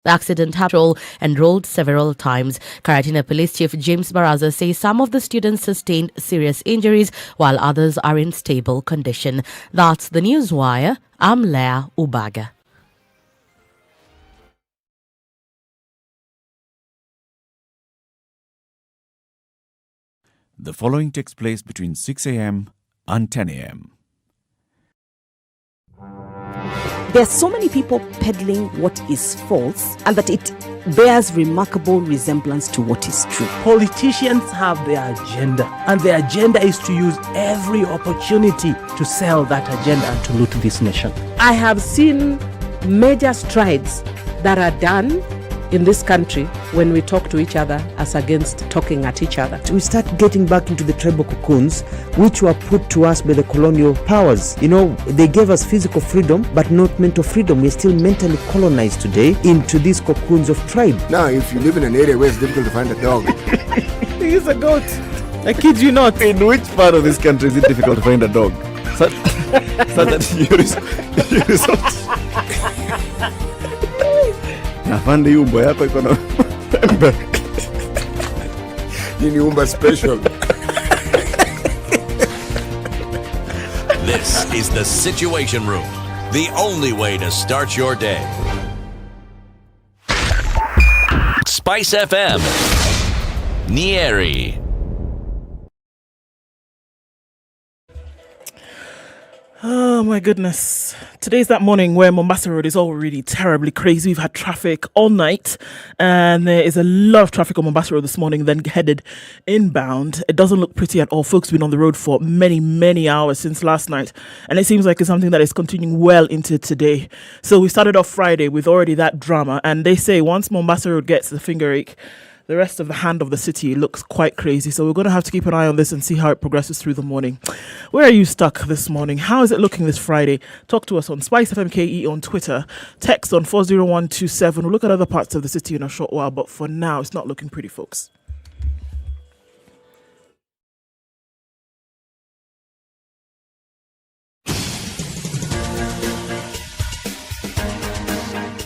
The accident happened and rolled several times. Karatina Police Chief James Baraza says some of the students sustained serious injuries while others are in stable condition. That's the Newswire. I'm Leah Ubaga. The following takes place between 6 a.m. and 10 a.m. There are so many people peddling what is false and that it bears remarkable resemblance to what is true. Politicians have their agenda, and their agenda is to use every opportunity to sell that agenda and to loot this nation. I have seen major strides that are done in this country when we talk to each other as against talking at each other. We start getting back into the tribal cocoons which were put to us by the colonial powers. You know, they gave us physical freedom but not mental freedom. We're still mentally colonized today into these cocoons of tribe. Now, if you live in an area where it's difficult to find a dog, He's a goat. I kid you not. In which part of this country is it difficult to find a dog? So that you resort. Afande umbo yako iko na pembe. you need umba special. This is the Situation Room, the only way to start your day. SpiceFM, Nyeri. Oh my goodness. Today's that morning where Mombasa Road is already terribly crazy. We've had traffic all night and there is a lot of traffic on Mombasa Road this morning, then headed inbound. It doesn't look pretty at all. Folks have been on the road for many hours since last night, and it seems like it's something that is continuing well into today. So we started off Friday with already that drama, and they say once Mombasa Road gets the finger ache, the rest of the hand of the city looks quite crazy. So we're going to have to keep an eye on this and see how it progresses through the morning. Where are you stuck this morning? How is it looking this Friday? Talk to us on SpiceFMKE on Twitter. Text on 40127. We'll look at other parts of the city in a short while. But for now, it's not looking pretty, folks.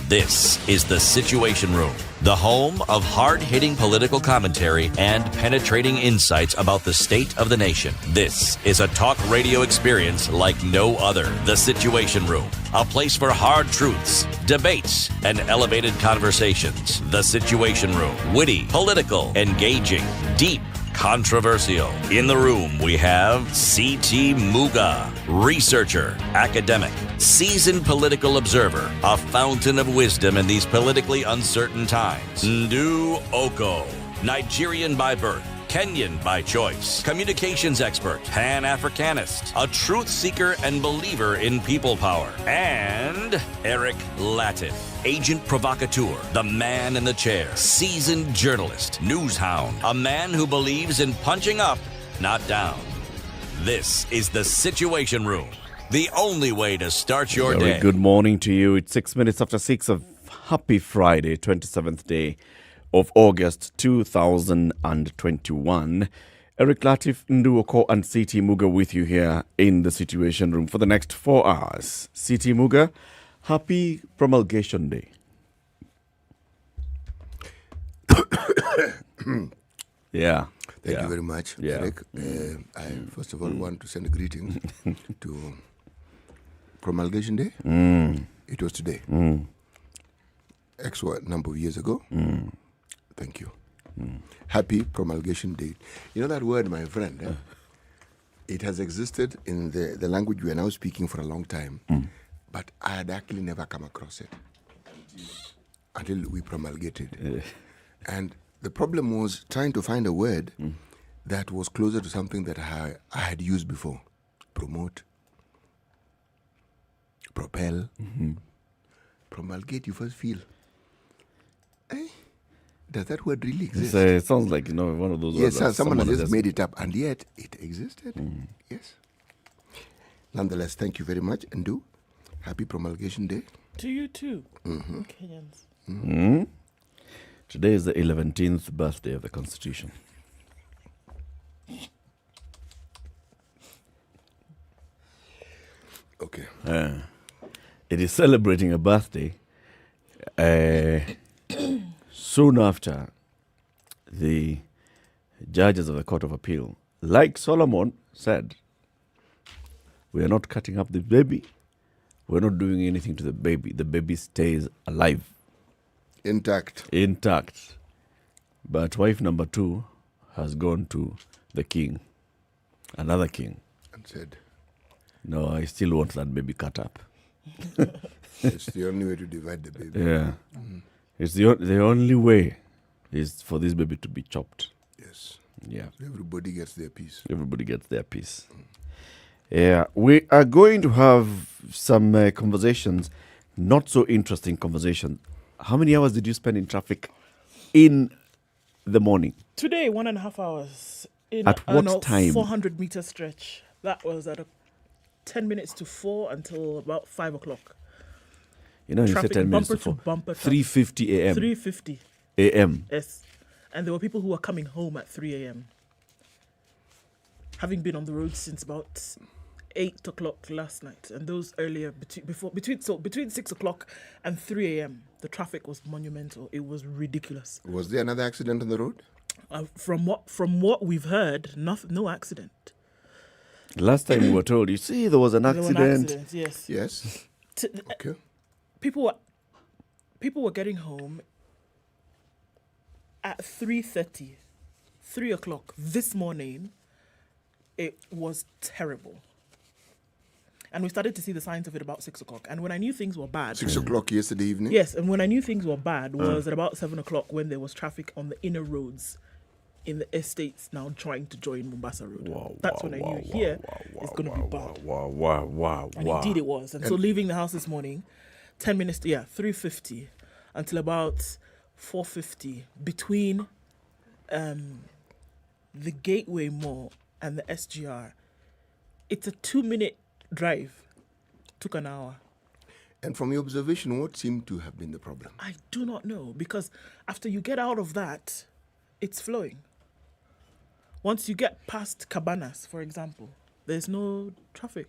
This is the Situation Room, the home of hard-hitting political commentary and penetrating insights about the state of the nation. This is a talk radio experience like no other. The Situation Room, a place for hard truths, debates, and elevated conversations. The Situation Room, witty, political, engaging, deep, controversial. In the room, we have C.T. Muga, researcher, academic, seasoned political observer, a fountain of wisdom in these politically uncertain times. Ndu Oko, Nigerian by birth, Kenyan by choice, communications expert, Pan-Africanist, a truth seeker and believer in people power, and Eric Latif, agent provocateur, the man in the chair, seasoned journalist, news hound, a man who believes in punching up, not down. This is the Situation Room, the only way to start your day. Good morning to you. It's 6 minutes after 6 of Happy Friday, 27th day of August 2021. Eric Latif, Nduoko, and C.T. Muga with you here in the Situation Room for the next 4 hours. C.T. Muga, happy Promulgation Day. Yeah. Thank you very much, Eric. I first of all want to send a greeting to Promulgation Day. It was today. X number of years ago. Thank you. Happy Promulgation Day. You know that word, my friend? It has existed in the language we are now speaking for a long time, but I had actually never come across it until we promulgated. And the problem was trying to find a word that was closer to something that I had used before. Promote, propel, promulgate, you first feel. Does that word really exist? It sounds like, one of those words. Yes, someone has just made it up, and yet it existed. Yes. Nonetheless, thank you very much, Ndu. Happy Promulgation Day. To you too, Kenyans. Today is the 11th birthday of the Constitution. Okay. It is celebrating a birthday soon after, the judges of the Court of Appeal, like Solomon, said, we are not cutting up the baby. We're not doing anything to the baby. The baby stays alive. Intact. But wife number 2 has gone to the king, another king, And said, no, I still want that baby cut up. it's the only way to divide the baby. Yeah. It's the only way is for this baby to be chopped. Yes. Yeah. Everybody gets their piece. Everybody gets their piece. Yeah. We are going to have some conversations, not so interesting conversations. How many hours did you spend in traffic in the morning? Today, 1.5 hours. In At what time? 400-meter stretch. That was at 10 minutes to 4 until about 5 o'clock. You know, you said Traffic 10 minutes to bumper 4. to bumper traffic. 3:50 a.m. 3:50. a.m. Yes. And there were people who were coming home at 3 a.m. Having been on the road since about 8 o'clock last night. And those earlier, between 6 o'clock and 3 a.m., the traffic was monumental. It was ridiculous. Was there another accident on the road? From what we've heard, no accident. Last time we were told, you see, there was an There were accident. accidents, yes. Yes. Okay. People were getting home at 3:30, 3 o'clock this morning. It was terrible. And we started to see the signs of it about 6 o'clock. And when I knew things were bad... 6 o'clock yesterday evening? Yes, and when I knew things were bad was at about 7 o'clock when there was traffic on the inner roads in the estates now trying to join Mombasa Road. That's when I knew here it's going to be bad. Wow. And indeed it was. And so leaving the house this morning, 10 minutes, 3:50 until about 4:50 between the Gateway Mall and the SGR. It's a 2-minute drive. Took an hour. And from your observation, what seemed to have been the problem? I do not know, because after you get out of that, it's flowing. Once you get past Cabanas, for example, there's no traffic.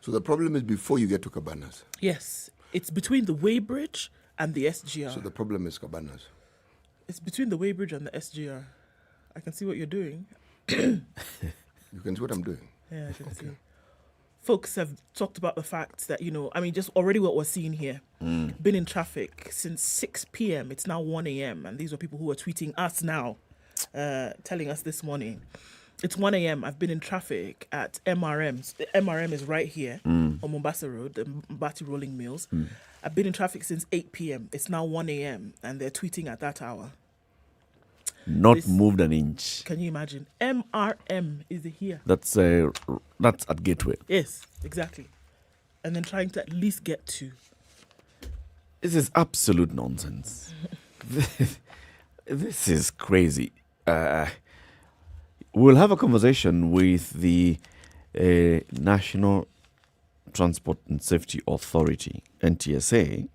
So the problem is before you get to Cabanas. Yes, it's between the Weybridge and the SGR. So the problem is Cabanas. It's between the Weybridge and the SGR. I can see what you're doing. You can see what I'm doing. Yeah, I can see. Folks have talked about the fact that, just already what we're seeing here. Been in traffic since 6 p.m. It's now 1 a.m. And these are people who are tweeting us now, telling us this morning. It's 1 a.m. I've been in traffic at MRM's. The MRM is right here on Mombasa Road, the Mbati Rolling Mills. I've been in traffic since 8 p.m. It's now 1 a.m. and they're tweeting at that hour. Not moved an inch. Can you imagine? MRM is here. That's at Gateway. Yes, exactly. And then trying to at least get to. This is absolute nonsense. This is crazy. We'll have a conversation with the National Transport and Safety Authority, NTSA,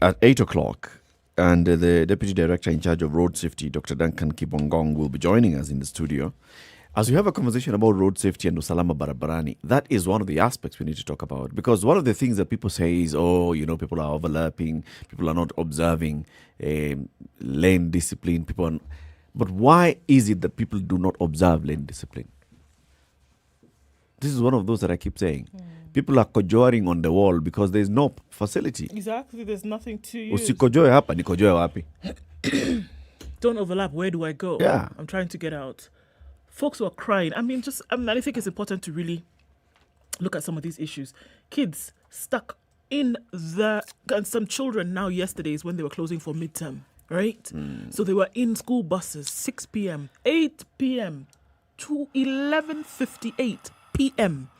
at 8 o'clock. And the Deputy Director in charge of Road Safety, Dr. Duncan Kibongong, will be joining us in the studio. As we have a conversation about road safety and usalama barabarani, that is one of the aspects we need to talk about. Because one of the things that people say is, people are overlapping, people are not observing lane discipline. But why is it that people do not observe lane discipline? This is one of those that I keep saying. People are kojoaring on the wall because there's no facility. Exactly, there's nothing to use. Usikojoe hapa, nikojoe wapi? Don't overlap. Where do I go? Yeah. I'm trying to get out. Folks who are crying. I think it's important to really look at some of these issues. Kids stuck in and some children now yesterday's when they were closing for midterm, right? So they were in school buses, 6 p.m., 8 p.m. to 11:58 p.m.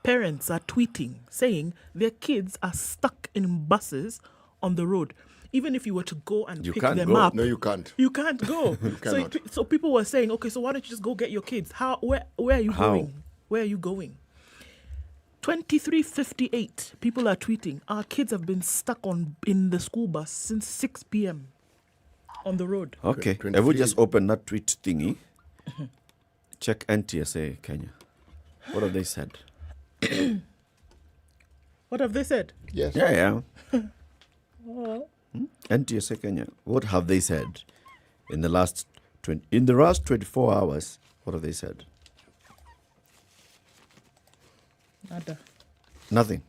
Parents are tweeting, saying their kids are stuck in buses on the road. Even if you were to go and pick them up. No, you can't. You can't go. So people were saying, okay, so why don't you just go get your kids? Where are you going? Where are you going? 23:58, people are tweeting, our kids have been stuck in the school bus since 6 p.m. on the road. Okay, have we just opened that tweet thingy? Check NTSA Kenya. What have they said? What have they said? Yes. Yeah. NTSA Kenya, what have they said in the last 24 hours? What have they said? Nada. Nothing.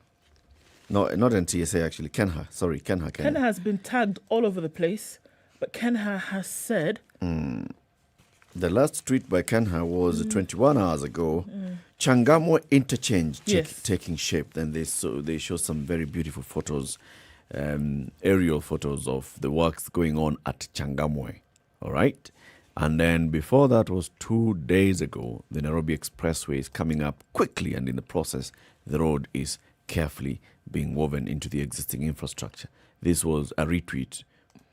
No, not NTSA actually. Kenha. Sorry, Kenha. Kenha has been tagged all over the place, but Kenha has said... The last tweet by Kenha was 21 hours ago. Changamwe interchange taking shape. Then they show some very beautiful photos, aerial photos of the works going on at Changamwe. All right. And then before that was 2 days ago, the Nairobi Expressway is coming up quickly, and in the process, the road is carefully being woven into the existing infrastructure. This was a retweet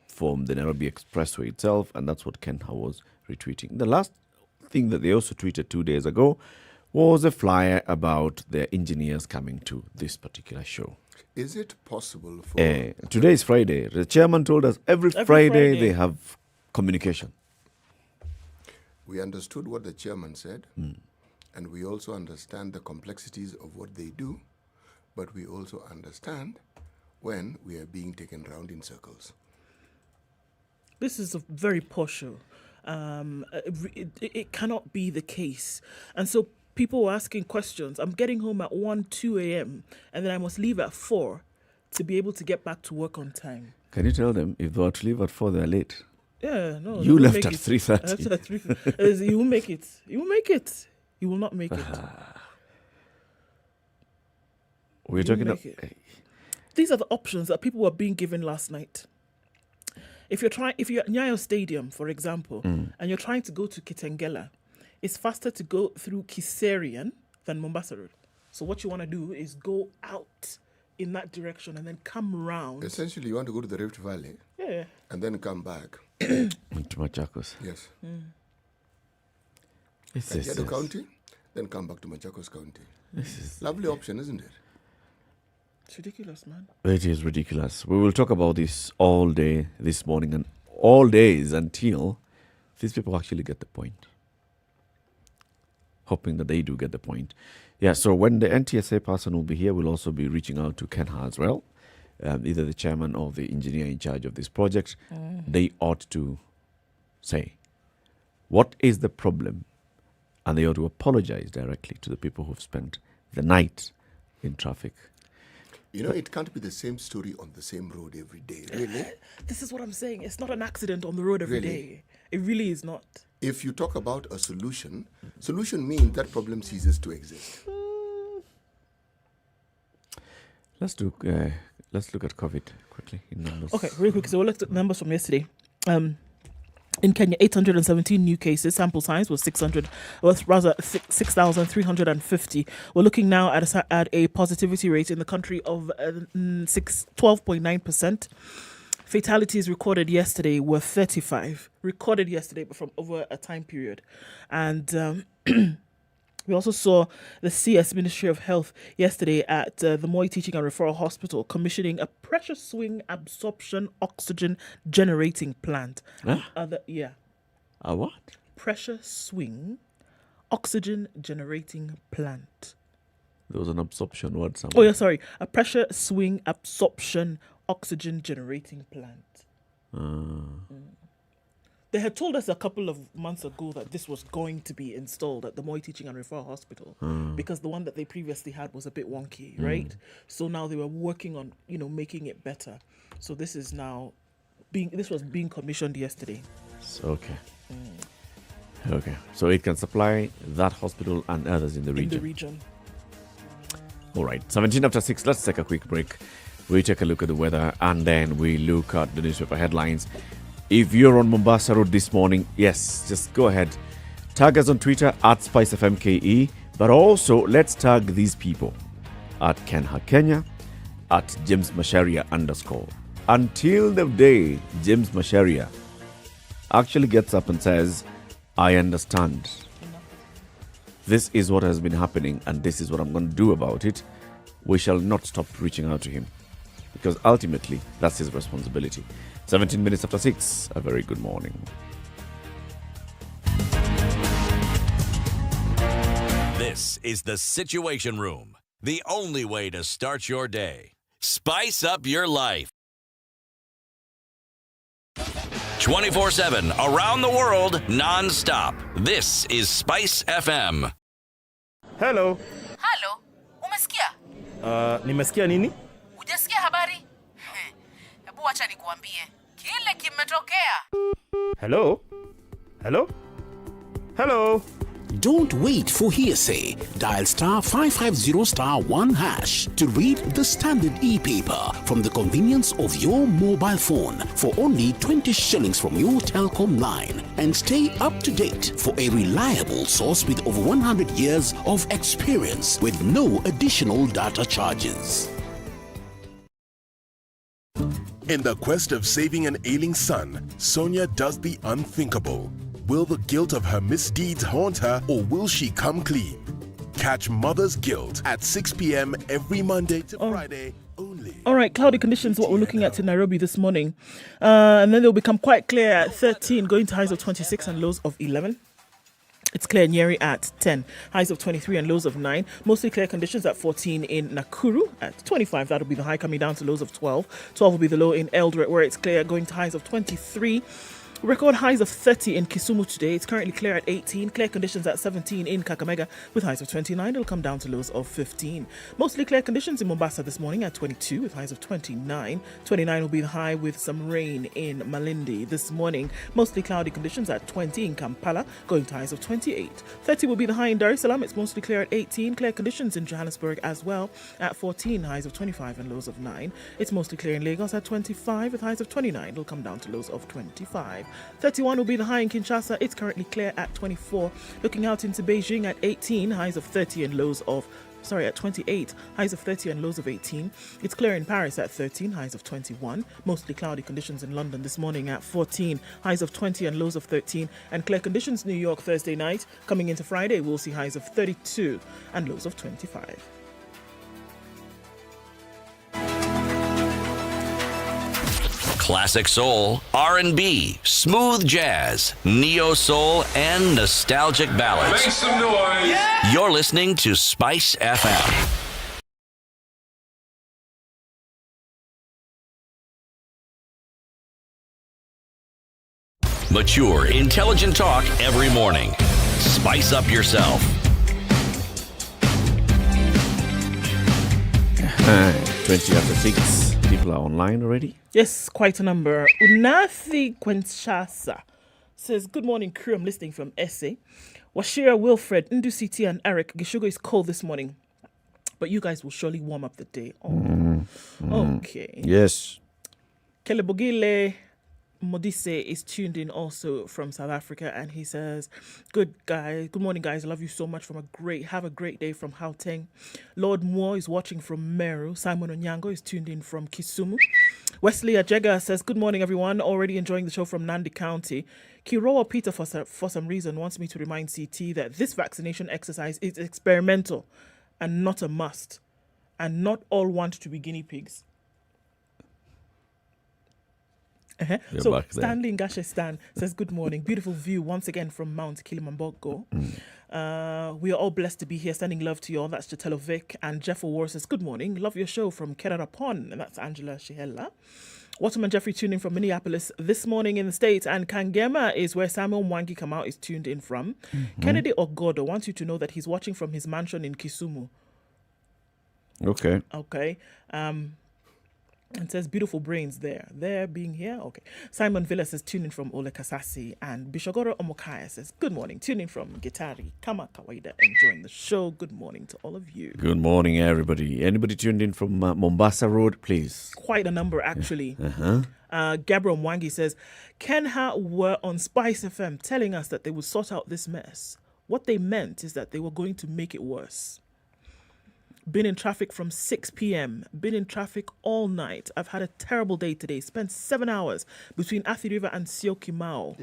from the Nairobi Expressway itself, and that's what Kenha was retweeting. The last thing that they also tweeted 2 days ago was a flyer about their engineers coming to this particular show. Is it possible for... today is Friday. The chairman told us every Friday they have communication. We understood what the chairman said, and we also understand the complexities of what they do, but we also understand when we are being taken round in circles. This is a very poor show. It cannot be the case. And so people were asking questions. I'm getting home at 1, 2 a.m. and then I must leave at 4 to be able to get back to work on time. Can you tell them if they were to leave at 4, they're late? Yeah, no. You left at 3:30. I left at 3:30. You will make it. You will make it. You will not make it. We're talking about... These are the options that people were being given last night. If you're at Nyayo Stadium, for example, and you're trying to go to Kitengela, it's faster to go through Kiserian than Mombasa Road. So what you want to do is go out in that direction and then come round. Essentially, you want to go to the Rift Valley and then come back. To Machakos. Yes. It's County, then come back to Machakos County. Lovely option, isn't it? It's ridiculous, man. It is ridiculous. We will talk about this all day this morning and all days until these people actually get the point. Hoping that they do get the point. Yeah, so when the NTSA person will be here, we'll also be reaching out to Kenha as well. Either the chairman or the engineer in charge of this project. They ought to say, what is the problem? And they ought to apologize directly to the people who've spent the night in traffic. You know, it can't be the same story on the same road every day, really. This is what I'm saying. It's not an accident on the road every day. It really is not. If you talk about a solution means that problem ceases to exist. Let's look at COVID quickly in numbers. Okay, really quick. So we'll look at the numbers from yesterday. In Kenya, 817 new cases. Sample size was 6,350. We're looking now at a positivity rate in the country of 12.9%. Fatalities recorded yesterday were 35. Recorded yesterday, but from over a time period. And we also saw the CS Ministry of Health yesterday at the Muthui Teaching and Referral Hospital commissioning a pressure swing absorption oxygen generating plant. Huh? A what? Pressure swing oxygen generating plant. There was an absorption word somewhere. Oh, yeah, sorry. A pressure swing absorption oxygen generating plant. They had told us a couple of months ago that this was going to be installed at the Muthui Teaching and Referral Hospital because the one that they previously had was a bit wonky, right? So now they were working on, making it better. So this is now this was being commissioned yesterday. Okay. Okay. So it can supply that hospital and others in the region. All right. 17 after 6. Let's take a quick break. We take a look at the weather and then we look at the newspaper headlines. If you're on Mombasa Road this morning, yes, just go ahead. Tag us on Twitter at SpiceFMKE, but also let's tag these people at Kenha Kenya, at James Masharia _ until the day James Masharia actually gets up and says, I understand. This is what has been happening and this is what I'm going to do about it. We shall not stop reaching out to him because ultimately that's his responsibility. 17 minutes after 6, a very good morning. This is the Situation Room, the only way to start your day. Spice up your life. 24/7 around the world non-stop. This is Spice FM. Hello. Halo, umesikia? Nimesikia nini? Hujasikia habari? Hebu acha nikuambie. Kile kimetokea. Hello? Hello? Hello? Don't wait for hearsay. Dial *550*1# to read the Standard e-paper from the convenience of your mobile phone for only 20 shillings from your telecom line, and stay up to date for a reliable source with over 100 years of experience with no additional data charges. In the quest of saving an ailing son, Sonia does the unthinkable. Will the guilt of her misdeeds haunt her, or will she come clean? Catch Mother's Guilt at 6 p.m. every Monday to Friday only. All right, cloudy conditions, what we're looking at in Nairobi this morning. And then they'll become quite clear at 13, going to highs of 26 and lows of 11. It's clear in Nyeri at 10, highs of 23 and lows of 9. Mostly clear conditions at 14 in Nakuru. At 25, that'll be the high, coming down to lows of 12. 12 will be the low in Eldoret, where it's clear, going to highs of 23. Record highs of 30 in Kisumu today. It's currently clear at 18. Clear conditions at 17 in Kakamega with highs of 29. It'll come down to lows of 15. Mostly clear conditions in Mombasa this morning at 22 with highs of 29. 29 will be the high with some rain in Malindi this morning. Mostly cloudy conditions at 20 in Kampala, going to highs of 28. 30 will be the high in Dar es Salaam. It's mostly clear at 18. Clear conditions in Johannesburg as well at 14. Highs of 25 and lows of 9. It's mostly clear in Lagos at 25 with highs of 29. It'll come down to lows of 25. 31 will be the high in Kinshasa. It's currently clear at 24. Looking out into Beijing at 18, highs of 30 and lows of at 28, highs of 30 and lows of 18. It's clear in Paris at 13, highs of 21. Mostly cloudy conditions in London this morning at 14, highs of 20 and lows of 13. And clear conditions New York Thursday night. Coming into Friday, we'll see highs of 32 and lows of 25. Classic soul, R&B, smooth jazz, neo soul, and nostalgic ballads. Make some noise. Yeah! You're listening to Spice FM. Mature, intelligent talk every morning. Spice up yourself. 20 after 6. People are online already? Yes, quite a number. Unathi Quenchasa says, good morning, crew. I'm listening from SA. Washira, Wilfred, Ndu-CT, and Eric. Gishugo is cold this morning, but you guys will surely warm up the day. Okay. Yes. Kelebogile Modise is tuned in also from South Africa, and he says, good morning guys, I love you so much. Have a great day from Gauteng. Lord Moore is watching from Meru. Simon Onyango is tuned in from Kisumu. Wesley Ajega says, good morning everyone, already enjoying the show from Nandi County. Kiroa Peter for some reason wants me to remind CT that this vaccination exercise is experimental and not a must, and not all want to be guinea pigs. So Stanley Ngashe Stan says, good morning. Beautiful view once again from Mount Kilimanjaro. We are all blessed to be here. Sending love to you all. That's Jatelo Vic. And Jeff O'War says, good morning. Love your show from Kerarapon. And that's Angela Shihela. Waterman Jeffrey tuning from Minneapolis this morning in the States. And Kangema is where Samuel Mwangi Kamau is tuned in from. Kennedy Ogodo wants you to know that he's watching from his mansion in Kisumu. Okay. And says, beautiful brains there. There being here? Okay. Simon Villa says, tuning from Ole Kasasi. And Bishogoro Omokaya says, good morning. Tuning from Gitari. Kama Kawaida. Enjoying the show. Good morning to all of you. Good morning, everybody. Anybody tuned in from Mombasa Road, please? Quite a number, actually. Gabriel Mwangi says, Kenha were on Spice FM telling us that they would sort out this mess. What they meant is that they were going to make it worse. Been in traffic from 6 p.m. Been in traffic all night. I've had a terrible day today. Spent 7 hours between Athi River and Syokimau.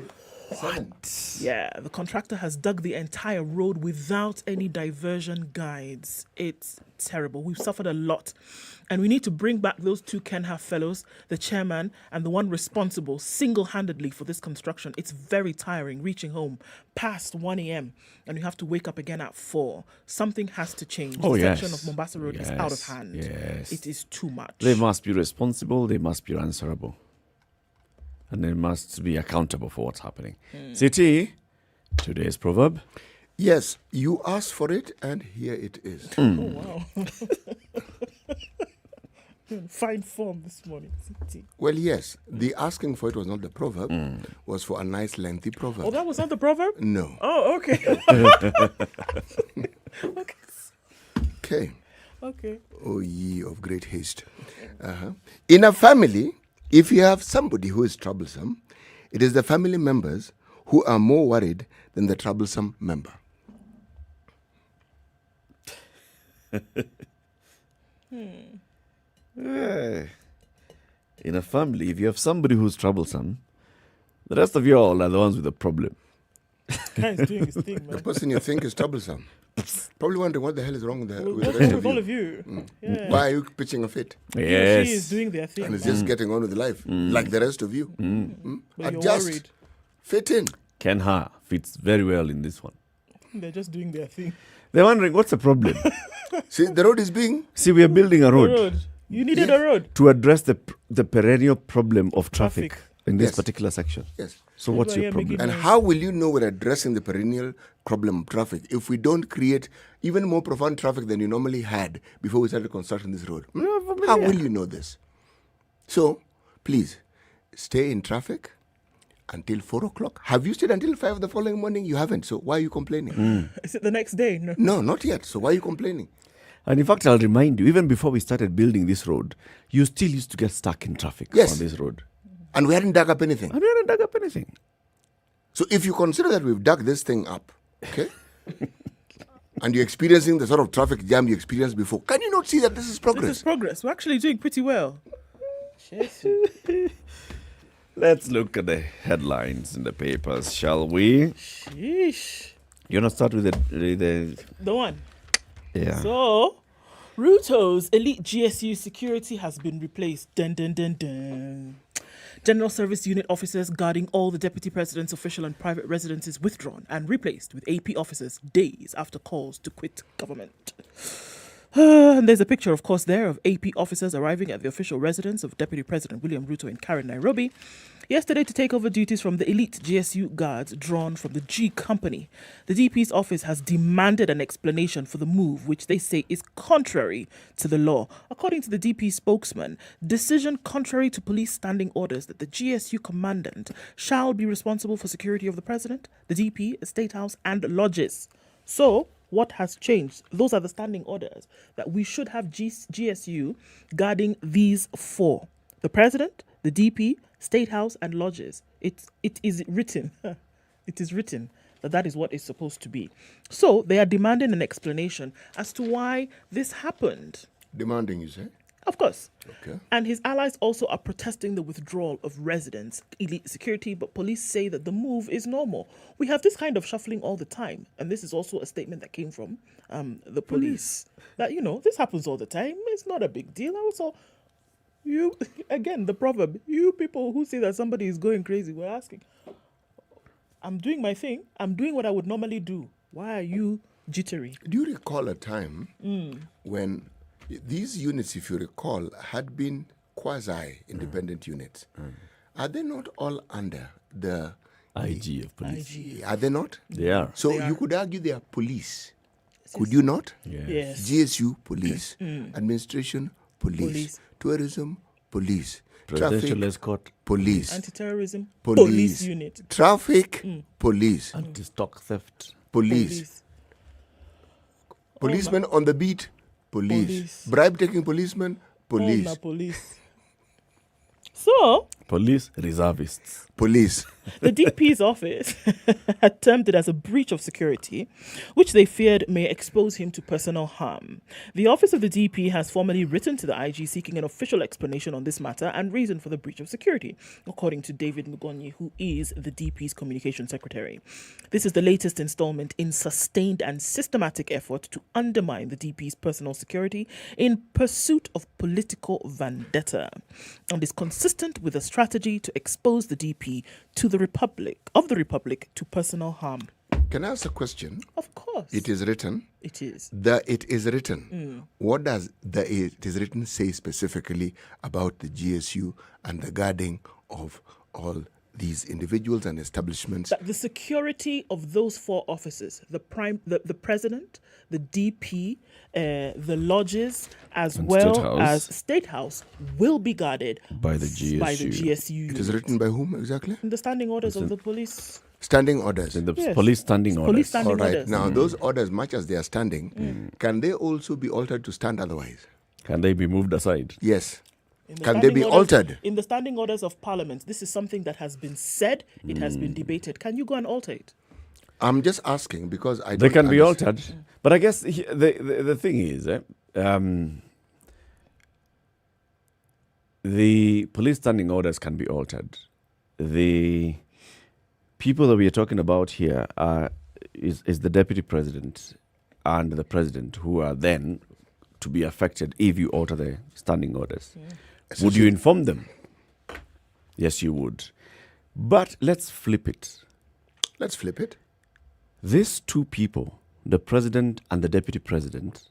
What? Yeah, the contractor has dug the entire road without any diversion guides. It's terrible. We've suffered a lot. And we need to bring back those two Kenha fellows, the chairman and the one responsible single-handedly for this construction. It's very tiring reaching home past 1 a.m. and you have to wake up again at 4. Something has to change. The section of Mombasa Road is out of hand. It is too much. They must be responsible. They must be answerable. And they must be accountable for what's happening. City, today's proverb. Yes, you asked for it, and here it is. Oh, wow. Fine form this morning. Well, yes, the asking for it was not the proverb, was for a nice lengthy proverb. Oh, that was not the proverb? No. Oh, okay. Okay. Okay. O ye of great haste. In a family, if you have somebody who is troublesome, it is the family members who are more worried than the troublesome member. In a family, if you have somebody who's troublesome, the rest of you all are the ones with the problem. Guy's doing his thing, The man. person you think is troublesome. Probably wondering what the hell is wrong with the What's rest wrong of with all you. of you? Yeah. Why are you pitching a fit? He or Yes. she is doing their thing. And it's just getting on with life, like the rest of you. But you're Adjust. worried. Fit in. Ken Ha fits very well in this one. They're just doing their thing. They're wondering, what's the problem? See, the road is being... See, we are building a The road road. You needed a road. to address the perennial problem of traffic, Traffic. in this Yes. particular section. Yes. So what's People are your here making problem? And how will you know we're addressing the perennial problem of traffic if we don't create even more profound traffic than you normally had before we started constructing this road? How will you know this? So, please, stay in traffic until 4 o'clock. Have you stayed until 5 the following morning? You haven't. So why are you complaining? Is it the next day? No. No, not yet. So why are you complaining? And in fact, I'll remind you, even before we started building this road, you still used to get stuck in traffic Yes. on this road. And we hadn't dug up anything. And we hadn't dug up anything. So if you consider that we've dug this thing up, okay, and you're experiencing the sort of traffic jam you experienced before, can you not see that this is This progress? is progress. We're actually doing pretty well. Let's look at the headlines in the papers, shall we? Sheesh. You want to start with the The one. yeah. So, Ruto's elite GSU security has been replaced. Dun, dun, dun, dun. General Service Unit officers guarding all the Deputy President's official and private residences withdrawn and replaced with AP officers days after calls to quit government. And there's a picture, of course, there of AP officers arriving at the official residence of Deputy President William Ruto in Karen, Nairobi, yesterday to take over duties from the elite GSU guards drawn from the G Company. The DP's office has demanded an explanation for the move, which they say is contrary to the law. According to the DP spokesman, decision contrary to police standing orders that the GSU commandant shall be responsible for security of the president, the DP, State House, and lodges. So, what has changed? Those are the standing orders that we should have GSU guarding these four: the president, the DP, State House, and lodges. It is written. It is written that is what is supposed to be. So they are demanding an explanation as to why this happened. Demanding, you say? Of course. Okay. And his allies also are protesting the withdrawal of residents, elite security, but police say that the move is normal. We have this kind of shuffling all the time. And this is also a statement that came from the police. That, this happens all the time. It's not a big deal. Also, again, the proverb, you people who say that somebody is going crazy, we're asking, I'm doing my thing. I'm doing what I would normally do. Why are you jittery? Do you recall a time when these units, if you recall, had been quasi-independent units? Are they not all under the IG of police? IG. Are they not? They are. So They are. you could argue they are police. Could you not? Yes. GSU, police. Administration, police. Tourism, police. Presidential Traffic, escort, police. Anti-terrorism, Police. police unit. Traffic, police. anti-stock theft. Police. Policemen on the beat, police. Police. Bribe-taking policemen, police. Oh, police. So, Police reservists. Police. the DP's office had termed it as a breach of security, which they feared may expose him to personal harm. The office of the DP has formally written to the IG seeking an official explanation on this matter and reason for the breach of security, according to David Mugonyi, who is the DP's communication secretary. This is the latest installment in sustained and systematic effort to undermine the DP's personal security in pursuit of political vendetta, and is consistent with a strategy to expose the DP to the Republic to personal harm. Can I ask a question? Of course. It is written. It is. It is written. What does the it is written say specifically about the GSU and the guarding of all these individuals and establishments. That the security of those 4 offices, the president, the DP, the lodges, as And well State House. as State House, will be guarded By the GSU. It is written by whom exactly? in the standing orders of the police. Standing orders. In the Yes. police standing orders. Police standing All right. orders. Now, those orders, much as they are standing, can they also be altered to stand otherwise? Can they be moved aside? Yes. In the Can they standing be orders- altered? In the standing orders of Parliament, this is something that has been said, it has been debated. Can you go and alter it? I'm just asking because I They don't can be understand. altered. But I guess the thing is, the police standing orders can be altered. The people that we are talking about here is the deputy president and the president, who are then to be affected if you alter the standing orders. Would you inform them? Yes, you would. But let's flip it. Let's flip it. These 2 people, the president and the deputy president,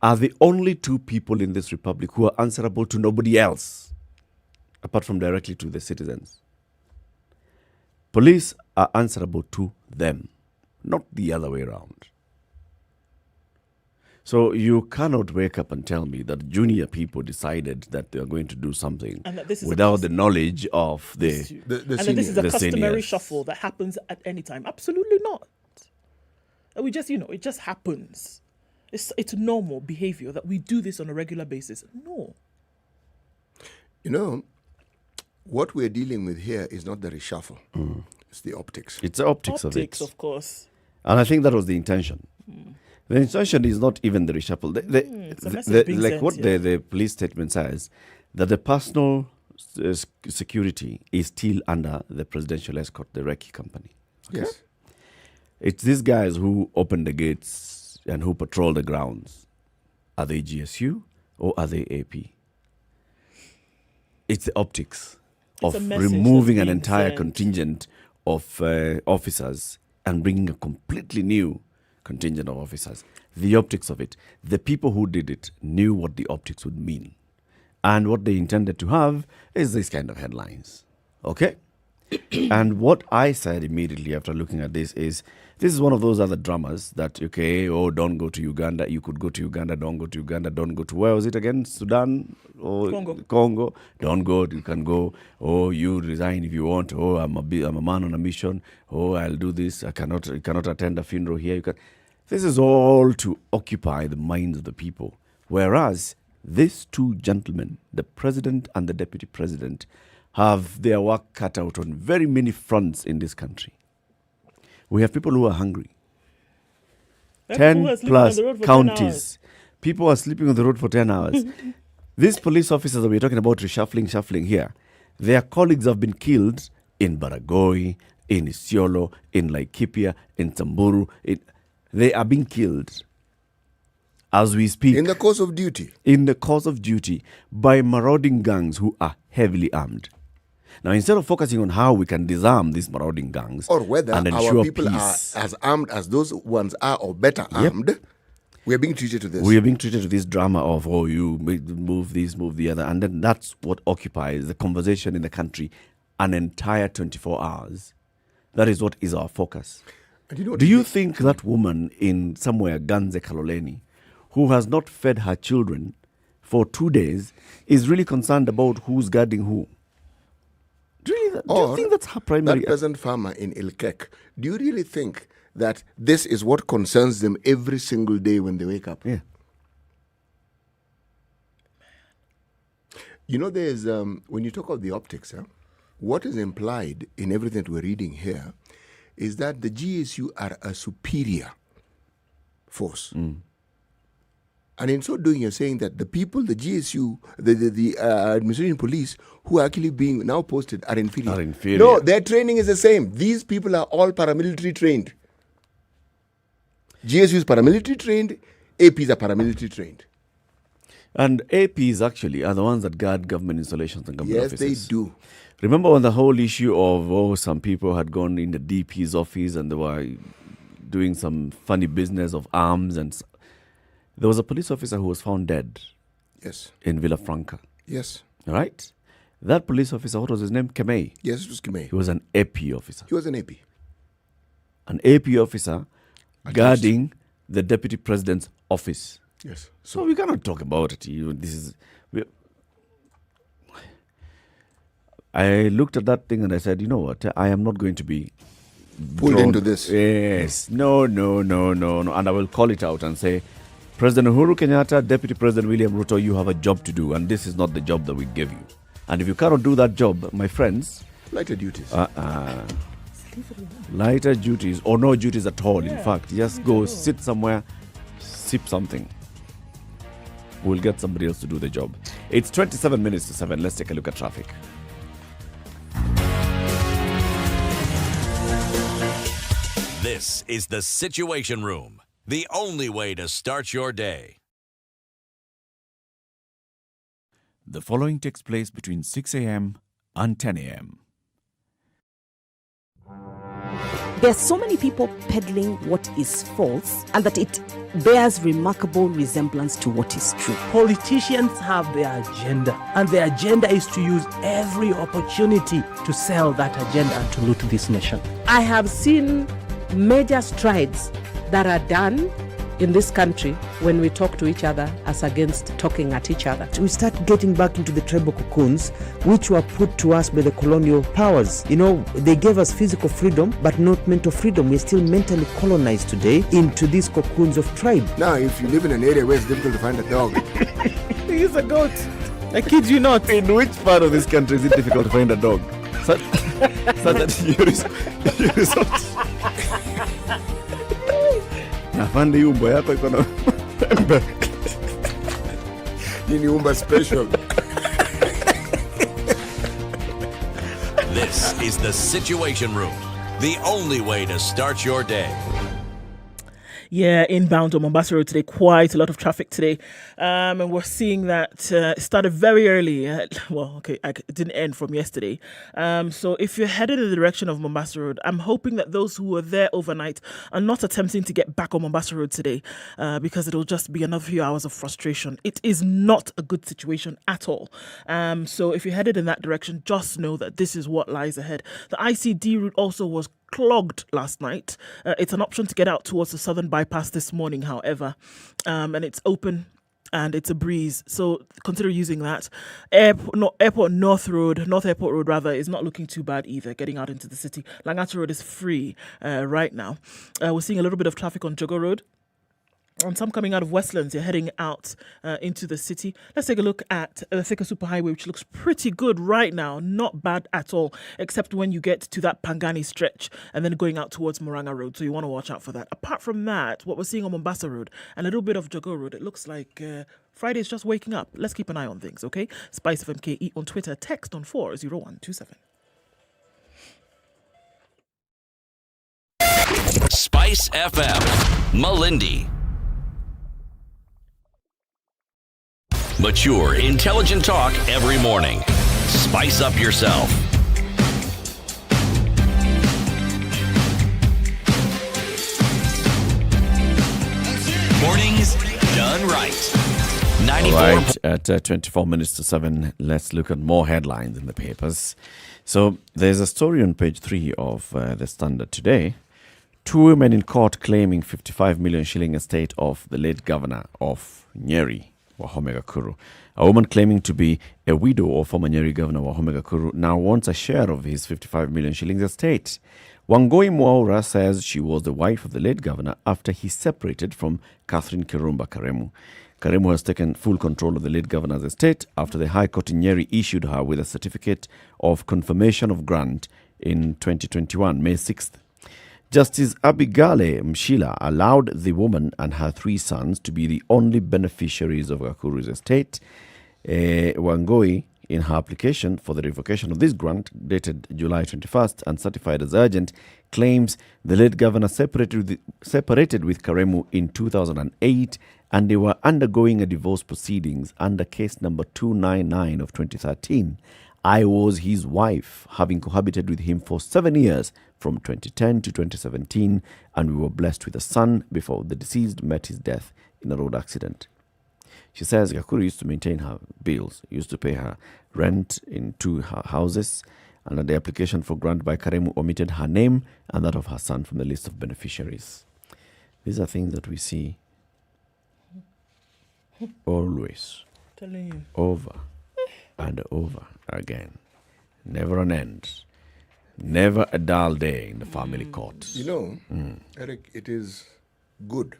are the only 2 people in this republic who are answerable to nobody else, apart from directly to the citizens. Police are answerable to them, not the other way around. So you cannot wake up and tell me that junior people decided that they are going to do something And that this is a without the knowledge of the and that this is a the customary seniors. shuffle that happens at any time. Absolutely not. And we just, it just happens. It's normal behavior that we do this on a regular basis. No. You know, what we're dealing with here is not the reshuffle. It's the optics. It's the optics of it. Optics, of course. And I think that was the intention. The intention is not even the reshuffle. It's a message being like sent, what yeah. the police statement says, that the personal security is still under the presidential escort, the Recce company. Yes. It's these guys who open the gates and who patrol the grounds. Are they GSU or are they AP? It's the optics It's a of message removing that's an being entire sent. contingent of officers and bringing a completely new contingent of officers. The optics of it. The people who did it knew what the optics would mean. And what they intended to have is this kind of headlines. Okay? And what I said immediately after looking at this is one of those other dramas that, okay, don't go to Uganda. You could go to Uganda. Don't go to Uganda. Don't go to, where was it again? Sudan or Congo. Don't go. You can go. Oh, you resign if you want. Oh, I'm a man on a mission. Oh, I'll do this. I cannot attend a funeral here. This is all to occupy the minds of the people. Whereas these 2 gentlemen, the president and the deputy president, have their work cut out on very many fronts in this country. We have people who are hungry. 10 plus counties. People are sleeping on the road for 10 hours. These police officers that we're talking about shuffling here, their colleagues have been killed in Baragoi, in Isiolo, in Laikipia, in Samburu. They are being killed as we speak. In the course of duty. In the course of duty by marauding gangs who are heavily armed. Now, instead of focusing on how we can disarm these marauding gangs or whether and ensure our people peace, are as armed as those ones are or better armed, we are being treated to this. We are being treated to this drama of, you move this, move the other. And then that's what occupies the conversation in the country an entire 24 hours. That is what is our focus. And Do you think that woman in somewhere, Ganze Kaloleni, who has not fed her children for 2 days, is really concerned about who's guarding who? Do you think that's her primary? That peasant farmer in Ilkek, do you really think that this is what concerns them every single day when they wake up? Yeah. There's, when you talk of the optics, what is implied in everything that we're reading here is that the GSU are a superior force. And in so doing, you're saying that the people, the GSU, the administration police, who are actually being now posted are inferior. No, their training is the same. These people are all paramilitary trained. GSU is paramilitary trained, APs are paramilitary trained. And APs actually are the ones that guard government installations and government offices. Yes, they do. Remember when the whole issue of, some people had gone in the DP's office and they were doing some funny business of arms, and there was a police officer who was found dead. Yes. In Villafranca. Yes. Right? That police officer, what was his name? Kemei. Yes, it was Kemei. He was an AP officer. He was an AP. An AP officer guarding the deputy president's office. Yes. So we cannot talk about it. I looked at that thing and I said, you know what? I am not going to be pulled into this. Yes. No. And I will call it out and say, President Uhuru Kenyatta, Deputy President William Ruto, you have a job to do, and this is not the job that we give you. And if you cannot do that job, my friends... Lighter duties. Lighter duties, or no duties at all, in fact. Just go sit somewhere, sip something. We'll get somebody else to do the job. It's 27 minutes to 7. Let's take a look at traffic. This is the Situation Room, the only way to start your day. The following takes place between 6 a.m. and 10 a.m. There's so many people peddling what is false and that it bears remarkable resemblance to what is true. Politicians have their agenda, and their agenda is to use every opportunity to sell that agenda and to loot this nation. I have seen major strides that are done in this country when we talk to each other as against talking at each other. We start getting back into the tribal cocoons which were put to us by the colonial powers. You know, they gave us physical freedom but not mental freedom. We're still mentally colonized today into these cocoons of tribe. Now, if you live in an area where it's difficult to find a dog, He's a goat. I kid you not. In which part of this country is it difficult to find a dog? So that you resort. Nafandi umbo yako iko na Nini umba special. This is the Situation Room, the only way to start your day. Yeah, inbound on Mombasa Road today, quite a lot of traffic today. And we're seeing that it started very early. It didn't end from yesterday. So if you're headed in the direction of Mombasa Road, I'm hoping that those who were there overnight are not attempting to get back on Mombasa Road today because it'll just be another few hours of frustration. It is not a good situation at all. So if you're headed in that direction, just know that this is what lies ahead. The ICD route also was clogged last night. It's an option to get out towards the southern bypass this morning, however, and it's open and it's a breeze, so consider using that. North Airport Road is not looking too bad either, getting out into the city. Langata Road is free right now. We're seeing a little bit of traffic on Jogo Road. And some coming out of Westlands, you're heading out into the city. Let's take a look at the Thika Superhighway, which looks pretty good right now. Not bad at all, except when you get to that Pangani stretch and then going out towards Moranga Road. So you want to watch out for that. Apart from that, what we're seeing on Mombasa Road and a little bit of Jogo Road, it looks like Friday's just waking up. Let's keep an eye on things, okay? SpiceFM KE on Twitter. Text on 40127. Spice FM, Malindi. Mature, intelligent talk every morning. Spice up yourself. Mornings done right. 94. All right, at 24 minutes to 7, let's look at more headlines in the papers. So there's a story on page 3 of the Standard today. 2 women in court claiming 55 million shilling estate of the late governor of Nyeri, Wahome Gakuru. A woman claiming to be a widow of former Nyeri Governor Wahome Gakuru now wants a share of his 55 million shillings estate. Wangoi Mwaura says she was the wife of the late governor after he separated from Catherine Kirumba Karemu. Karemu has taken full control of the late governor's estate after the High Court in Nyeri issued her with a certificate of confirmation of grant in 2021, May 6th. Justice Abigale Mshila allowed the woman and her 3 sons to be the only beneficiaries of Gakuru's estate. Wangoi, in her application for the revocation of this grant, dated July 21st and certified as urgent, claims the late governor separated with Karemu in 2008 and they were undergoing a divorce proceedings under case number 299 of 2013. I was his wife, having cohabited with him for 7 years from 2010 to 2017, and we were blessed with a son before the deceased met his death in a road accident. She says Nakuru used to maintain her bills, used to pay her rent in 2 houses, and the application for grant by Karemu omitted her name and that of her son from the list of beneficiaries. These are things that we see always, Telling you. over and over again. Never an end. Never a dull day in the family court. You know, Eric, it is good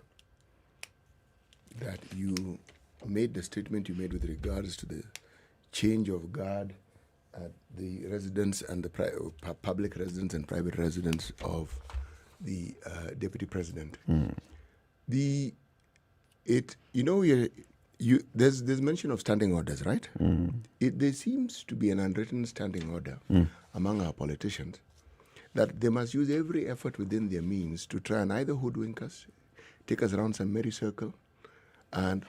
that you made the statement you made with regards to the change of guard at the residence and the public residence and private residence of the deputy president. There's mention of standing orders, right? There seems to be an unwritten standing order among our politicians that they must use every effort within their means to try and either hoodwink us, take us around some merry circle,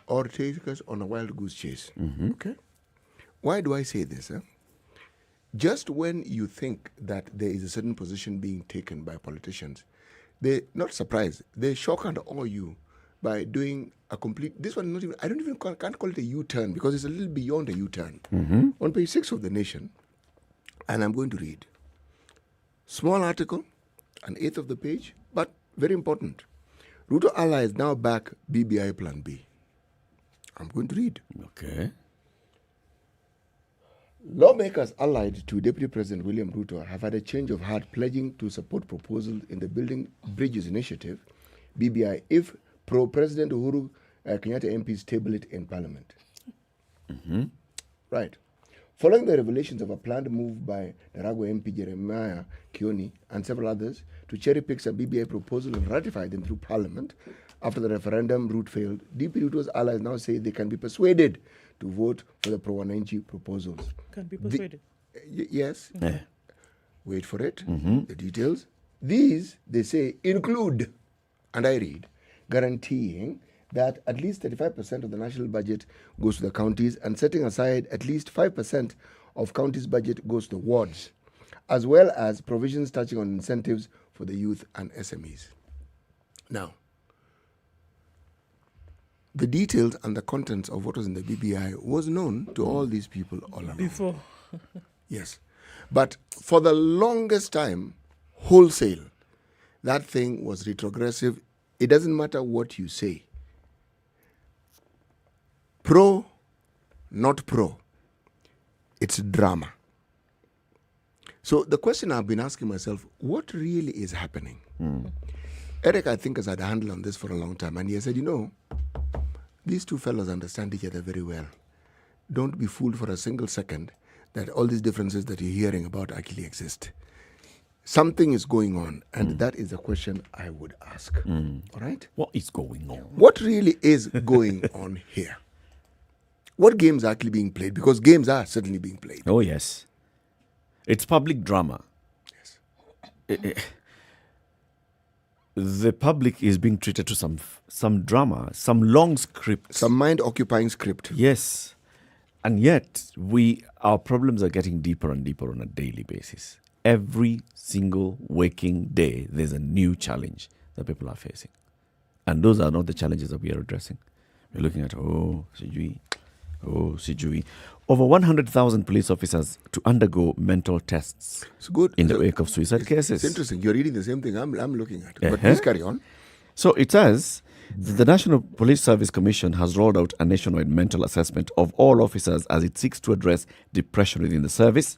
or take us on a wild goose chase. Okay. Why do I say this? Just when you think that there is a certain position being taken by politicians, they're not surprised. They shock and awe you by doing a complete. This one, can't call it a U-turn because it's a little beyond a U-turn. On page 6 of The Nation, and I'm going to read. Small article, an eighth of the page, but very important. Ruto allies now back BBI Plan B. I'm going to read. Okay. Lawmakers allied to Deputy President William Ruto have had a change of heart, pledging to support proposals in the Building Bridges Initiative, BBI, if pro-President Uhuru Kenyatta MPs table it in Parliament. Right. Following the revelations of a planned move by Naragwa MP Jeremiah Kioni and several others to cherry-pick some BBI proposal and ratify them through Parliament, after the referendum route failed, DP Ruto's allies now say they can be persuaded to vote for the pro-Wananchi proposals. Can be persuaded. Yes. Wait for it. The details. These, they say, include, and I read, guaranteeing that at least 35% of the national budget goes to the counties and setting aside at least 5% of counties' budget goes to wards, as well as provisions touching on incentives for the youth and SMEs. Now, the details and the contents of what was in the BBI was known to all these people all along. Before. Yes. But for the longest time, wholesale, that thing was retrogressive. It doesn't matter what you say. Pro, not pro. It's drama. So the question I've been asking myself, what really is happening? Eric, I think, has had a handle on this for a long time. And he has said, these two fellows understand each other very well. Don't be fooled for a single second that all these differences that you're hearing about actually exist. Something is going on, and that is the question I would ask. All right? What is going on? What really is going on here? What games are actually being played? Because games are certainly being played. Oh, yes. It's public drama. Yes. The public is being treated to some drama, some long script. Some mind-occupying script. Yes. And yet, our problems are getting deeper and deeper on a daily basis. Every single waking day, there's a new challenge that people are facing. And those are not the challenges that we are addressing. We're looking at, Sijui. Over 100,000 police officers to undergo mental tests in the wake of suicide cases. It's interesting. You're reading the same thing I'm looking at. But please carry on. So it says, the National Police Service Commission has rolled out a nationwide mental assessment of all officers as it seeks to address depression within the service.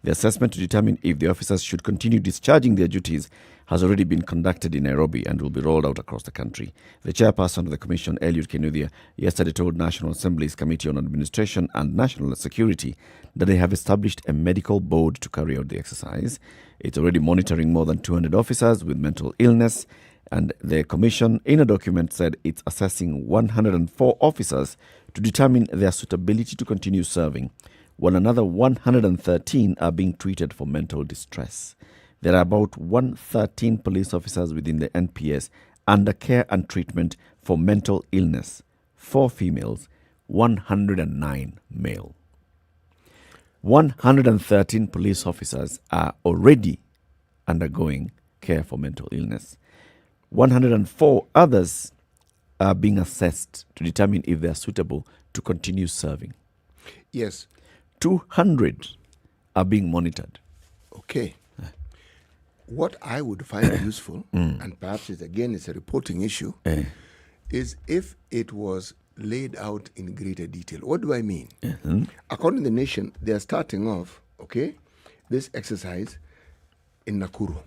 The assessment to determine if the officers should continue discharging their duties has already been conducted in Nairobi and will be rolled out across the country. The chairperson of the commission, Eliud Kenuthia, yesterday told National Assembly's Committee on Administration and National Security that they have established a medical board to carry out the exercise. It's already monitoring more than 200 officers with mental illness, and the commission, in a document, said it's assessing 104 officers to determine their suitability to continue serving, while another 113 are being treated for mental distress. There are about 113 police officers within the NPS under care and treatment for mental illness, 4 females, 109 male. 113 police officers are already undergoing care for mental illness. 104 others are being assessed to determine if they are suitable to continue serving. Yes. 200 are being monitored. Okay. What I would find useful, and perhaps it's a reporting issue, is if it was laid out in greater detail. What do I mean? According to the nation, they are starting off, this exercise in Nakuru.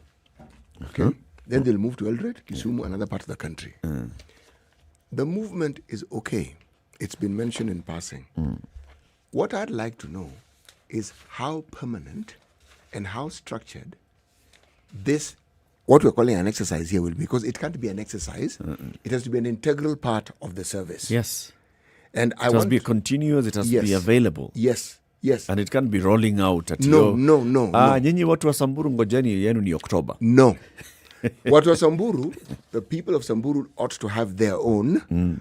Okay? Then they'll move to Eldoret, Kisumu, another part of the country. The movement is okay. It's been mentioned in passing. What I'd like to know is how permanent and how structured this, what we're calling an exercise here, will be, because it can't be an exercise. It has to be an integral part of the service. Yes. And it has to be continuous, it has to be available. Yes. And it can't be rolling out at No. nyinyi watu wa Samburu ngojeni yenu ni October. No. Watu wa Samburu, the people of Samburu ought to have their own.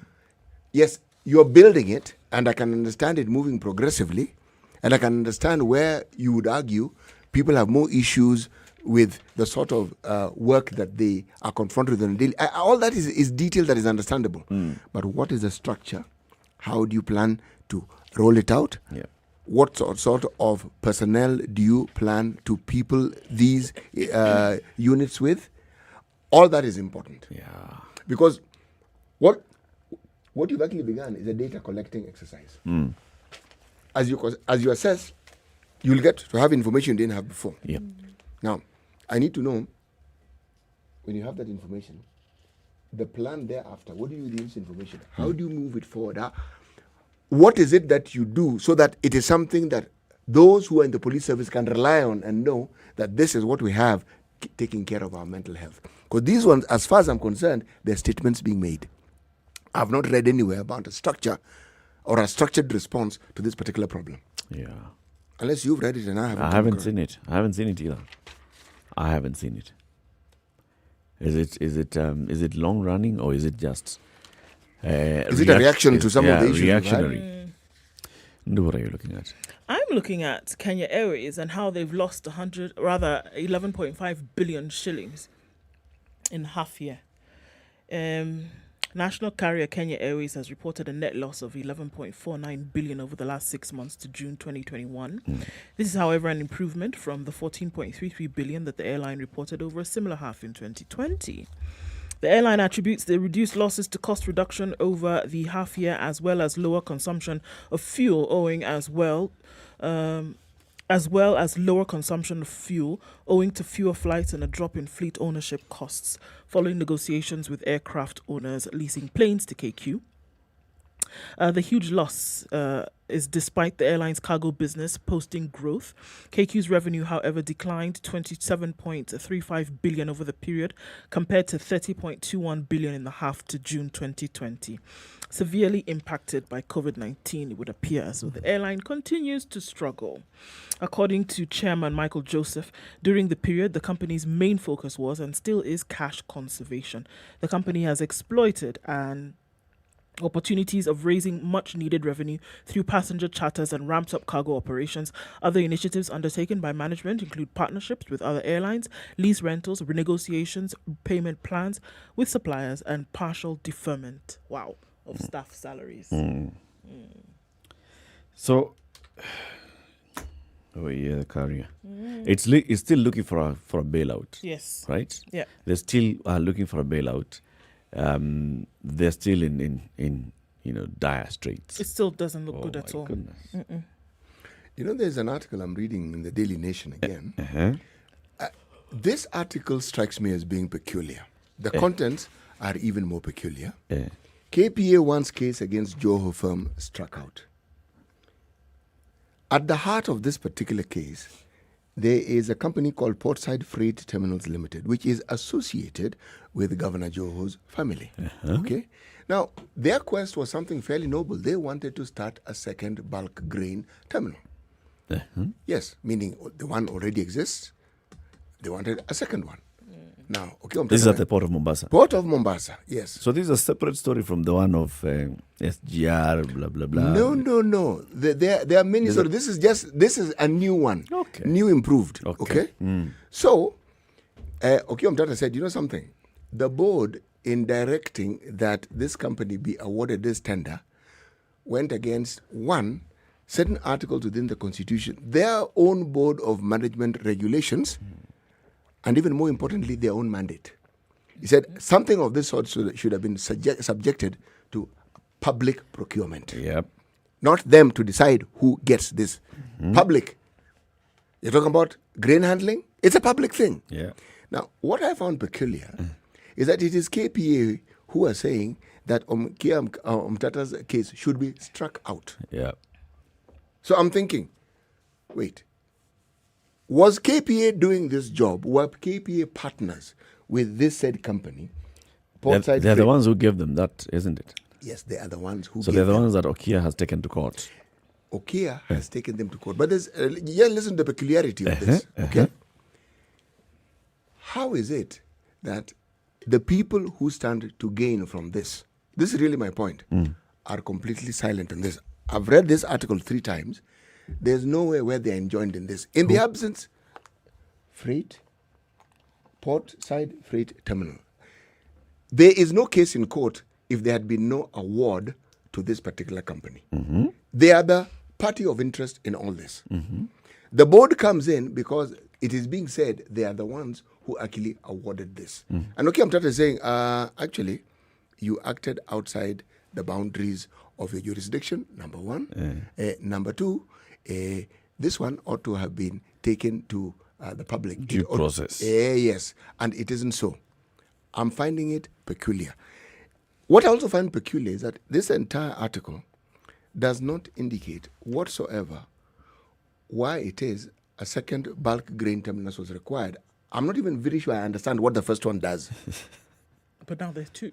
Yes, you're building it, and I can understand it moving progressively, and I can understand where you would argue people have more issues with the sort of work that they are confronted with on a daily. All that is detail that is understandable. But what is the structure? How do you plan to roll it out? Yeah. What sort of personnel do you plan to people these units with? All that is important. Yeah. Because what you've actually begun is a data collecting exercise. As you assess, you'll get to have information you didn't have before. Yep. Now, I need to know, when you have that information, the plan thereafter. What do you do with this information? How do you move it forward? What is it that you do so that it is something that those who are in the police service can rely on and know that this is what we have taking care of our mental health? Because these ones, as far as I'm concerned, they're statements being made. I've not read anywhere about a structure or a structured response to this particular problem. Yeah. Unless you've read it and I haven't. I haven't seen it. I haven't seen it either. I haven't seen it. Is it long running, or is it just is it a reaction to some of the issues? Reactionary. What are you looking at? I'm looking at Kenya Airways and how they've lost 11.5 billion shillings in half year. National carrier Kenya Airways has reported a net loss of 11.49 billion over the last 6 months to June 2021. This is, however, an improvement from the 14.33 billion that the airline reported over a similar half in 2020. The airline attributes the reduced losses to cost reduction over the half year, as well as lower consumption of fuel, owing as well as lower consumption of fuel owing to fewer flights and a drop in fleet ownership costs following negotiations with aircraft owners leasing planes to KQ. The huge loss is despite the airline's cargo business posting growth. KQ's revenue, however, declined 27.35 billion over the period compared to 30.21 billion in the half to June 2020. Severely impacted by COVID-19, it would appear as though the airline continues to struggle. According to Chairman Michael Joseph, during the period, the company's main focus was and still is cash conservation. The company has exploited opportunities of raising much needed revenue through passenger charters and ramped up cargo operations. Other initiatives undertaken by management include partnerships with other airlines, lease rentals, renegotiations, payment plans with suppliers, and partial deferment of staff salaries. So, the carrier. It's still looking for a bailout. Yes. Right? Yeah. They still are looking for a bailout. They're still in dire straits. It still doesn't look good at all. Goodness. There's an article I'm reading in the Daily Nation again. This article strikes me as being peculiar. The contents are even more peculiar. KPA1's case against Joho firm struck out. At the heart of this particular case, there is a company called Portside Freight Terminals Limited, which is associated with Governor Joho's family. Okay? Now, their quest was something fairly noble. They wanted to start a second bulk grain terminal. Yes, meaning the one already exists. They wanted a second one. Now, this is at the Port of Mombasa. Port of Mombasa, yes. So this is a separate story from the one of SGR, blah, blah, blah. No. There are many stories. This is a new one. Okay. New improved. Okay? So, Mtata said, you know something? The board, in directing that this company be awarded this tender, went against one, certain articles within the Constitution, their own board of management regulations, and even more importantly, their own mandate. He said something of this sort should have been subjected to public procurement. Yep. Not them to decide who gets this. Public. You're talking about grain handling? It's a public thing. Yeah. Now, what I found peculiar is that it is KPA who are saying that Mtata's case should be struck out. Yeah. So I'm thinking, wait, was KPA doing this job? Were KPA partners with this said company? They're the ones who gave them that, isn't it? Yes, they are the ones who. So they're the ones that Okia has taken to court. Okia has taken them to court, but there's listen to the peculiarity of this. Okay, how is it that the people who stand to gain from this is really my point, are completely silent on this? I've read this article 3 times. There's nowhere where they're enjoined in this. In the absence, port side freight terminal. There is no case in court if there had been no award to this particular company. They are the party of interest in all this. The board comes in because it is being said they are the ones who actually awarded this. And okay, I'm trying to say, actually, you acted outside the boundaries of your jurisdiction, number one. Number two, this one ought to have been taken to the public. Due process. Yes, and it isn't so. I'm finding it peculiar. What I also find peculiar is that this entire article does not indicate whatsoever why it is a second bulk grain terminus was required. I'm not even very sure I understand what the first one does. But now there's 2.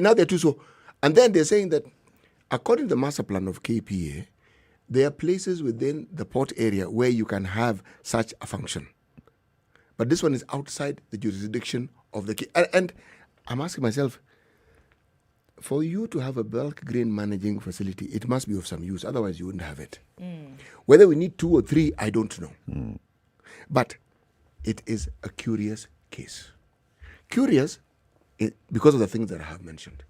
Now there are 2. So, and then they're saying that according to the master plan of KPA, there are places within the port area where you can have such a function. But this one is outside the jurisdiction of the... And I'm asking myself, for you to have a bulk grain managing facility, it must be of some use. Otherwise, you wouldn't have it. Whether we need 2 or 3, I don't know. But it is a curious case. Curious because of the things that I have mentioned.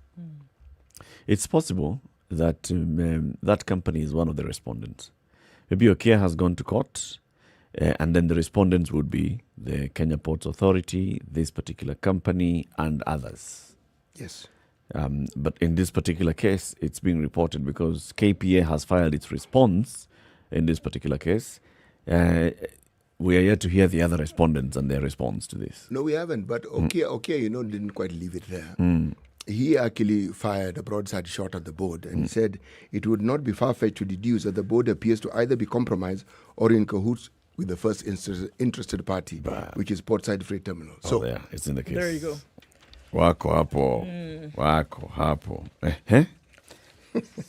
It's possible that that company is one of the respondents. Maybe Okia has gone to court, and then the respondents would be the Kenya Ports Authority, this particular company, and others. Yes. But in this particular case, it's being reported because KPA has filed its response in this particular case. We are yet to hear the other respondents and their response to this. No, we haven't. But Okia, didn't quite leave it there. He actually fired a broadside shot at the board and said it would not be far-fetched to deduce that the board appears to either be compromised or in cahoots with the first interested party, which is Portside Freight Terminal. So there, it's in the case. There you go. Wako hapo.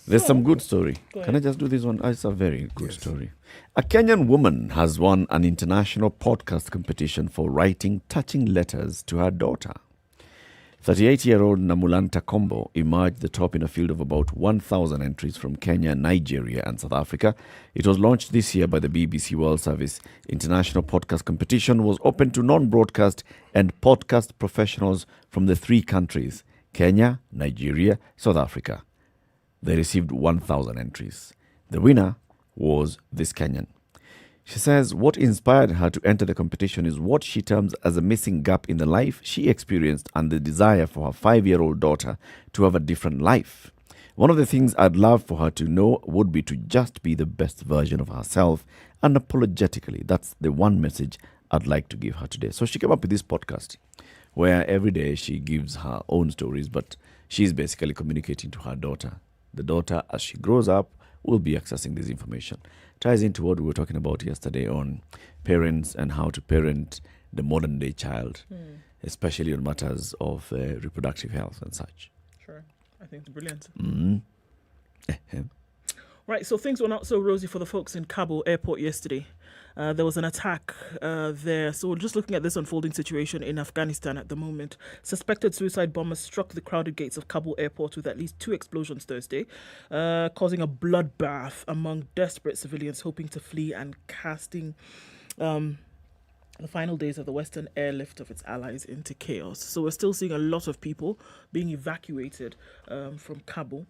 There's some good story. Can I just do this one? It's a very good story. A Kenyan woman has won an international podcast competition for writing touching letters to her daughter. 38-year-old Namulanta Kombo emerged the top in a field of about 1,000 entries from Kenya, Nigeria, and South Africa. It was launched this year by the BBC World Service. International podcast competition was open to non-broadcast and podcast professionals from the 3 countries, Kenya, Nigeria, South Africa. They received 1,000 entries. The winner was this Kenyan. She says what inspired her to enter the competition is what she terms as a missing gap in the life she experienced and the desire for her 5-year-old daughter to have a different life. One of the things I'd love for her to know would be to just be the best version of herself unapologetically. That's the one message I'd like to give her today. So she came up with this podcast where every day she gives her own stories, but she's basically communicating to her daughter. The daughter, as she grows up, will be accessing this information. Ties into what we were talking about yesterday on parents and how to parent the modern day child, especially on matters of reproductive health and such. Sure. I think it's brilliant. Right, so things were not so rosy for the folks in Kabul airport yesterday. There was an attack there. So we're just looking at this unfolding situation in Afghanistan at the moment. Suspected suicide bombers struck the crowded gates of Kabul airport with at least 2 explosions Thursday, causing a bloodbath among desperate civilians hoping to flee and casting the final days of the Western airlift of its allies into chaos. So we're still seeing a lot of people being evacuated from Kabul.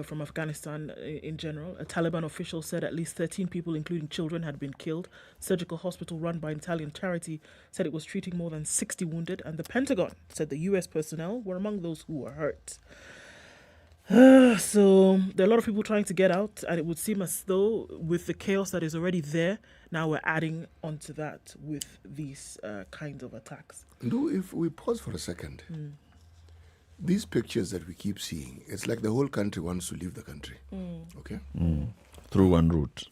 from Afghanistan in general. A Taliban official said at least 13 people, including children, had been killed. Surgical hospital run by an Italian charity said it was treating more than 60 wounded, and the Pentagon said the US personnel were among those who were hurt. So there are a lot of people trying to get out, and it would seem as though with the chaos that is already there, now we're adding onto that with these kinds of attacks. If we pause for a second, these pictures that we keep seeing, it's like the whole country wants to leave the country. Okay? Through one route.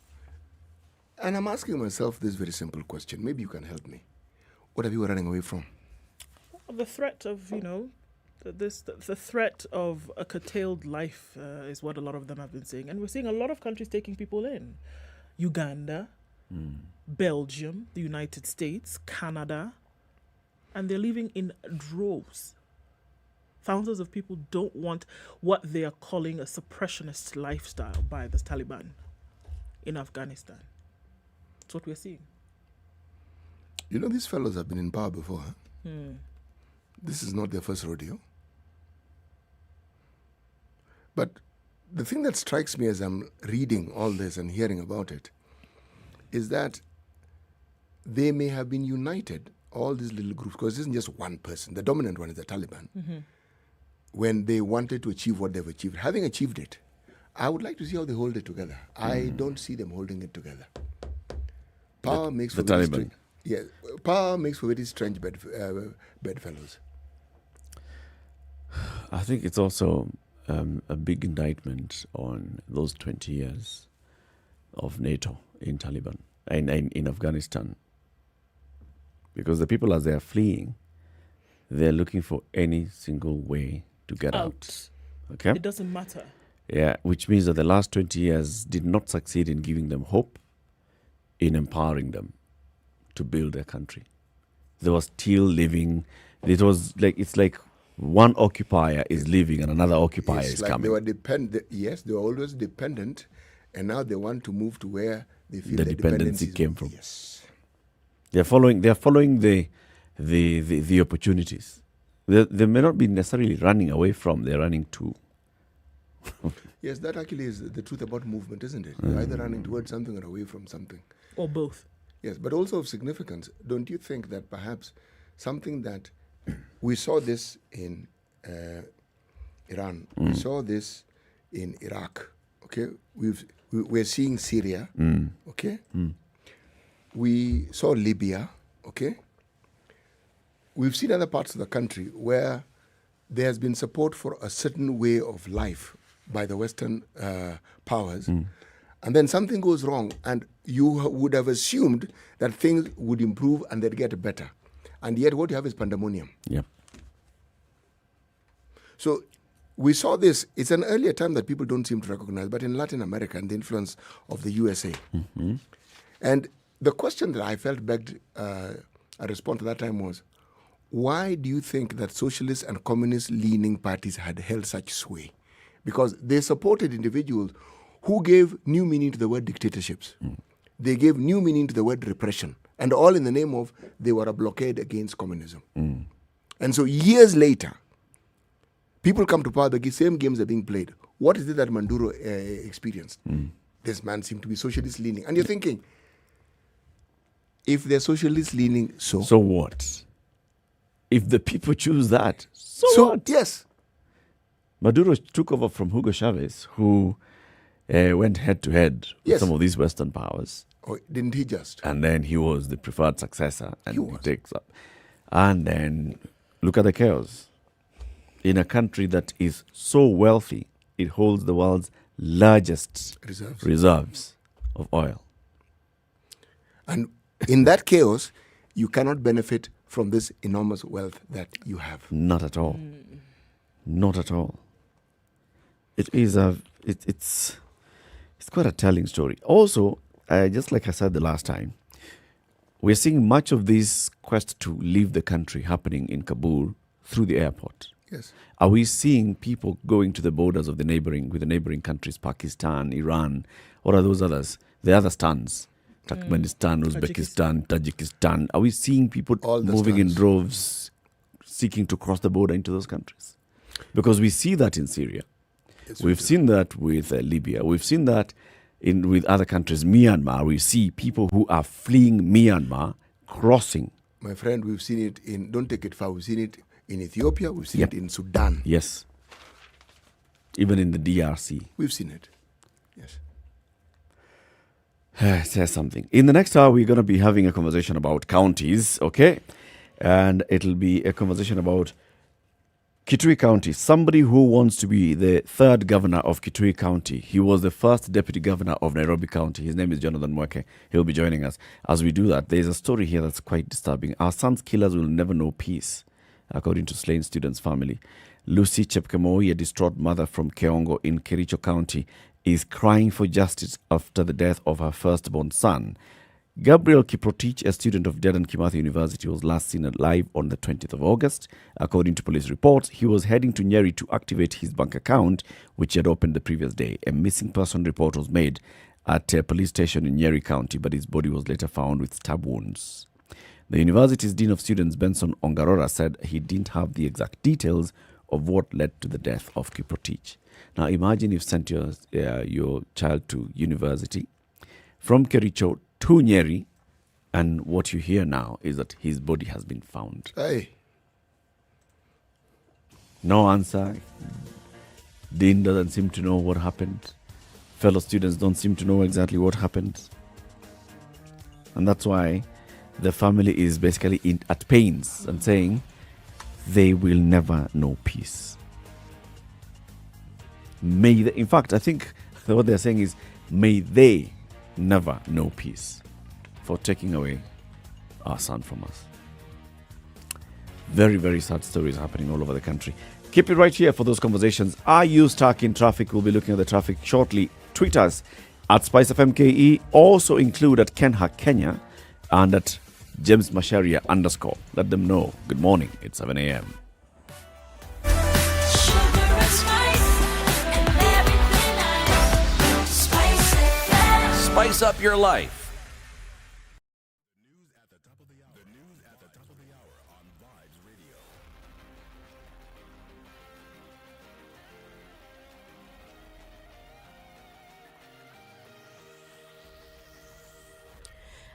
And I'm asking myself this very simple question. Maybe you can help me. What are people running away from? The threat of, the threat of a curtailed life is what a lot of them have been saying. And we're seeing a lot of countries taking people in. Uganda, Belgium, the United States, Canada, and they're leaving in droves. Thousands of people don't want what they are calling a suppressionist lifestyle by the Taliban in Afghanistan. That's what we're seeing. These fellows have been in power before. Huh? This is not their first rodeo. But the thing that strikes me as I'm reading all this and hearing about it is that they may have been united, all these little groups, because this isn't just one person. The dominant one is the Taliban. When they wanted to achieve what they've achieved. Having achieved it, I would like to see how they hold it together. I don't see them holding it together. Power makes for very strange. Yeah, power makes for very strange bedfellows. I think it's also a big indictment on those 20 years of NATO in Taliban and in Afghanistan. Because the people, as they are fleeing, they're looking for any single way to get out. Okay? It doesn't matter. Yeah, which means that the last 20 years did not succeed in giving them hope, in empowering them to build their country. They were still living. It's like one occupier is leaving and another occupier is coming. They were dependent. Yes, they were always dependent, and now they want to move to where they feel the dependency came from. Yes, they're following the opportunities. They may not be necessarily running away from. They're running to. Yes, that actually is the truth about movement, isn't it? You're either running towards something or away from something. Or both. Yes, but also of significance. Don't you think that perhaps something that we saw this in Iran, we saw this in Iraq, okay? We're seeing Syria, okay? We saw Libya, okay? We've seen other parts of the country where there has been support for a certain way of life by the Western powers, and then something goes wrong, and you would have assumed that things would improve and they'd get better. And yet what you have is pandemonium. Yeah. So we saw this. It's an earlier time that people don't seem to recognize, but in Latin America and the influence of the USA. And the question that I felt begged a response to that time was, why do you think that socialist and communist-leaning parties had held such sway? Because they supported individuals who gave new meaning to the word dictatorships. They gave new meaning to the word repression, and all in the name of they were a blockade against communism. And so years later, people come to power, the same games are being played. What is it that Maduro experienced? This man seemed to be socialist-leaning. And you're thinking, if they're socialist-leaning, So what? If the people choose that, so what? Yes. Maduro took over from Hugo Chavez, who went head-to-head with some of these Western powers. Oh, didn't he just? And then he was the preferred successor, and he takes up. And then look at the chaos. In a country that is so wealthy, it holds the world's largest reserves of oil. And in that chaos, you cannot benefit from this enormous wealth that you have. Not at all. Not at all. It's quite a telling story. Also, just like I said the last time, we're seeing much of this quest to leave the country happening in Kabul through the airport. Yes. Are we seeing people going to the borders of the neighboring countries, Pakistan, Iran? What are those others? The other stands, Turkmenistan, Uzbekistan, Tajikistan. Are we seeing people moving in droves, seeking to cross the border into those countries? Because we see that in Syria. We've seen that with Libya. We've seen that with other countries. Myanmar, we see people who are fleeing Myanmar crossing. My friend, we've seen it in, don't take it far, we've seen it in Ethiopia, we've seen it in Sudan. Yes. Even in the DRC. We've seen it. Yes. Says something. In the next hour, we're going to be having a conversation about counties, okay? And it'll be a conversation about Kitui County. Somebody who wants to be the third governor of Kitui County. He was the first deputy governor of Nairobi County. His name is Jonathan Muake. He'll be joining us. As we do that, there's a story here that's quite disturbing. Our son's killers will never know peace, according to slain student's family. Lucy Chepkemoi, a distraught mother from Keongo in Kericho County, is crying for justice after the death of her firstborn son. Gabriel Kiprotich, a student of Dedan Kimathi University, was last seen alive on the 20th of August. According to police reports, he was heading to Nyeri to activate his bank account, which he had opened the previous day. A missing person report was made at a police station in Nyeri County, but his body was later found with stab wounds. The university's Dean of Students, Benson Ongarora, said he didn't have the exact details of what led to the death of Kiprotich. Now imagine you've sent your child to university from Kericho to Nyeri, and what you hear now is that his body has been found. Hey. No answer. Dean doesn't seem to know what happened. Fellow students don't seem to know exactly what happened. And that's why the family is basically at pains and saying they will never know peace. In fact, I think what they're saying is, may they never know peace for taking away our son from us. Very, very sad stories happening all over the country. Keep it right here for those conversations. Are you stuck in traffic? We'll be looking at the traffic shortly. Tweet us at SpiceFMKE. Also include at Kenha Kenya and at James Masharia _ Let them know. Good morning. It's 7 a.m. Spice up your life.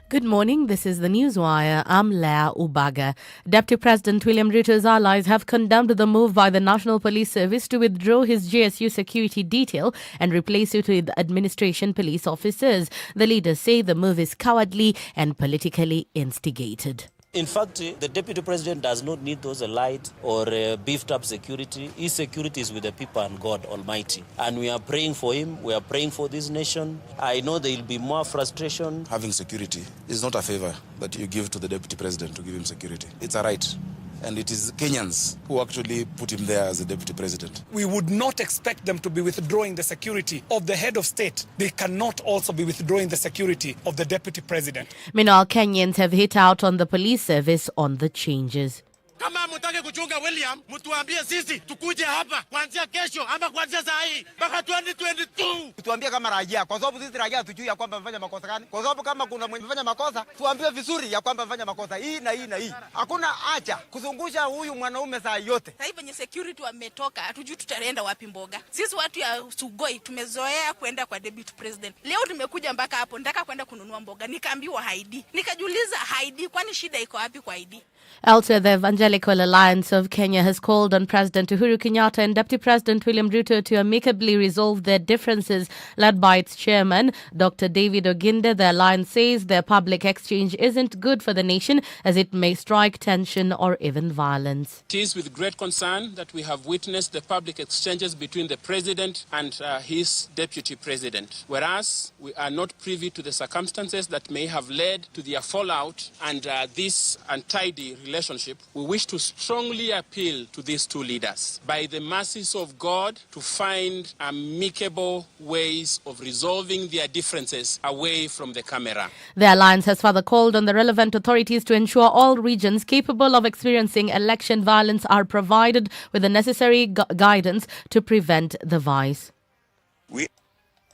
Good morning. This is the Newswire. I'm Leah Ubaga. Deputy President William Ruto's allies have condemned the move by the National Police Service to withdraw his GSU security detail and replace it with administration police officers. The leaders say the move is cowardly and politically instigated. In fact, the Deputy President does not need those allied or beefed up security. His security is with the people and God Almighty. And we are praying for him. We are praying for this nation. I know there will be more frustration. Having security is not a favor that you give to the Deputy President to give him security. It's a right. And it is Kenyans who actually put him there as the Deputy President. We would not expect them to be withdrawing the security of the head of state. They cannot also be withdrawing the security of the Deputy President. Meanwhile, Kenyans have hit out on the police service on the changes. Kama mtake kuchunga William, mtuambie sisi tukuje hapa kuanzia kesho ama kuanzia saa hii mpaka 2022. Tuambie kama raia, kwa sababu sisi raia hatujui ya kwamba mfanya makosa gani. Kwa sababu kama kuna mwenye mfanya makosa, tuambie vizuri ya kwamba mfanya makosa hii na hii na hii. Hakuna haja kuzungusha huyu mwanaume saa yote. Sasa hivi security wametoka, hatujui tutaenda wapi mboga. Sisi watu ya Sugoi tumezoea kwenda kwa Deputy President. Leo tumekuja mpaka hapo, nataka kwenda kununua mboga. Nikaambiwa haidi. Nikajiuliza haidi, kwani shida iko wapi kwa haidi? Elsewhere, the Evangelical Alliance of Kenya has called on President Uhuru Kenyatta and Deputy President William Ruto to amicably resolve their differences, led by its chairman, Dr. David Oginda. The alliance says their public exchange isn't good for the nation as it may strike tension or even violence. It is with great concern that we have witnessed the public exchanges between the President and his Deputy President, whereas we are not privy to the circumstances that may have led to their fallout and this untidy relationship. We wish to strongly appeal to these two leaders, by the mercies of God, to find amicable ways of resolving their differences away from the camera. The alliance has further called on the relevant authorities to ensure all regions capable of experiencing election violence are provided with the necessary guidance to prevent the vice.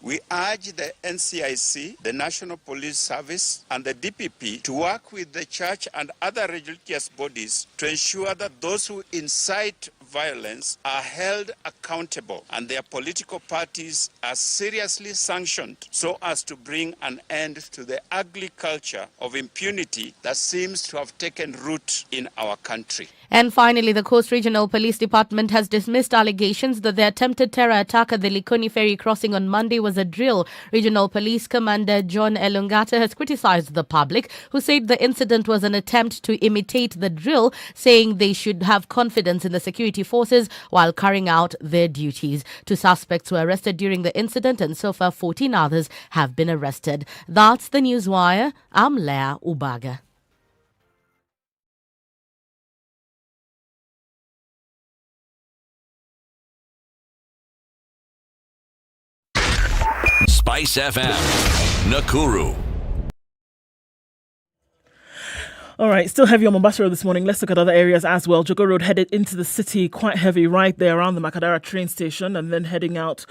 We urge the NCIC, the National Police Service, and the DPP to work with the church and other religious bodies to ensure that those who incite violence are held accountable and their political parties are seriously sanctioned so as to bring an end to the ugly culture of impunity that seems to have taken root in our country. And finally, the Coast Regional Police Department has dismissed allegations that the attempted terror attack at the Likoni ferry crossing on Monday was a drill. Regional Police Commander John Elungata has criticized the public, who said the incident was an attempt to imitate the drill, saying they should have confidence in the security forces while carrying out their duties. 2 suspects were arrested during the incident, and so far 14 others have been arrested. That's the Newswire. I'm Leah Ubaga. SpiceFM, Nakuru. All right, still heavy on Mombasa Road this morning. Let's look at other areas as well. Jogo Road headed into the city, quite heavy right there around the Makadara train station, and then heading out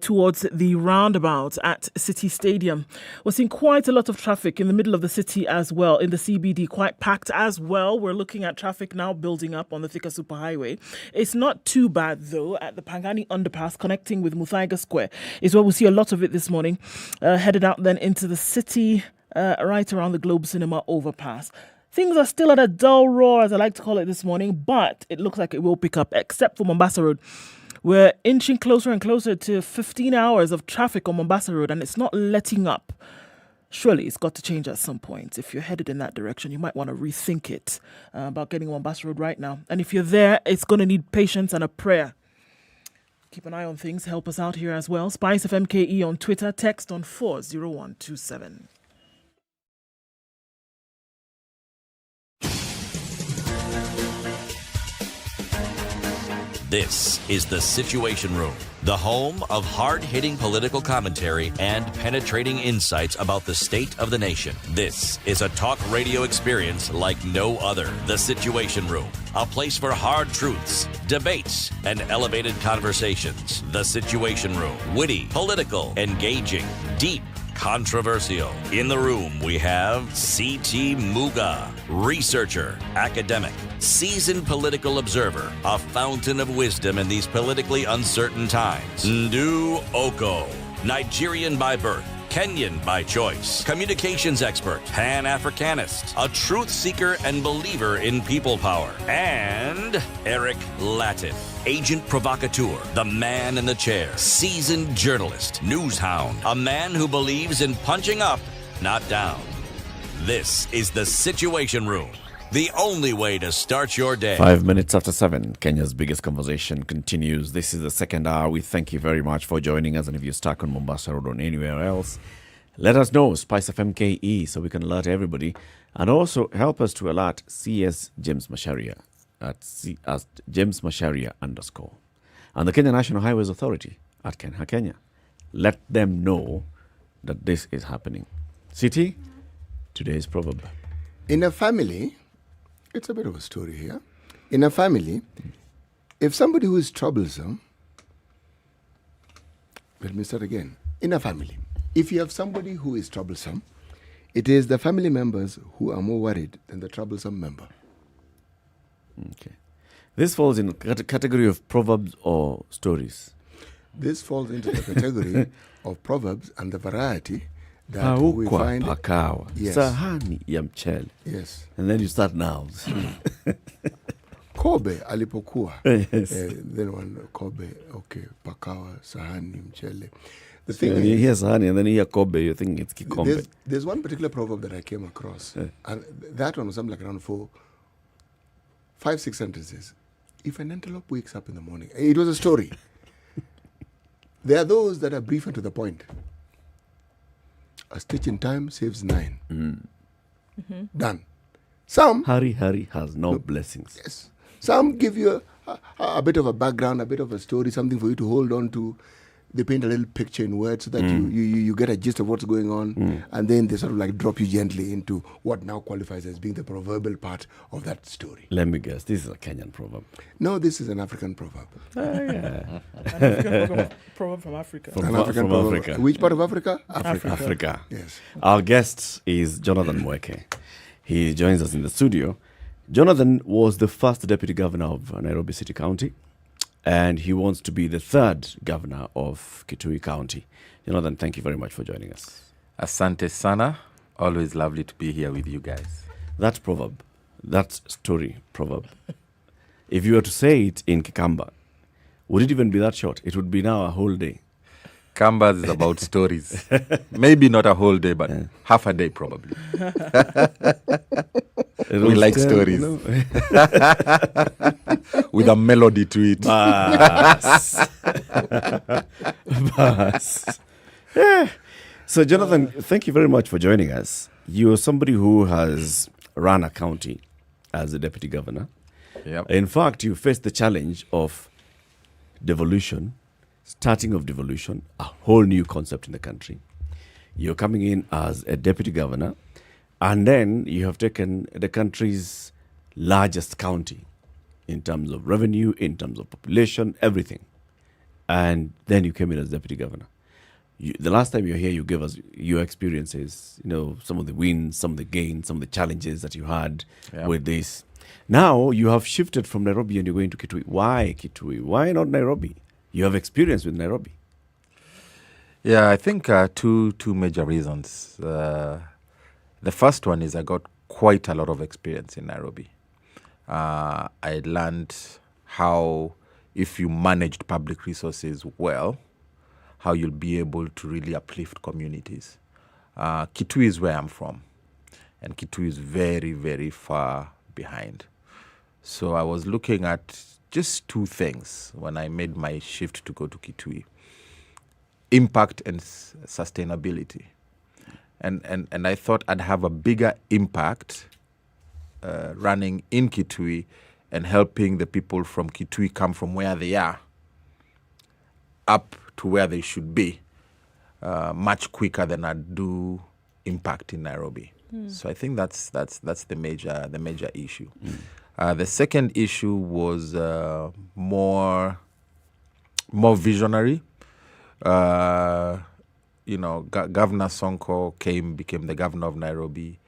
towards the roundabout at City Stadium. We're seeing quite a lot of traffic in the middle of the city as well, in the CBD, quite packed as well. We're looking at traffic now building up on the Thika Superhighway. It's not too bad, though, at the Pangani underpass connecting with Muthui Square is where we'll see a lot of it this morning. Headed out then into the city, right around the Globe Cinema overpass. Things are still at a dull roar, as I like to call it this morning, but it looks like it will pick up, except for Mombasa Road. We're inching closer and closer to 15 hours of traffic on Mombasa Road, and it's not letting up. Surely it's got to change at some point. If you're headed in that direction, you might want to rethink it about getting on Mombasa Road right now. And if you're there, it's going to need patience and a prayer. Keep an eye on things. Help us out here as well. SpiceFM KE on Twitter. Text on 40127. This is The Situation Room, the home of hard-hitting political commentary and penetrating insights about the state of the nation. This is a talk radio experience like no other. The Situation Room, a place for hard truths, debates, and elevated conversations. The Situation Room, witty, political, engaging, deep, controversial. In the room, we have C.T. Muga, researcher, academic, seasoned political observer, a fountain of wisdom in these politically uncertain times. Ndu Oko, Nigerian by birth, Kenyan by choice, communications expert, Pan-Africanist, a truth seeker and believer in people power, and Eric Latif, agent provocateur, the man in the chair, seasoned journalist, news hound, a man who believes in punching up, not down. This is The Situation Room, the only way to start your day. 5 minutes after 7, Kenya's biggest conversation continues. This is the second hour. We thank you very much for joining us. And if you're stuck on Mombasa Road or anywhere else, let us know, SpiceFM KE, so we can alert everybody. And also help us to alert CS James Masharia at James Masharia _ and the Kenya National Highways Authority at Kenha Kenya. Let them know that this is happening. City, today's proverb. In a family, it's a bit of a story here. In a family, if somebody who is troublesome, let me start again. In a family, if you have somebody who is troublesome, it is the family members who are more worried than the troublesome member. Okay. This falls in the category of proverbs or stories? This falls into the category of proverbs and the variety that we find. Pakawa. Yes. Sahani ya mchele. Yes. And then you start nouns. Kobe alipokuwa. Yes. Then one Kobe, okay, pakawa, sahani, mchele. The So thing when you is, hear sahani and then you hear kobe, you think it's kikombe. there's one particular proverb that I came across. And that one was something like around 5, 6 sentences. If an antelope wakes up in the morning, it was a story. There are those that are brief and to the point. A stitch in time saves 9. Done. Some Hari has no blessings. Yes. Some give you a bit of a background, a bit of a story, something for you to hold on to. They paint a little picture in words so that you get a gist of what's going on, and then they sort of like drop you gently into what now qualifies as being the proverbial part of that story. Let me guess, this is a Kenyan proverb. No, this is an African proverb. An African proverb from Africa. From proverb. Africa. Which part of Africa? Africa. Yes. Our guest is Jonathan Muake. He joins us in the studio. Jonathan was the first deputy governor of Nairobi City County, and he wants to be the third governor of Kitui County. Jonathan, thank you very much for joining us. Asante sana. Always lovely to be here with you guys. That proverb, that story proverb, if you were to say it in Kikamba, would it even be that short? It would be now a whole day. Kamba is about stories. Maybe not a whole day, but half a day probably. We like stories. You know? With a melody to it. Bas. Yeah. So, Jonathan, thank you very much for joining us. You're somebody who has run a county as a deputy governor. Yep. In fact, you faced the challenge of devolution, starting of devolution, a whole new concept in the country. You're coming in as a deputy governor, and then you have taken the country's largest county in terms of revenue, in terms of population, everything. And then you came in as deputy governor. The last time you were here, you gave us your experiences, some of the wins, some of the gains, some of the challenges that you had with this. Now you have shifted from Nairobi and you're going to Kitui. Why Kitui? Why not Nairobi? You have experience with Nairobi. Yeah, I think two major reasons. The first one is I got quite a lot of experience in Nairobi. I learned how, if you managed public resources well, how you'll be able to really uplift communities. Kitui is where I'm from, and Kitui is very, very far behind. So I was looking at just two things when I made my shift to go to Kitui: impact and sustainability. And I thought I'd have a bigger impact running in Kitui and helping the people from Kitui come from where they are up to where they should be much quicker than I'd do impact in Nairobi. So I think that's the major issue. The second issue was more visionary. Governor Sonko became the governor of Nairobi.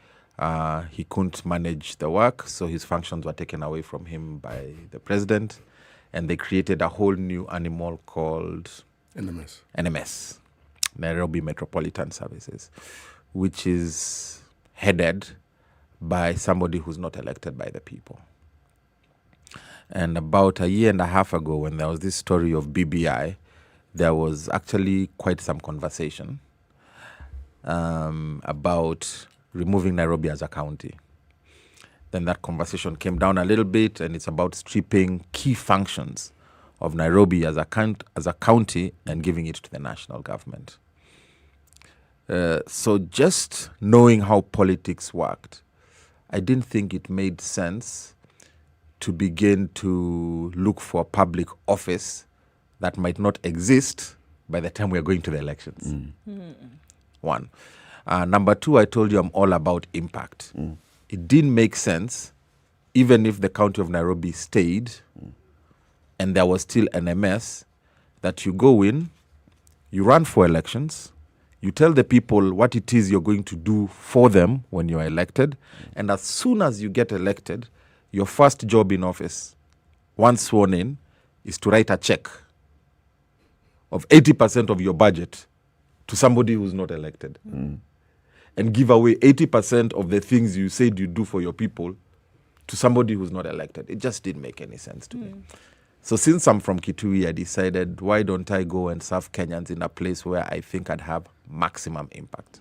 He couldn't manage the work, so his functions were taken away from him by the president, and they created a whole new animal called NMS, Nairobi Metropolitan Services, which is headed by somebody who's not elected by the people. And about a year and a half ago, when there was this story of BBI, there was actually quite some conversation about removing Nairobi as a county. Then that conversation came down a little bit, and it's about stripping key functions of Nairobi as a county and giving it to the national government. So just knowing how politics worked, I didn't think it made sense to begin to look for a public office that might not exist by the time we're going to the elections. One. Number two, I told you I'm all about impact. It didn't make sense, even if the county of Nairobi stayed and there was still an MS, that you go in, you run for elections, you tell the people what it is you're going to do for them when you're elected, and as soon as you get elected, your first job in office, once sworn in, is to write a check of 80% of your budget to somebody who's not elected. And give away 80% of the things you said you do for your people to somebody who's not elected. It just didn't make any sense to me. So since I'm from Kitui, I decided, why don't I go and serve Kenyans in a place where I think I'd have maximum impact?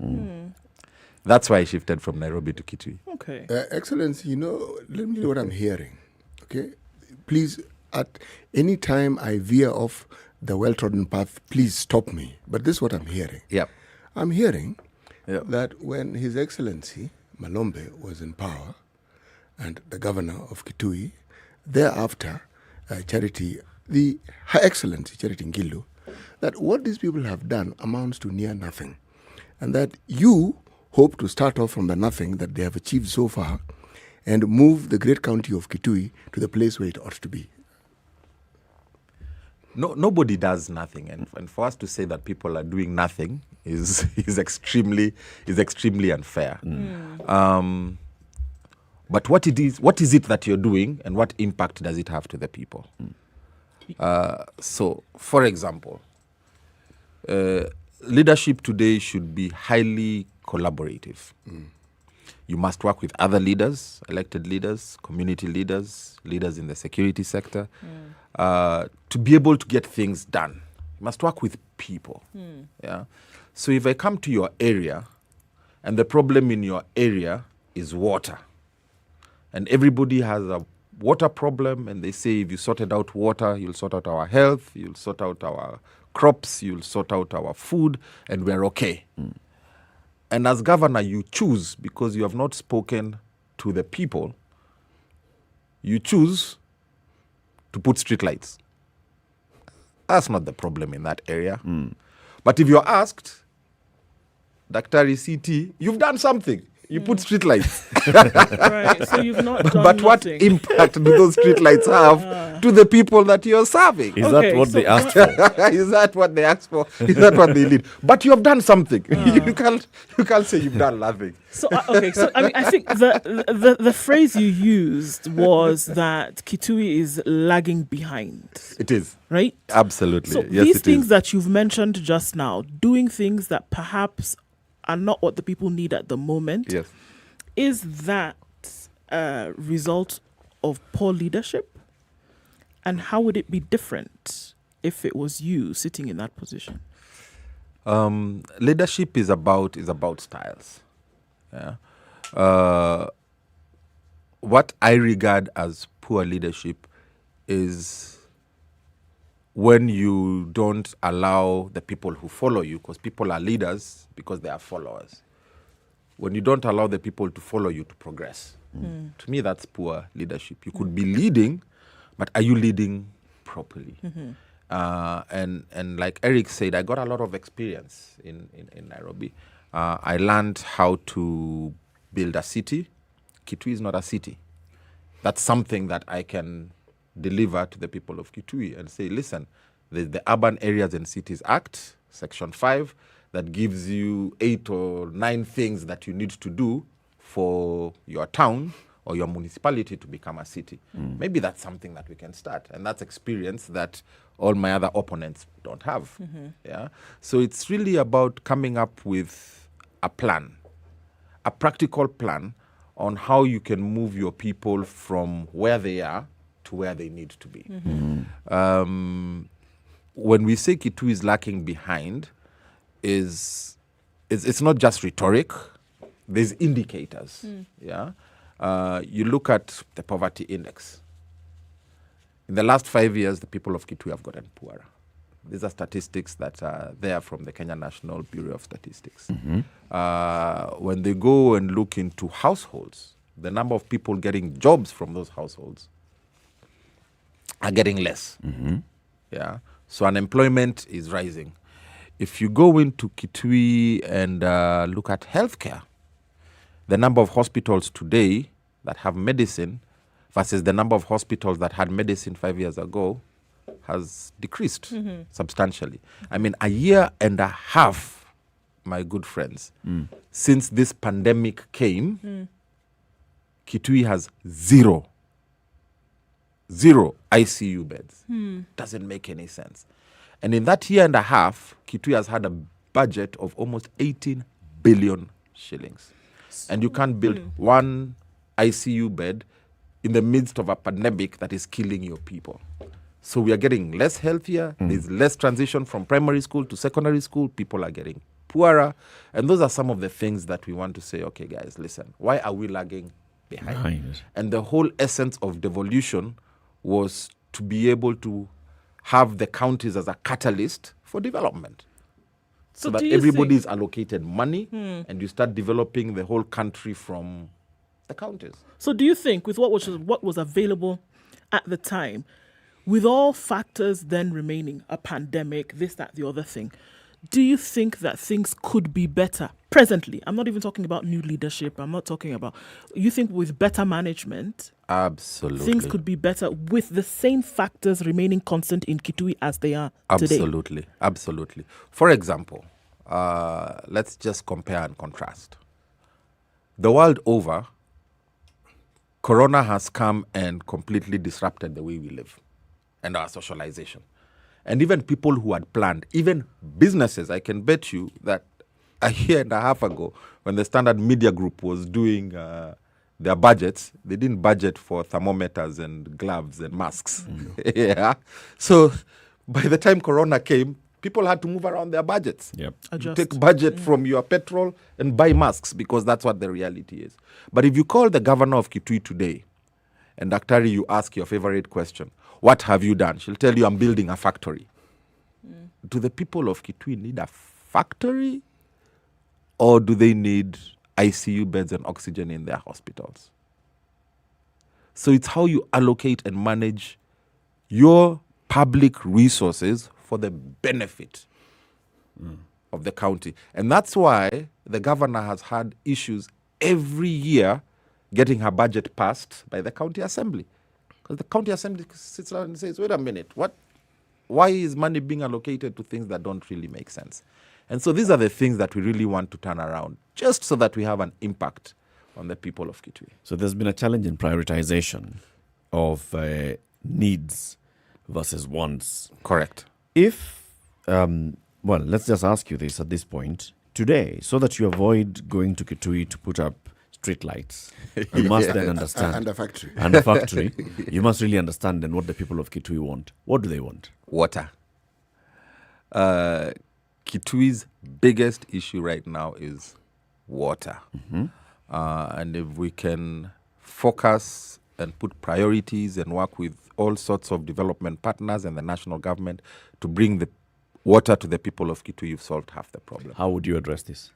That's why I shifted from Nairobi to Kitui. Okay. Excellency, let me tell you what I'm hearing. Okay? Please, at any time I veer off the well-trodden path, please stop me. But this is what I'm hearing. Yep. I'm hearing that when His Excellency Malombe was in power and the governor of Kitui, thereafter, the Her Excellency Charity Ngilu, that what these people have done amounts to near nothing. And that you hope to start off from the nothing that they have achieved so far and move the great county of Kitui to the place where it ought to be. No, nobody does nothing, and for us to say that people are doing nothing is extremely unfair. But what is it that you're doing, and what impact does it have to the people? So, for example, leadership today should be highly collaborative. You must work with other leaders, elected leaders, community leaders, leaders in the security sector, to be able to get things done. You must work with people. Yeah. So if I come to your area, and the problem in your area is water, and everybody has a water problem, and they say if you sorted out water, you'll sort out our health, you'll sort out our crops, you'll sort out our food, and we're okay. And as governor, you choose, because you have not spoken to the people, you choose to put streetlights. That's not the problem in that area. But if you're asked, Daktari CT, you've done something. You put streetlights. Right, so you've not done But what nothing. impact do those streetlights have to the people that you're serving? Is that what they asked for? Is that what they asked for? Is that what they need? But you have done something. You can't say you've done nothing. So I mean, I think the phrase you used was that Kitui is lagging behind. It is. Right? Absolutely. So Yes, these it things is. that you've mentioned just now, doing things that perhaps are not what the people need at the moment, Yes. is that a result of poor leadership? And how would it be different if it was you sitting in that position? Leadership is about styles. Yeah. What I regard as poor leadership is when you don't allow the people who follow you, because people are leaders because they are followers. When you don't allow the people to follow you to progress. To me, that's poor leadership. You could be leading, but are you leading properly? And like Eric said, I got a lot of experience in Nairobi. I learned how to build a city. Kitui is not a city. That's something that I can deliver to the people of Kitui and say, listen, there's the Urban Areas and Cities Act, Section 5, that gives you 8 or 9 things that you need to do for your town or your municipality to become a city. Maybe that's something that we can start. And that's experience that all my other opponents don't have. Yeah. So it's really about coming up with a plan, a practical plan on how you can move your people from where they are to where they need to be. When we say Kitui is lacking behind, it's not just rhetoric. There's indicators. Yeah, you look at the poverty index. In the last 5 years, the people of Kitui have gotten poorer. These are statistics that are there from the Kenya National Bureau of Statistics. When they go and look into households, the number of people getting jobs from those households are getting less. Yeah, so unemployment is rising. If you go into Kitui and look at healthcare, the number of hospitals today that have medicine versus the number of hospitals that had medicine 5 years ago has decreased substantially. I mean, a year and a half, my good friends, since this pandemic came, Kitui has zero ICU beds. Doesn't make any sense. And in that year and a half, Kitui has had a budget of almost 18 billion shillings. And you can't build one ICU bed in the midst of a pandemic that is killing your people. So we are getting less healthier. There's less transition from primary school to secondary school. People are getting poorer. And those are some of the things that we want to say, okay, guys, listen, why are we lagging behind? And the whole essence of devolution was to be able to have the counties as a catalyst for development. So that everybody is allocated money and you start developing the whole country from the counties. So do you think with what was available at the time, with all factors then remaining, a pandemic, this, that, the other thing, do you think that things could be better presently? I'm not even talking about new leadership. I'm not talking about... You think with better management... Absolutely. Things could be better with the same factors remaining constant in Kitui as they are today? Absolutely. For example, let's just compare and contrast. The world over, Corona has come and completely disrupted the way we live and our socialization. And even people who had planned, even businesses, I can bet you that a year and a half ago, when the Standard Media Group was doing their budgets, they didn't budget for thermometers and gloves and masks. Yeah. So by the time Corona came, people had to move around their budgets. Yep. You take budget from your petrol and buy masks because that's what the reality is. But if you call the governor of Kitui today, and Daktari, you ask your favorite question, what have you done? She'll tell you, I'm building a factory. Do the people of Kitui need a factory? Or do they need ICU beds and oxygen in their hospitals? So it's how you allocate and manage your public resources for the benefit of the county. And that's why the governor has had issues every year getting her budget passed by the county assembly. Because the county assembly sits down and says, wait a minute, why is money being allocated to things that don't really make sense? And so these are the things that we really want to turn around, just so that we have an impact on the people of Kitui. So there's been a challenge in prioritization of needs versus wants. Correct. If, let's just ask you this at this point. Today, so that you avoid going to Kitui to put up street lights, you must then understand. And a factory. And a factory. You must really understand then what the people of Kitui want. What do they want? Water. Kitui's biggest issue right now is water. And if we can focus and put priorities and work with all sorts of development partners and the national government to bring the water to the people of Kitui, you've solved half the problem. How would you address this?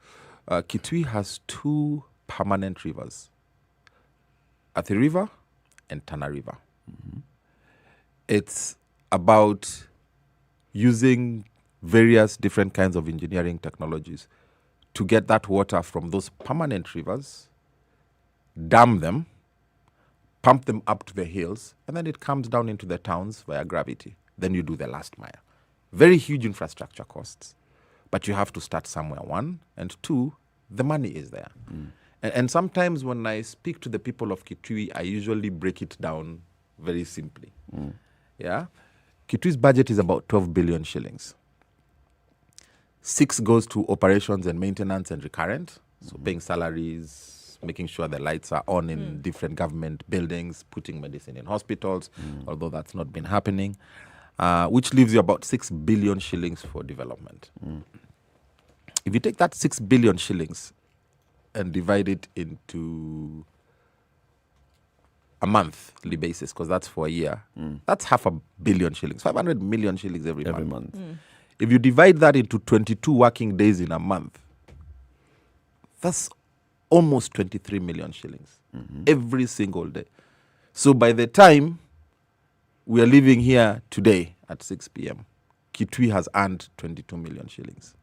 Kitui has 2 permanent rivers, Athi River and Tana River. It's about using various different kinds of engineering technologies to get that water from those permanent rivers, dam them, pump them up to the hills, and then it comes down into the towns via gravity. Then you do the last mile. Very huge infrastructure costs, but you have to start somewhere, 1, and 2, the money is there. And sometimes when I speak to the people of Kitui, I usually break it down very simply. Yeah, Kitui's budget is about 12 billion shillings. 6 goes to operations and maintenance and recurrent, so paying salaries, making sure the lights are on in different government buildings, putting medicine in hospitals, although that's not been happening, which leaves you about 6 billion shillings for development. If you take that 6 billion shillings and divide it into a monthly basis, because that's for a year, that's 500 million shillings, 500 million shillings every month. If you divide that into 22 working days in a month, that's almost 23 million shillings every single day. So by the time we are leaving here today at 6 p.m., Kitui has earned 22 million shillings.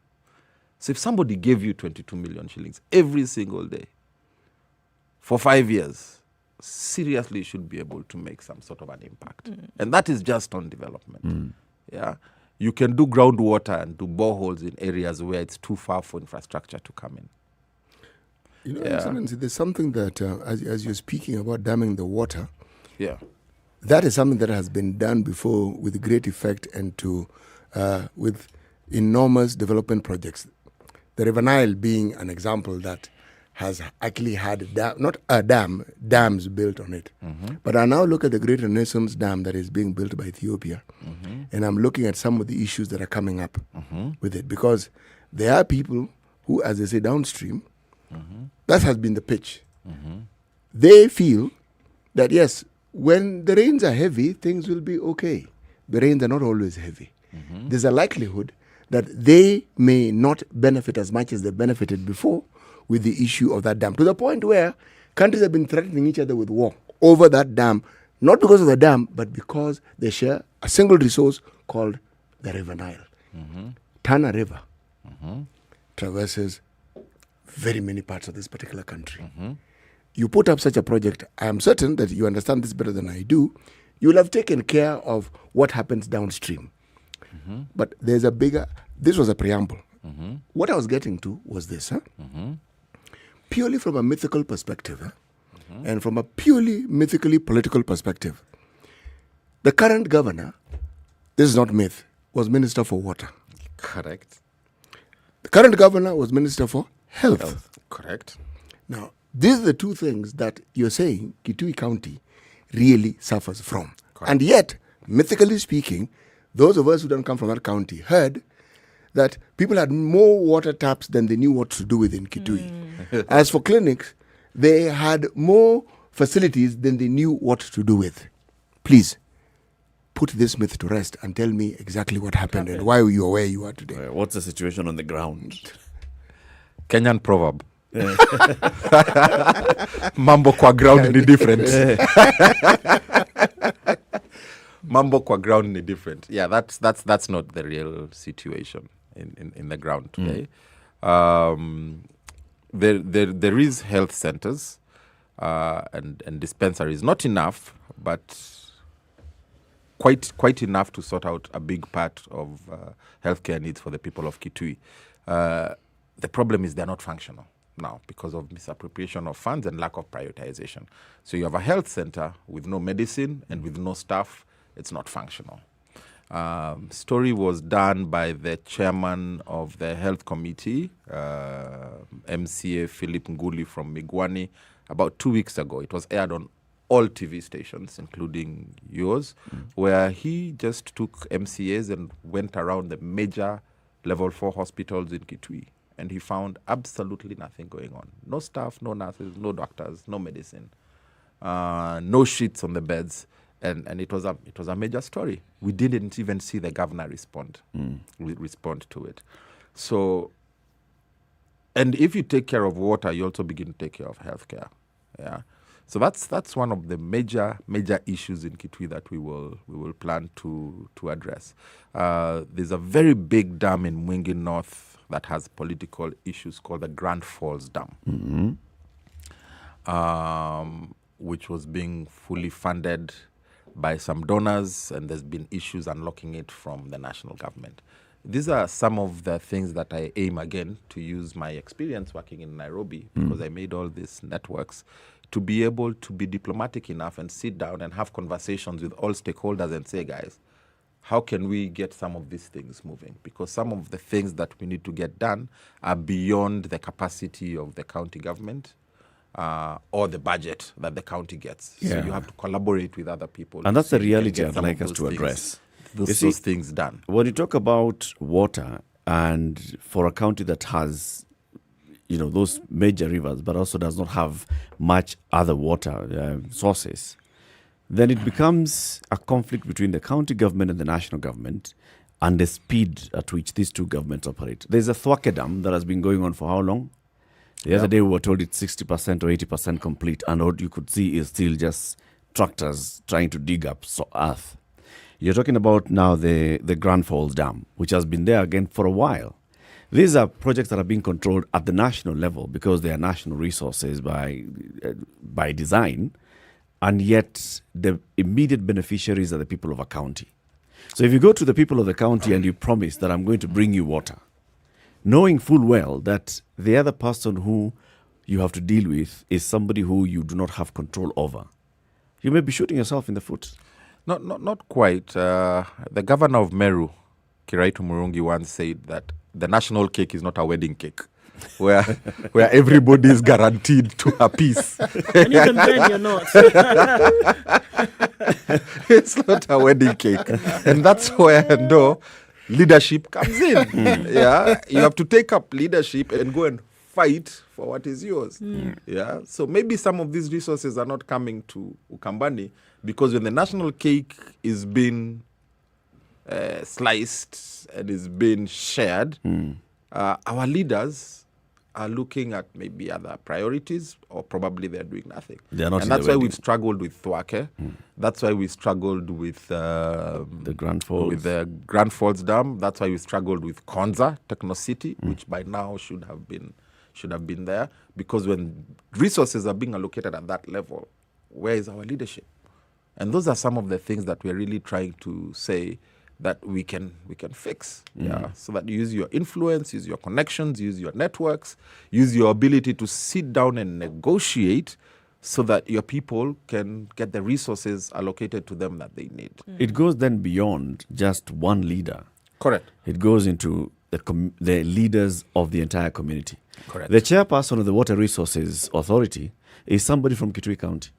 So if somebody gave you 22 million shillings every single day for 5 years, seriously you should be able to make some sort of an impact. And that is just on development. Yeah, you can do groundwater and do boreholes in areas where it's too far for infrastructure to come in. You know, Excellency, there's something that, as you're speaking about damming the water, that is something that has been done before with great effect and with enormous development projects. The River Nile being an example that has actually had dams built on it. But I now look at the Great Renaissance Dam that is being built by Ethiopia, and I'm looking at some of the issues that are coming up with it, because there are people who, as they say, downstream, that has been the pitch. They feel that, yes, when the rains are heavy, things will be okay. The rains are not always heavy. There's a likelihood that they may not benefit as much as they benefited before with the issue of that dam, to the point where countries have been threatening each other with war over that dam, not because of the dam, but because they share a single resource called the River Nile. Tana River traverses very many parts of this particular country. You put up such a project, I am certain that you understand this better than I do, you will have taken care of what happens downstream. But there's a bigger, this was a preamble. What I was getting to was this, purely from a mythical perspective, And from a purely mythically political perspective, the current governor, this is not myth, was Minister for Water. Correct. The current governor was Minister for Health. Correct. Now, these are the two things that you're saying Kitui County really suffers from. Correct. And yet, mythically speaking, those of us who don't come from that county heard that people had more water taps than they knew what to do with in Kitui. As for clinics, they had more facilities than they knew what to do with. Please, put this myth to rest and tell me exactly what happened and why you are where you are today. What's the situation on the ground? Kenyan proverb. Mambo kwa ground ni different. Mambo kwa ground ni different. Yeah, that's not the real situation in the ground today. There is health centers and dispensaries, not enough, but quite enough to sort out a big part of healthcare needs for the people of Kitui. The problem is they're not functional now because of misappropriation of funds and lack of prioritization. So you have a health center with no medicine and with no staff. It's not functional. Story was done by the chairman of the health committee, MCA Philip Nguli from Migwani, about 2 weeks ago. It was aired on all TV stations, including yours, where he just took MCAs and went around the major level 4 hospitals in Kitui. And he found absolutely nothing going on. No staff, no nurses, no doctors, no medicine, no sheets on the beds. And it was a major story. We didn't even see the governor respond to it. So, and if you take care of water, you also begin to take care of healthcare. Yeah. So that's one of the major issues in Kitui that we will plan to address. There's a very big dam in Mwingi North that has political issues called the Grand Falls Dam, which was being fully funded by some donors, and there's been issues unlocking it from the national government. These are some of the things that I aim again to use my experience working in Nairobi, because I made all these networks, to be able to be diplomatic enough and sit down and have conversations with all stakeholders and say, guys, how can we get some of these things moving? Because some of the things that we need to get done are beyond the capacity of the county government or the budget that the county gets. Yeah. So you have to collaborate with other people. And that's so the you can reality get I'd some like of us to those address. things- You those see, things done. When you talk about water, and for a county that has, those major rivers, but also does not have much other water sources, then it becomes a conflict between the county government and the national government and the speed at which these two governments operate. There's a Thwake Dam that has been going on for how long? The other day we were told it's 60% or 80% complete, and what you could see is still just tractors trying to dig up earth. You're talking about now the Grand Falls Dam, which has been there again for a while. These are projects that are being controlled at the national level because they are national resources by design, and yet the immediate beneficiaries are the people of a county. So if you go to the people of the county and you promise that I'm going to bring you water, knowing full well that the other person who you have to deal with is somebody who you do not have control over, you may be shooting yourself in the foot. Not quite. The governor of Meru, Kiraitu Murungi, once said that the national cake is not a wedding cake, where everybody is guaranteed to a piece. And even then, you're not. It's not a wedding cake, and that's where leadership comes in. Yeah, you have to take up leadership and go and fight for what is yours. Yeah, so maybe some of these resources are not coming to Ukambani because when the national cake is being sliced and is being shared, our leaders are looking at maybe other priorities, or probably they're doing nothing. They're not. And that's why we've struggled with Thwake. That's why we struggled with the Grand Falls. With the Grand Falls Dam. That's why we struggled with Konza Techno City, which by now should have been there. Because when resources are being allocated at that level, where is our leadership? And those are some of the things that we're really trying to say that we can fix. Yeah. So that you use your influence, use your connections, use your networks, use your ability to sit down and negotiate so that your people can get the resources allocated to them that they need. It goes then beyond just one leader. Correct. It goes into the leaders of the entire community. Correct. The chairperson of the Water Resources Authority is somebody from Kitui County.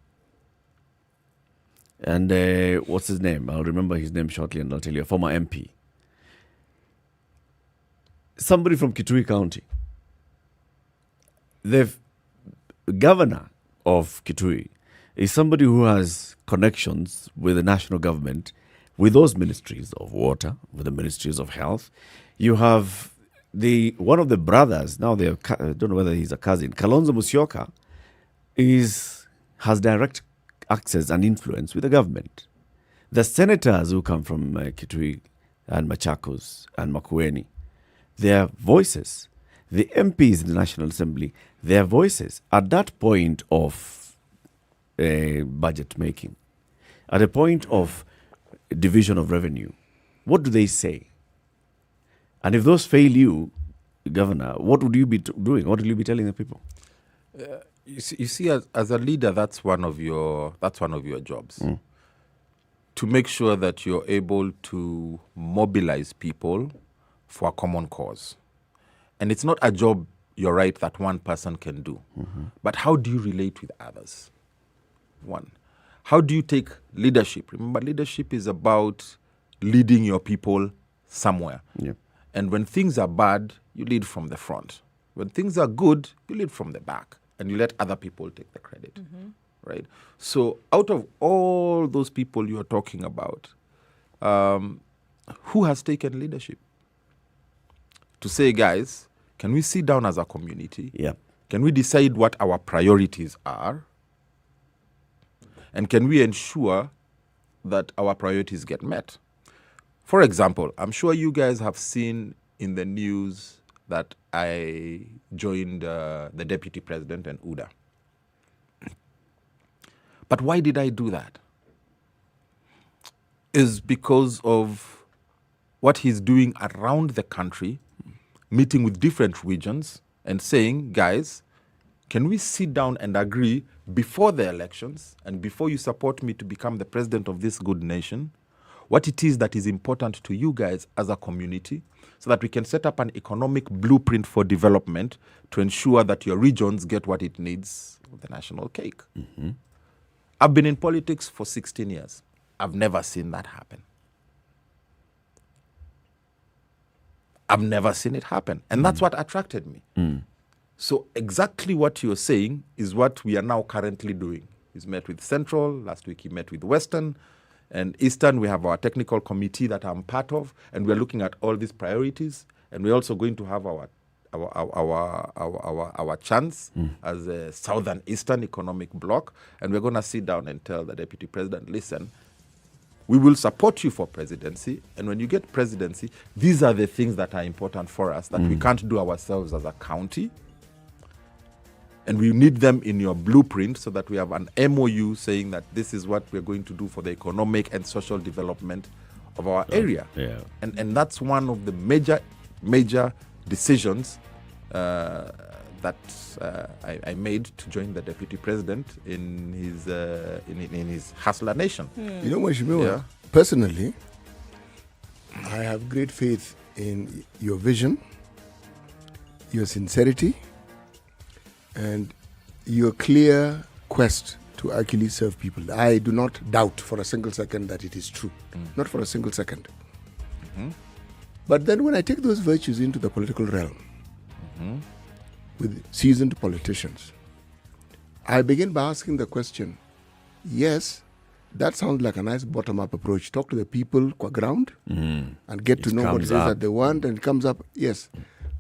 And what's his name? I'll remember his name shortly and I'll tell you. A former MP. Somebody from Kitui County. The governor of Kitui is somebody who has connections with the national government, with those ministries of water, with the ministries of health. You have one of the brothers, now I don't know whether he's a cousin, Kalonzo Musyoka, has direct access and influence with the government. The senators who come from Kitui and Machakos and Makueni, their voices, the MPs in the National Assembly, their voices at that point of budget making, at a point of division of revenue, what do they say? And if those fail you, Governor, what would you be doing? What will you be telling the people? You see, as a leader, that's one of your jobs. To make sure that you're able to mobilize people for a common cause. And it's not a job, you're right, that one person can do. But how do you relate with others? One. How do you take leadership? Remember, leadership is about leading your people somewhere. Yeah. And when things are bad, you lead from the front. When things are good, you lead from the back. And you let other people take the credit. Right? So out of all those people you are talking about, who has taken leadership? To say, guys, can we sit down as a community? Yeah. Can we decide what our priorities are? And can we ensure that our priorities get met? For example, I'm sure you guys have seen in the news that I joined the Deputy President and UDA. But why did I do that? Is because of what he's doing around the country, meeting with different regions and saying, guys, can we sit down and agree before the elections and before you support me to become the president of this good nation, what it is that is important to you guys as a community, so that we can set up an economic blueprint for development to ensure that your regions get what it needs, the national cake. I've been in politics for 16 years. I've never seen that happen. I've never seen it happen. And that's what attracted me. So exactly what you're saying is what we are now currently doing. He's met with Central. Last week he met with Western. And Eastern, we have our technical committee that I'm part of. And we're looking at all these priorities. And we're also going to have our chance as a Southern Eastern economic bloc. And we're going to sit down and tell the Deputy President, listen, we will support you for presidency. And when you get presidency, these are the things that are important for us that we can't do ourselves as a county. And we need them in your blueprint so that we have an MOU saying that this is what we're going to do for the economic and social development of our area. Yeah. And that's one of the major decisions that I made to join the Deputy President in his Hustler Nation. You know, Mheshimiwa, personally, I have great faith in your vision, your sincerity, and your clear quest to actually serve people. I do not doubt for a single second that it is true. Not for a single second. But then when I take those virtues into the political realm, with seasoned politicians, I begin by asking the question, yes, that sounds like a nice bottom-up approach. Talk to the people qua ground and get to know what it is that they want, and it comes up, yes.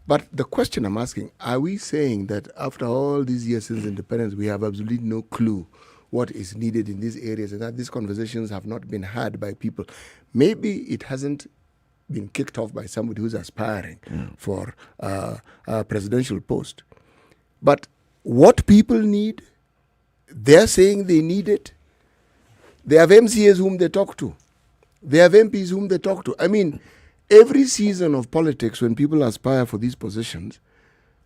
But the question I'm asking, are we saying that after all these years since independence, we have absolutely no clue what is needed in these areas and that these conversations have not been had by people? Maybe it hasn't been kicked off by somebody who's aspiring for a presidential post. But what people need, they're saying they need it. They have MCAs whom they talk to. They have MPs whom they talk to. I mean, every season of politics, when people aspire for these positions,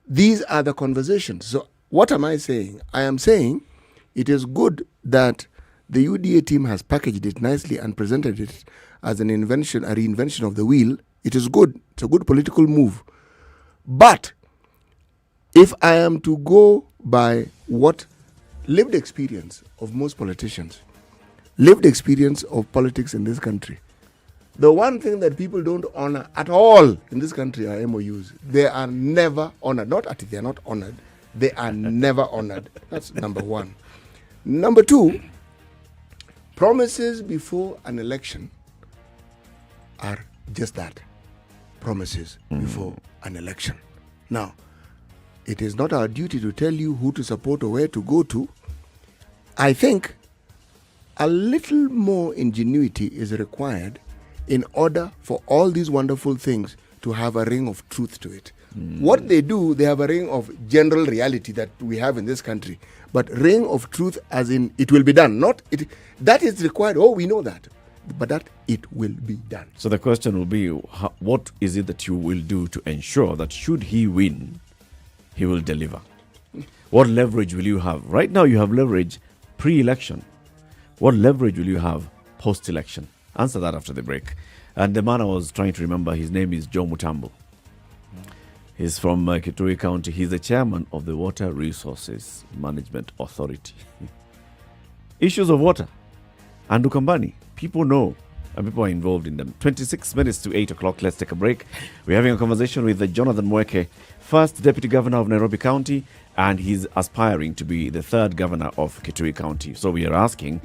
these are the conversations. So what am I saying? I am saying it is good that the UDA team has packaged it nicely and presented it as an invention, a reinvention of the wheel. It is good. It's a good political move. But if I am to go by what lived experience of most politicians, lived experience of politics in this country, the one thing that people don't honor at all in this country are MOUs. They are never honored. Not that they are not honored. They are never honored. That's number one. Number two, promises before an election are just that. Promises before an election. Now, it is not our duty to tell you who to support or where to go to. I think a little more ingenuity is required in order for all these wonderful things to have a ring of truth to it. What they do, they have a ring of general reality that we have in this country. But ring of truth as in it will be done. Not it. That is required. Oh, we know that. But that it will be done. So the question will be, what is it that you will do to ensure that should he win, he will deliver? What leverage will you have? Right now you have leverage pre-election. What leverage will you have post-election? Answer that after the break. And the man I was trying to remember, his name is Joe Mutambo. He's from Kitui County. He's the chairman of the Water Resources Management Authority. Issues of water and Ukambani, people know and people are involved in them. 26 minutes to 8 o'clock. Let's take a break. We're having a conversation with Jonathan Muake, first Deputy Governor of Nairobi County, and he's aspiring to be the third governor of Kitui County. So we are asking,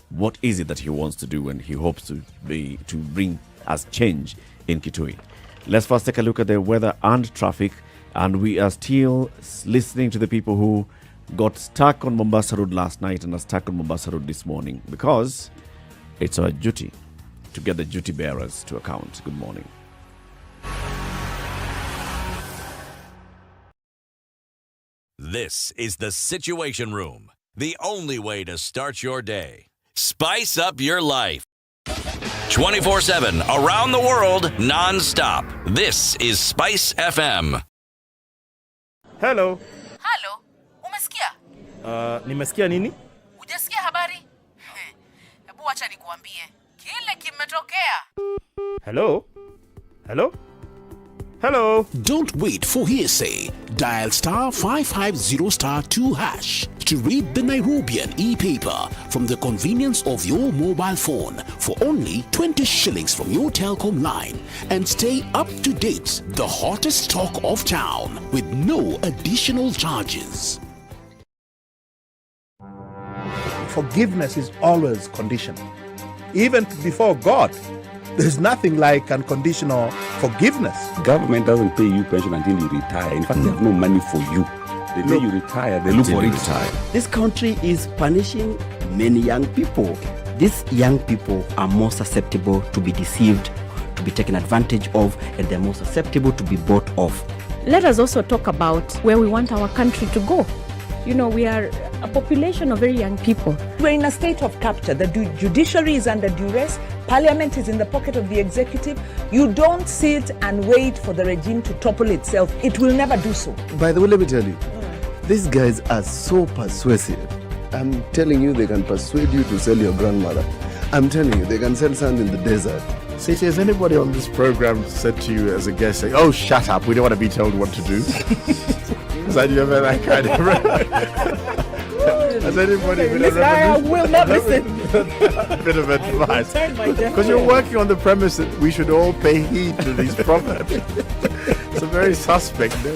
what is it that he wants to do and he hopes to bring as change in Kitui? Let's first take a look at the weather and traffic, and we are still listening to the people who got stuck on Mombasa Road last night and are stuck on Mombasa Road this morning, because it's our duty to get the duty bearers to account. Good morning. This is the Situation Room, the only way to start your day. Spice up your life. 24/7, around the world, non-stop. This is SpiceFM. Hello. Halo, umesikia? Nimesikia nini? Hujasikia habari? Hebu acha nikuambie. Kile kimetokea. Hello? Hello? Hello? Don't wait for hearsay. Dial star 550 star 2 hash to read the Nairobian e-paper from the convenience of your mobile phone for only 20 shillings from your telecom line, and stay up to date, the hottest talk of town, with no additional charges. Forgiveness is always conditional. Even before God, there's nothing like unconditional forgiveness. Government doesn't pay you pension until you retire. In fact, they have no money for you. The day you retire, they look for it. This country is punishing many young people. These young people are more susceptible to be deceived, to be taken advantage of, and they're more susceptible to be bought off. Let us also talk about where we want our country to go. You know, we are a population of very young people. We're in a state of capture. The judiciary is under duress. Parliament is in the pocket of the executive. You don't sit and wait for the regime to topple itself. It will never do so. By the way, let me tell you, these guys are so persuasive. I'm telling you, they can persuade you to sell your grandmother. I'm telling you, they can sell sand in the desert. Citi, has anybody on this program said to you as a guest, saying, "Oh, shut up, we don't want to be told what to do"? Has you ever that kind of... Has anybody been Listen, I will not listen. bit of advice? Because you're working on the premise that we should all pay heed to these proverbs. It's a very suspect, no?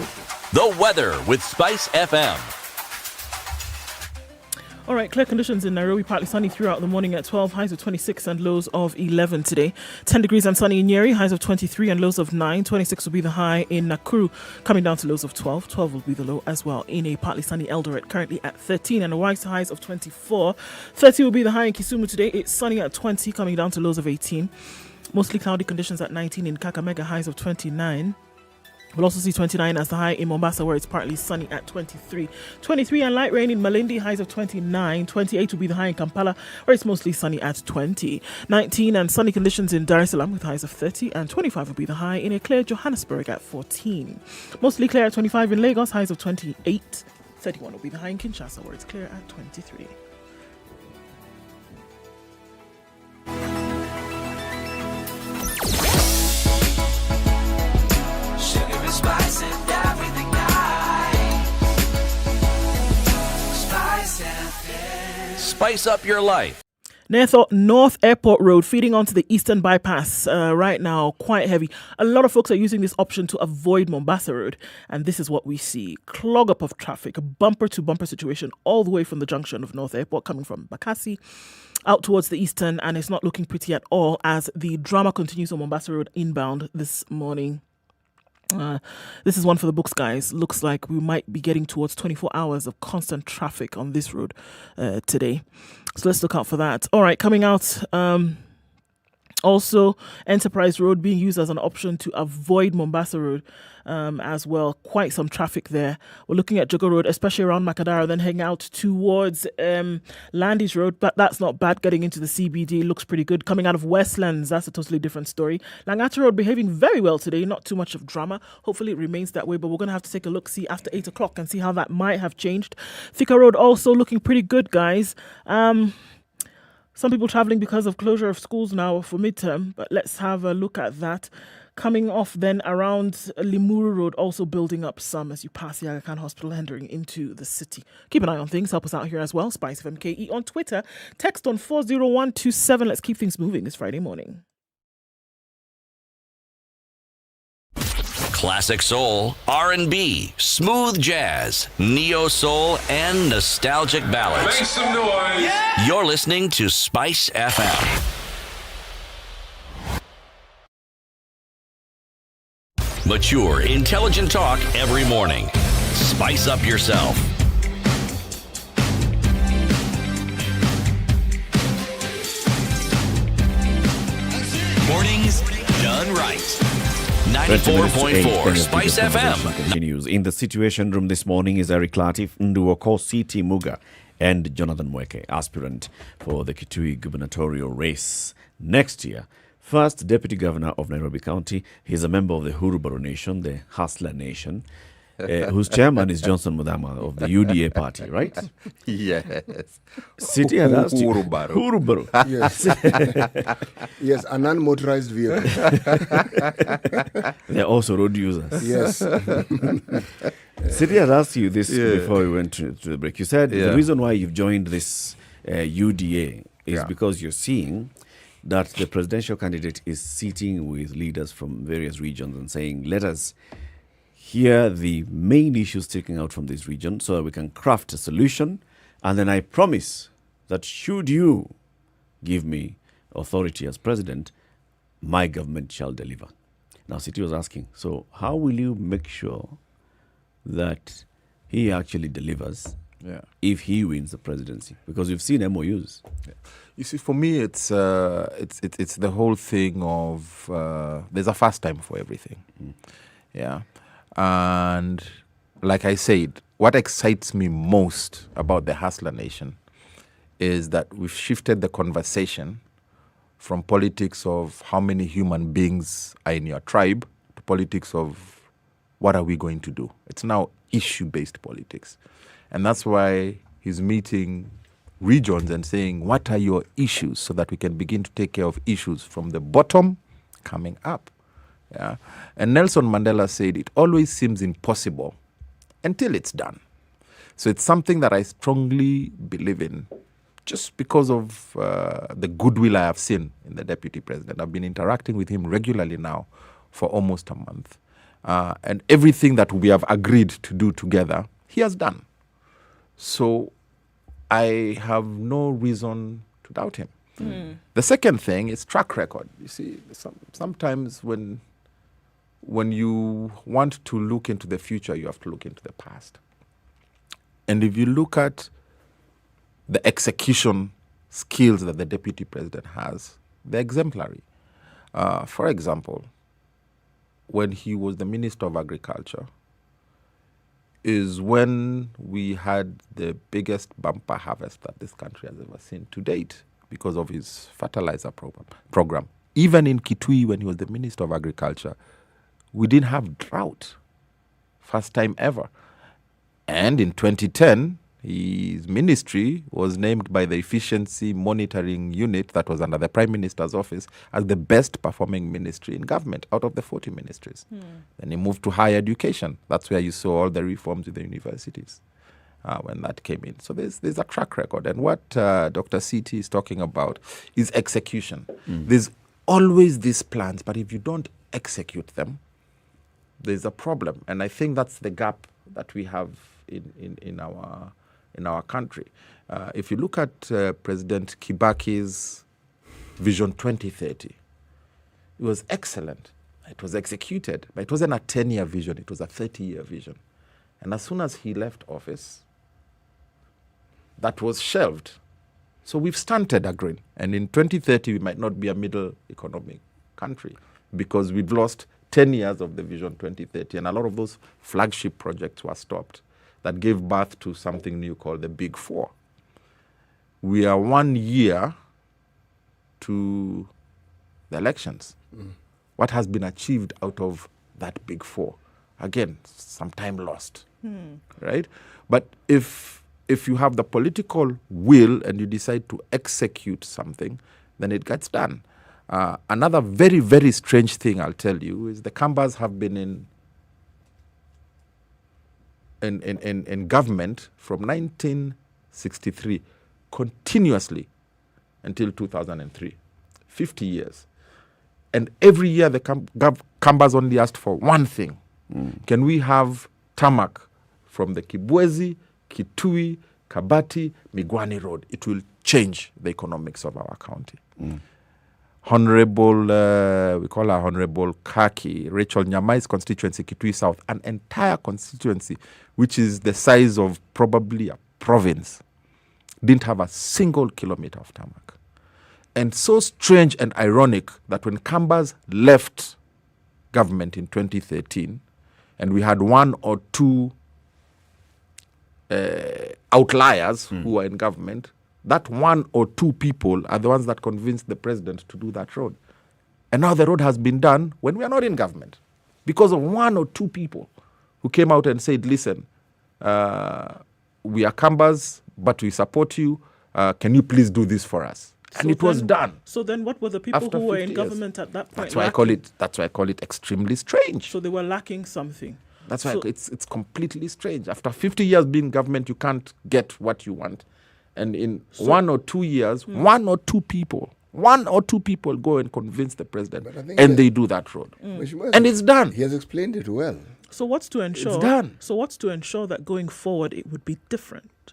The weather with SpiceFM. All right, clear conditions in Nairobi, partly sunny throughout the morning at 12, highs of 26 and lows of 11 today. 10 degrees and sunny in Nyeri, highs of 23 and lows of 9. 26 will be the high in Nakuru, coming down to lows of 12. 12 will be the low as well in a partly sunny Eldoret, currently at 13 and a wide highs of 24. 30 will be the high in Kisumu today. It's sunny at 20, coming down to lows of 18. Mostly cloudy conditions at 19 in Kakamega, highs of 29. We'll also see 29 as the high in Mombasa, where it's partly sunny at 23. 23 and light rain in Malindi, highs of 29. 28 will be the high in Kampala, where it's mostly sunny at 20. 19 and sunny conditions in Dar es Salaam with highs of 30. And 25 will be the high in a clear Johannesburg at 14. Mostly clear at 25 in Lagos, highs of 28. 31 will be behind Kinshasa, where it's clear at 23. Sugar and spice and everything nice. SpiceFM. Spice up your life. North Airport Road feeding onto the Eastern Bypass right now, quite heavy. A lot of folks are using this option to avoid Mombasa Road, and this is what we see. Clog up of traffic, a bumper-to-bumper situation all the way from the junction of North Airport coming from Bakassi out towards the Eastern, and it's not looking pretty at all as the drama continues on Mombasa Road inbound this morning. This is one for the books, guys. Looks like we might be getting towards 24 hours of constant traffic on this road today. So let's look out for that. All right, coming out. Also, Enterprise Road being used as an option to avoid Mombasa Road as well. Quite some traffic there. We're looking at Jogo Road, especially around Makadara, then heading out towards Landis Road. But that's not bad. Getting into the CBD looks pretty good. Coming out of Westlands, that's a totally different story. Langata Road behaving very well today. Not too much of drama. Hopefully it remains that way. But we're going to have to take a look, see after 8 o'clock and see how that might have changed. Thika Road also looking pretty good, guys. Some people traveling because of closure of schools now for midterm, but let's have a look at that. Coming off then around Limuru Road, also building up some as you pass the Aga Khan Hospital entering into the city. Keep an eye on things. Help us out here as well. SpiceFMKE on Twitter. Text on 40127. Let's keep things moving this Friday morning. Classic soul, R&B, smooth jazz, neo soul, and nostalgic ballads. Make some noise. Yeah. You're listening to Spice FM. Mature, intelligent talk every morning. Spice up yourself. Mornings done right. 94.4 Spice FM. Continues. In the Situation Room this morning is Eric Latif, Nduoko Siti Muga, and Jonathan Muake, aspirant for the Kitui gubernatorial race next year. First Deputy Governor of Nairobi County. He's a member of the Hurubaro Nation, the Hustler Nation, whose chairman is Johnson Mudama of the UDA party, right? Yes. City had asked you. Hurubaro. Yes. Yes, an unmotorized vehicle. They're also road users. Yes. City had asked you this before we went to the break. You said the reason why you've joined this UDA is because you're seeing that the presidential candidate is sitting with leaders from various regions and saying, let us hear the main issues sticking out from this region so that we can craft a solution. And then I promise that should you give me authority as president, my government shall deliver. Now, City was asking, so how will you make sure that he actually delivers if he wins the presidency? Because we've seen MOUs. You see, for me, it's the whole thing of there's a first time for everything. Yeah. And like I said, what excites me most about the Hustler Nation is that we've shifted the conversation from politics of how many human beings are in your tribe to politics of what are we going to do. It's now issue-based politics. And that's why he's meeting regions and saying, what are your issues so that we can begin to take care of issues from the bottom coming up. Yeah. And Nelson Mandela said, it always seems impossible until it's done. So it's something that I strongly believe in just because of the goodwill I have seen in the deputy president. I've been interacting with him regularly now for almost a month. And everything that we have agreed to do together, he has done. So I have no reason to doubt him. The second thing is track record. You see, sometimes when you want to look into the future, you have to look into the past. And if you look at the execution skills that the deputy president has, they're exemplary. For example, when he was the Minister of Agriculture, is when we had the biggest bumper harvest that this country has ever seen to date because of his fertilizer program. Even in Kitui, when he was the Minister of Agriculture, we didn't have drought. First time ever. And in 2010, his ministry was named by the Efficiency Monitoring Unit that was under the Prime Minister's office as the best performing ministry in government out of the 40 ministries. Then he moved to higher education. That's where you saw all the reforms with the universities when that came in. So there's a track record. And what Dr. CT is talking about is execution. There's always these plans, but if you don't execute them, there's a problem. And I think that's the gap that we have in our country. If you look at President Kibaki's Vision 2030, it was excellent. It was executed, but it wasn't a 10-year vision. It was a 30-year vision. And as soon as he left office, that was shelved. So we've stunted agreeing. And in 2030, we might not be a middle economic country because we've lost 10 years of the Vision 2030. And a lot of those flagship projects were stopped that gave birth to something new called the Big Four. We are 1 year to the elections. What has been achieved out of that Big Four? Again, some time lost, right? But if you have the political will and you decide to execute something, then it gets done. Another very, very strange thing I'll tell you is the Kambas have been in government from 1963 continuously until 2003, 50 years. And every year the Kambas only asked for one thing. Can we have tarmac from the Kibwezi, Kitui, Kabati, Migwani Road? It will change the economics of our county. Honorable, we call her Honorable Kaki, Rachel Nyamai's constituency, Kitui South, an entire constituency, which is the size of probably a province, didn't have a single kilometer of tarmac. And so strange and ironic that when Kambas left government in 2013, and we had one or two outliers who were in government, that one or two people are the ones that convinced the president to do that road. And now the road has been done when we are not in government because of one or two people who came out and said, listen, we are Kambas, but we support you. Can you please do this for us? And it was done. So then what were the people who were in government at that point? That's why I call it extremely strange. So they were lacking something. That's why it's completely strange. After 50 years being in government, you can't get what you want. And in 1 or 2 years, one or two people go and convince the president, and they do that road. And it's done. He has explained it well. So what's to ensure? It's done. So what's to ensure that going forward it would be different?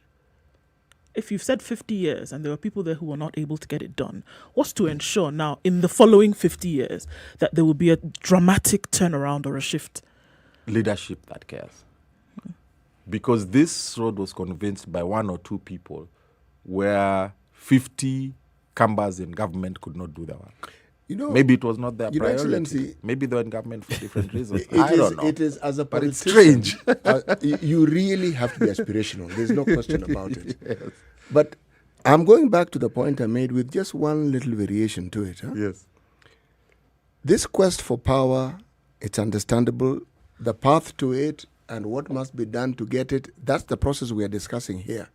If you've said 50 years and there were people there who were not able to get it done, what's to ensure now in the following 50 years that there will be a dramatic turnaround or a shift? Leadership that cares. Because this road was convinced by one or two people where 50 Kambas in government could not do the work. You know, maybe it was not their Your priority. Excellency, maybe they were in government for different reasons. I don't know. It is as a but it's politician, strange. You really have to be aspirational. There's no question about it. Yes. But I'm going back to the point I made with just one little variation to it. Yes. This quest for power, it's understandable. The path to it and what must be done to get it, that's the process we are discussing here.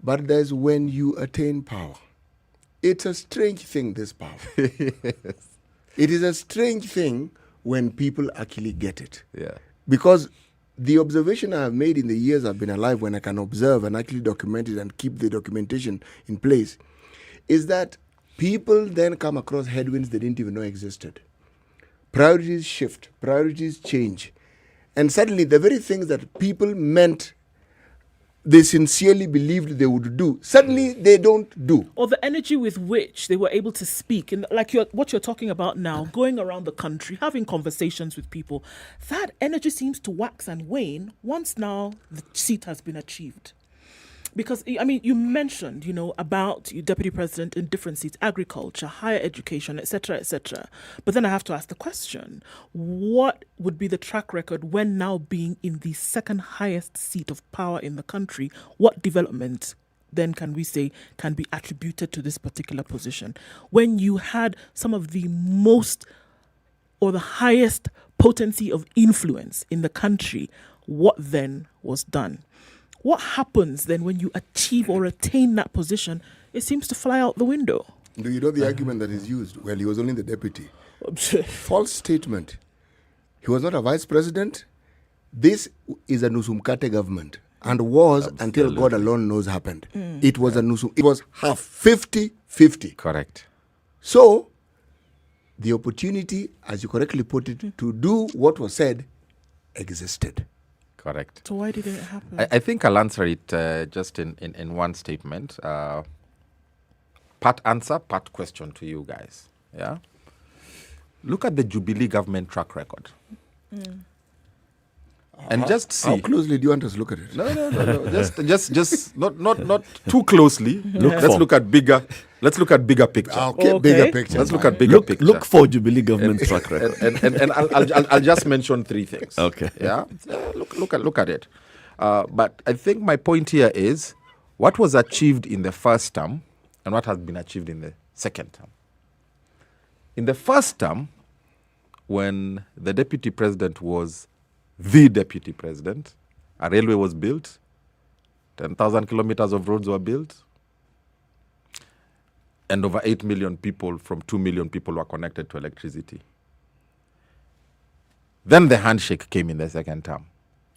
But there's when you attain power. It's a strange thing, this power. Yes. It is a strange thing when people actually get it. Yeah. Because the observation I have made in the years I've been alive, when I can observe and actually document it and keep the documentation in place, is that people then come across headwinds they didn't even know existed. Priorities shift, priorities change. And suddenly the very things that people meant they sincerely believed they would do, suddenly they don't do. Or the energy with which they were able to speak, and like what you're talking about now, going around the country, having conversations with people, that energy seems to wax and wane once now the seat has been achieved. Because, I mean, you mentioned, about your deputy president in different seats, agriculture, higher education, etc., etc. But then I have to ask the question, what would be the track record when now being in the second highest seat of power in the country? What development then can we say can be attributed to this particular position? When you had some of the most or the highest potency of influence in the country What then was done? What happens then when you achieve or attain that position? It seems to fly out the window. Do you know the argument that is used? Well, he was only the deputy. False statement. He was not a vice president. This is a Nusumkate government and was until God alone knows happened. It was a Nusum. It was half 50-50. Correct. So the opportunity, as you correctly put it, to do what was said existed. Correct. So why didn't it happen? I think I'll answer it just in one statement. Part answer, part question to you guys. Yeah. Look at the Jubilee government track record. And just see. How closely do you want us to look at it? No. Just not too closely. Let's look at bigger picture. Okay, bigger picture. Let's look at bigger picture. Look for Jubilee government track record. And I'll just mention three things. Okay. Yeah. Look at it. But I think my point here is what was achieved in the first term and what has been achieved in the second term. In the first term, when the deputy president was the deputy president, a railway was built, 10,000 kilometers of roads were built, and over 8 million people from 2 million people were connected to electricity. Then the handshake came in the second term.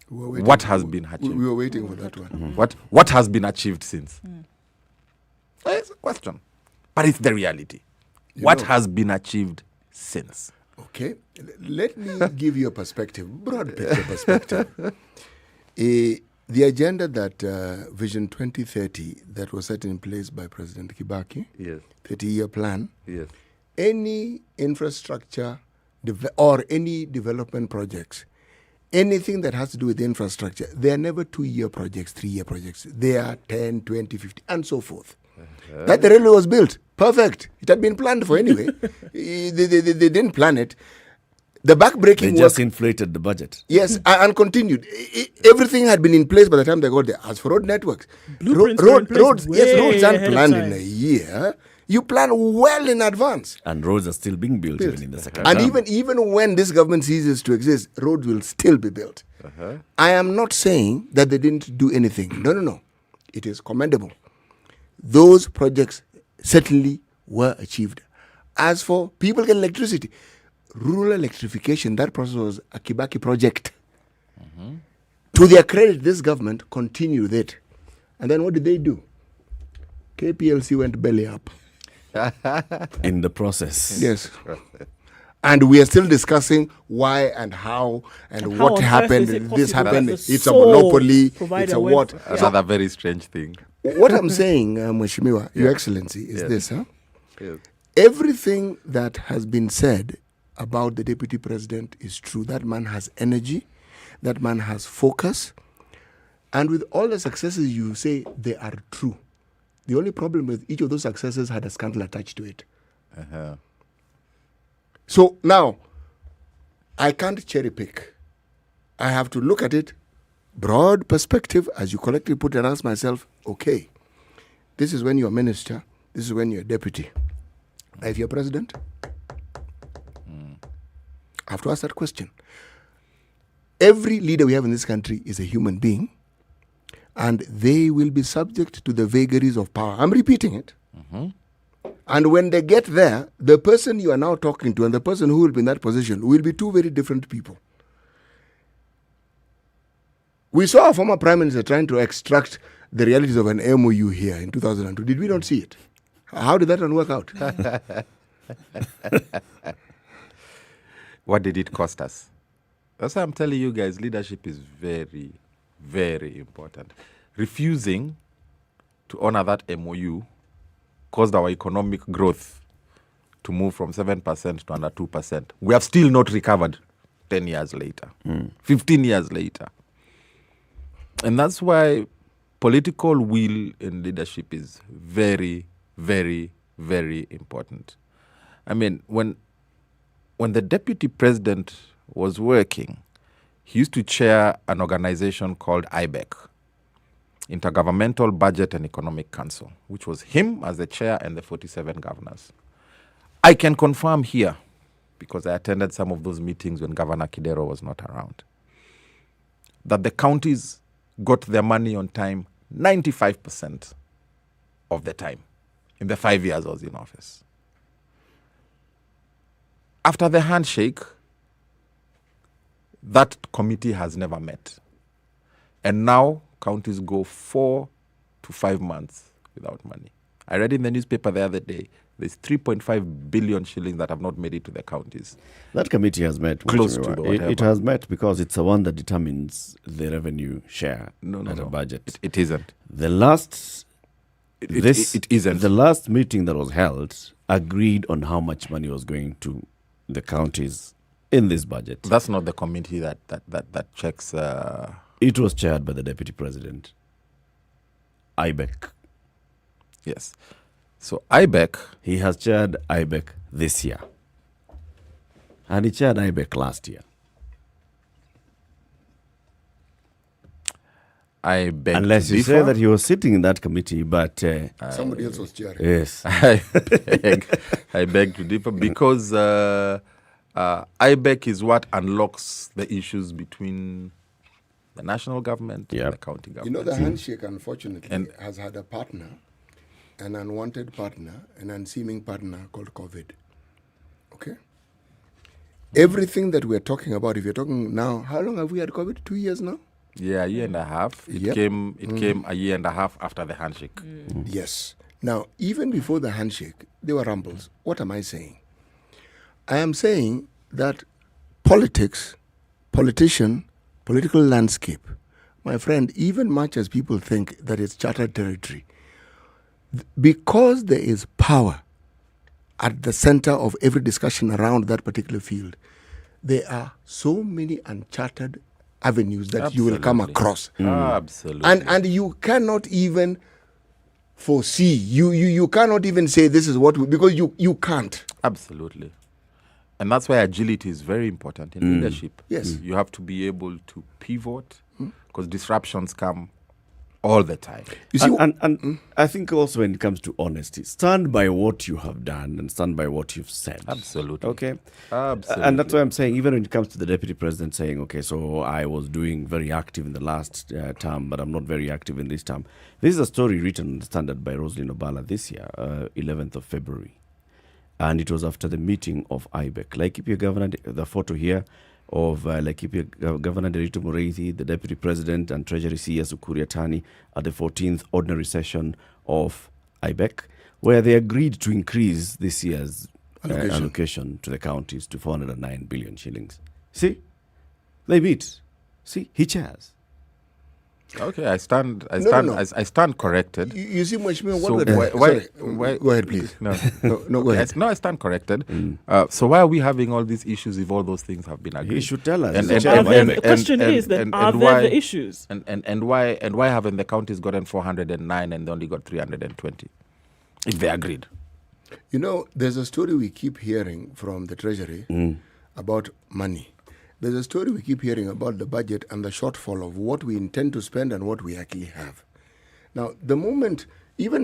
What has been achieved? We were waiting for that one. What has been achieved since? It's a question. But it's the reality. What has been achieved since? Okay. Let me give you a perspective, broad picture perspective. The agenda that Vision 2030 that was set in place by President Kibaki, 30-year plan, any infrastructure or any development projects, anything that has to do with infrastructure, they are never 2-year projects, 3-year projects. They are 10, 20, 50, and so forth. That the railway was built. Perfect. It had been planned for anyway. They didn't plan it. The backbreaking They just inflated the budget. Yes, and continued. Everything had been in place by the time they got there. As for road networks, roads aren't planned in a year. You plan well in advance. And roads are still being built even in the second And term. even when this government ceases to exist, roads will still be built. I am not saying that they didn't do anything. No. It is commendable. Those projects certainly were achieved. As for people getting electricity, rural electrification, that process was a Kibaki project. To their credit, this government continued it. And then what did they do? KPLC went belly up. In the process. Yes. And we are still discussing why and how and what happened. This happened. It's a monopoly. It's a what? Another very strange thing. What I'm saying, Mheshimiwa, Your Excellency, is this. Everything that has been said about the deputy president is true. That man has energy. That man has focus. And with all the successes you say, they are true. The only problem with each of those successes had a scandal attached to it. So now, I can't cherry pick. I have to look at it, broad perspective, as you collectively put it, and ask myself, okay, this is when you're minister, this is when you're deputy. Now, if you're president, I have to ask that question. Every leader we have in this country is a human being, and they will be subject to the vagaries of power. I'm repeating it. And when they get there, the person you are now talking to and the person who will be in that position will be two very different people. We saw a former prime minister trying to extract the realities of an MOU here in 2002. Did we not see it? How did that one work out? What did it cost us? That's why I'm telling you guys, leadership is very, very important. Refusing to honor that MOU caused our economic growth to move from 7% to under 2%. We have still not recovered 10 years later, 15 years later. And that's why political will in leadership is very, very, very important. I mean, when the deputy president was working, he used to chair an organization called IBEC, Intergovernmental Budget and Economic Council, which was him as the chair and the 47 governors. I can confirm here, because I attended some of those meetings when Governor Kidero was not around, that the counties got their money on time 95% of the time in the 5 years I was in office. After the handshake, that committee has never met. And now counties go 4 to 5 months without money. I read in the newspaper the other day, there's 3.5 billion shillings that have not made it to the counties. That committee has met. Close to the whatever. It has met because it's the one that determines the revenue share at a budget. It isn't. The last... It isn't. The last meeting that was held agreed on how much money was going to the counties in this budget. That's not the committee that checks... It was chaired by the Deputy President, IBEC. Yes. So IBEC... He has chaired IBEC this year. And he chaired IBEC last year. I beg Unless to you differ. say that he was sitting in that committee, but... Somebody else was chairing. Yes. I beg to differ because IBEC is what unlocks the issues between the national government and the county government. You know, the handshake, unfortunately, has had a partner, an unwanted partner, an unseeming partner called COVID. Okay? Everything that we're talking about, if you're talking now, how long have we had COVID? 2 years now? Yeah, a year and a half. It came a year and a half after the handshake. Yes. Now, even before the handshake, there were rumbles. What am I saying? I am saying that political landscape, my friend, even much as people think that it's chartered territory, because there is power at the center of every discussion around that particular field, there are so many uncharted avenues that you will come across. Absolutely. And you cannot even foresee. You cannot even say this is what because you can't. Absolutely. And that's why agility is very important in leadership. Yes. You have to be able to pivot because disruptions come all the time. You see, and I think also when it comes to honesty, stand by what you have done and stand by what you've said. Absolutely. Okay? Absolutely. And that's why I'm saying, even when it comes to the Deputy President saying, okay, so I was doing very active in the last term, but I'm not very active in this term. This is a story written in the Standard by Rosalyn Obala this year, 11th of February. And it was after the meeting of IBEC. Laikipia Governor, the photo here of Laikipia Governor Derito Mureithi, the Deputy President and Treasury CS Ukur Yatani at the 14th Ordinary Session of IBEC, where they agreed to increase this year's allocation to the counties to 409 billion shillings. See? They meet. See? He chairs. Okay, I stand corrected. You see, Mheshimiwa, why, go ahead, please. No, go ahead. I stand corrected. So why are we having all these issues if all those things have been agreed? He should tell us. The question is, are there the issues? And why haven't the counties gotten 409 and they only got 320? If they agreed. You know, there's a story we keep hearing from the Treasury about money. There's a story we keep hearing about the budget and the shortfall of what we intend to spend and what we actually have. Now, the moment,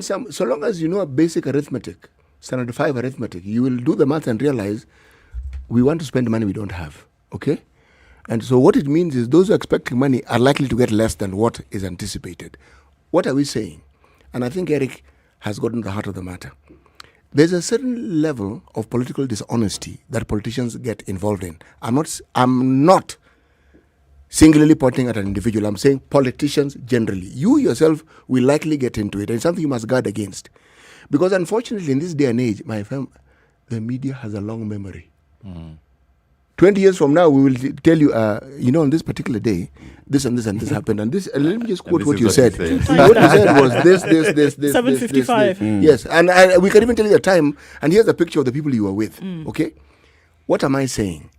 so long as you know a basic arithmetic, standard 5 arithmetic, you will do the math and realize we want to spend money we don't have, okay? And so what it means is those who are expecting money are likely to get less than what is anticipated. What are we saying? And I think Eric has gotten the heart of the matter. There's a certain level of political dishonesty that politicians get involved in. I'm not singularly pointing at an individual. I'm saying politicians generally. You yourself will likely get into it, and it's something you must guard against. Because unfortunately, in this day and age, my friend, the media has a long memory. 20 years from now, we will tell you, on this particular day, this and this and this happened. And this, let me just quote what you said. What you said was this. 7:55. Yes, and we can even tell you the time. And here's a picture of the people you were with. Okay, what am I saying?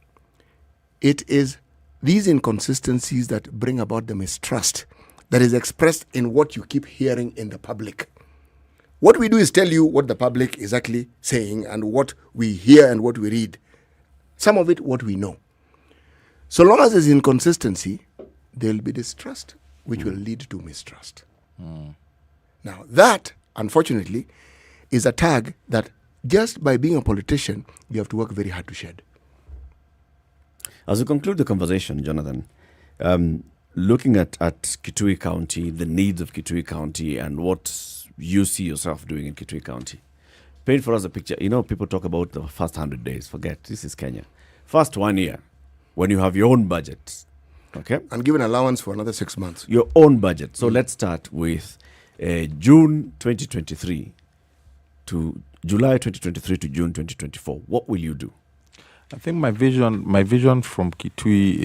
It is these inconsistencies that bring about the mistrust that is expressed in what you keep hearing in the public. What we do is tell you what the public is actually saying and what we hear and what we read. Some of it, what we know. So long as there's inconsistency, there will be distrust, which will lead to mistrust. Now, that, unfortunately, is a tag that just by being a politician, you have to work very hard to shed. As we conclude the conversation, Jonathan, looking at Kitui County, the needs of Kitui County, and what you see yourself doing in Kitui County, paint for us a picture. You know, people talk about the first 100 days. Forget, this is Kenya. First 1 year, when you have your own budget, okay? And give an allowance for another 6 months. Your own budget. So let's start with June 2023 to July 2023 to June 2024. What will you do? I think my vision from Kitui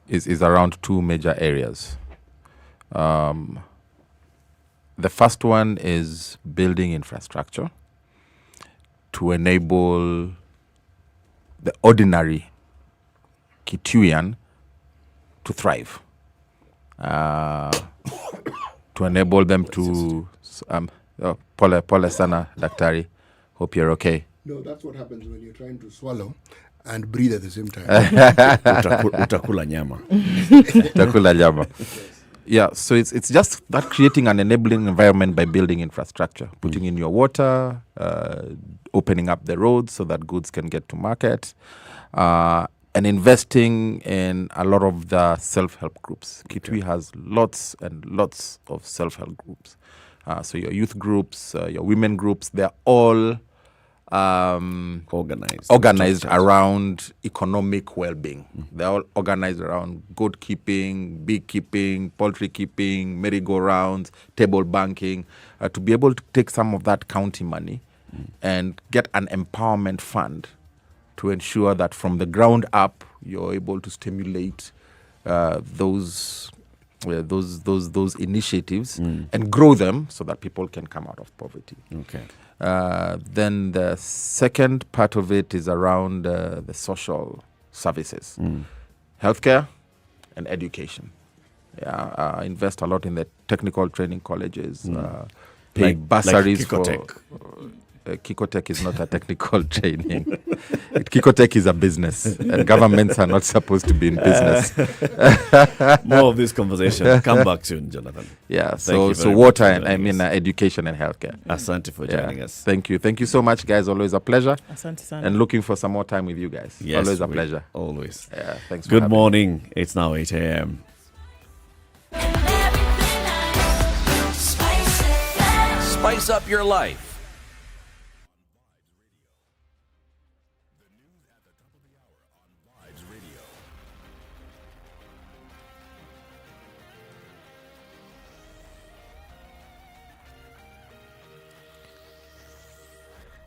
is around two major areas. The first one is building infrastructure to enable the ordinary Kituian to thrive, to enable them to pole sana daktari, hope you're okay. No, that's what happens when you're trying to swallow and breathe at the same time. Utakula nyama. Utakula nyama. Yeah, so it's just that creating an enabling environment by building infrastructure, putting in your water, opening up the roads so that goods can get to market, and investing in a lot of the self-help groups. Kitui has lots and lots of self-help groups. So your youth groups, your women groups, they're all organized around economic well-being. They're all organized around goat keeping, bee keeping, poultry keeping, merry-go-rounds, table banking, to be able to take some of that county money and get an empowerment fund to ensure that from the ground up you're able to stimulate those initiatives and grow them so that people can come out of poverty. Okay. Then the second part of it is around the social services, healthcare and education. Invest a lot in the technical training colleges, pay bursaries like for... Kikotech is not a technical training. Kikotech is a business, and governments are not supposed to be in business. More of this conversation. Come back soon, Jonathan. Yeah, so water and education and healthcare. Asante for joining us. Thank you so much, guys. Always a pleasure. Asante sana. And looking for some more time with you guys. Yes, always a pleasure. Always. Yeah, thanks. Good morning. It's now 8 a.m. Spice up your life.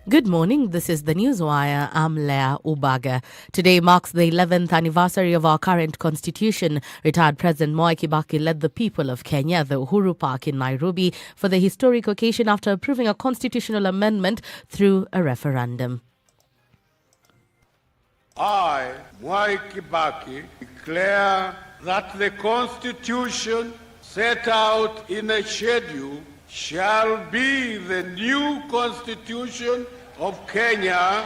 Good morning. This is the Newswire. I'm Leah Ubaga. Today marks the 11th anniversary of our current constitution. Retired President Mwai Kibaki led the people of Kenya, the Uhuru Park in Nairobi, for the historic occasion after approving a constitutional amendment through a referendum. I, Mwai Kibaki, declare that the constitution set out in a schedule shall be the new constitution of Kenya.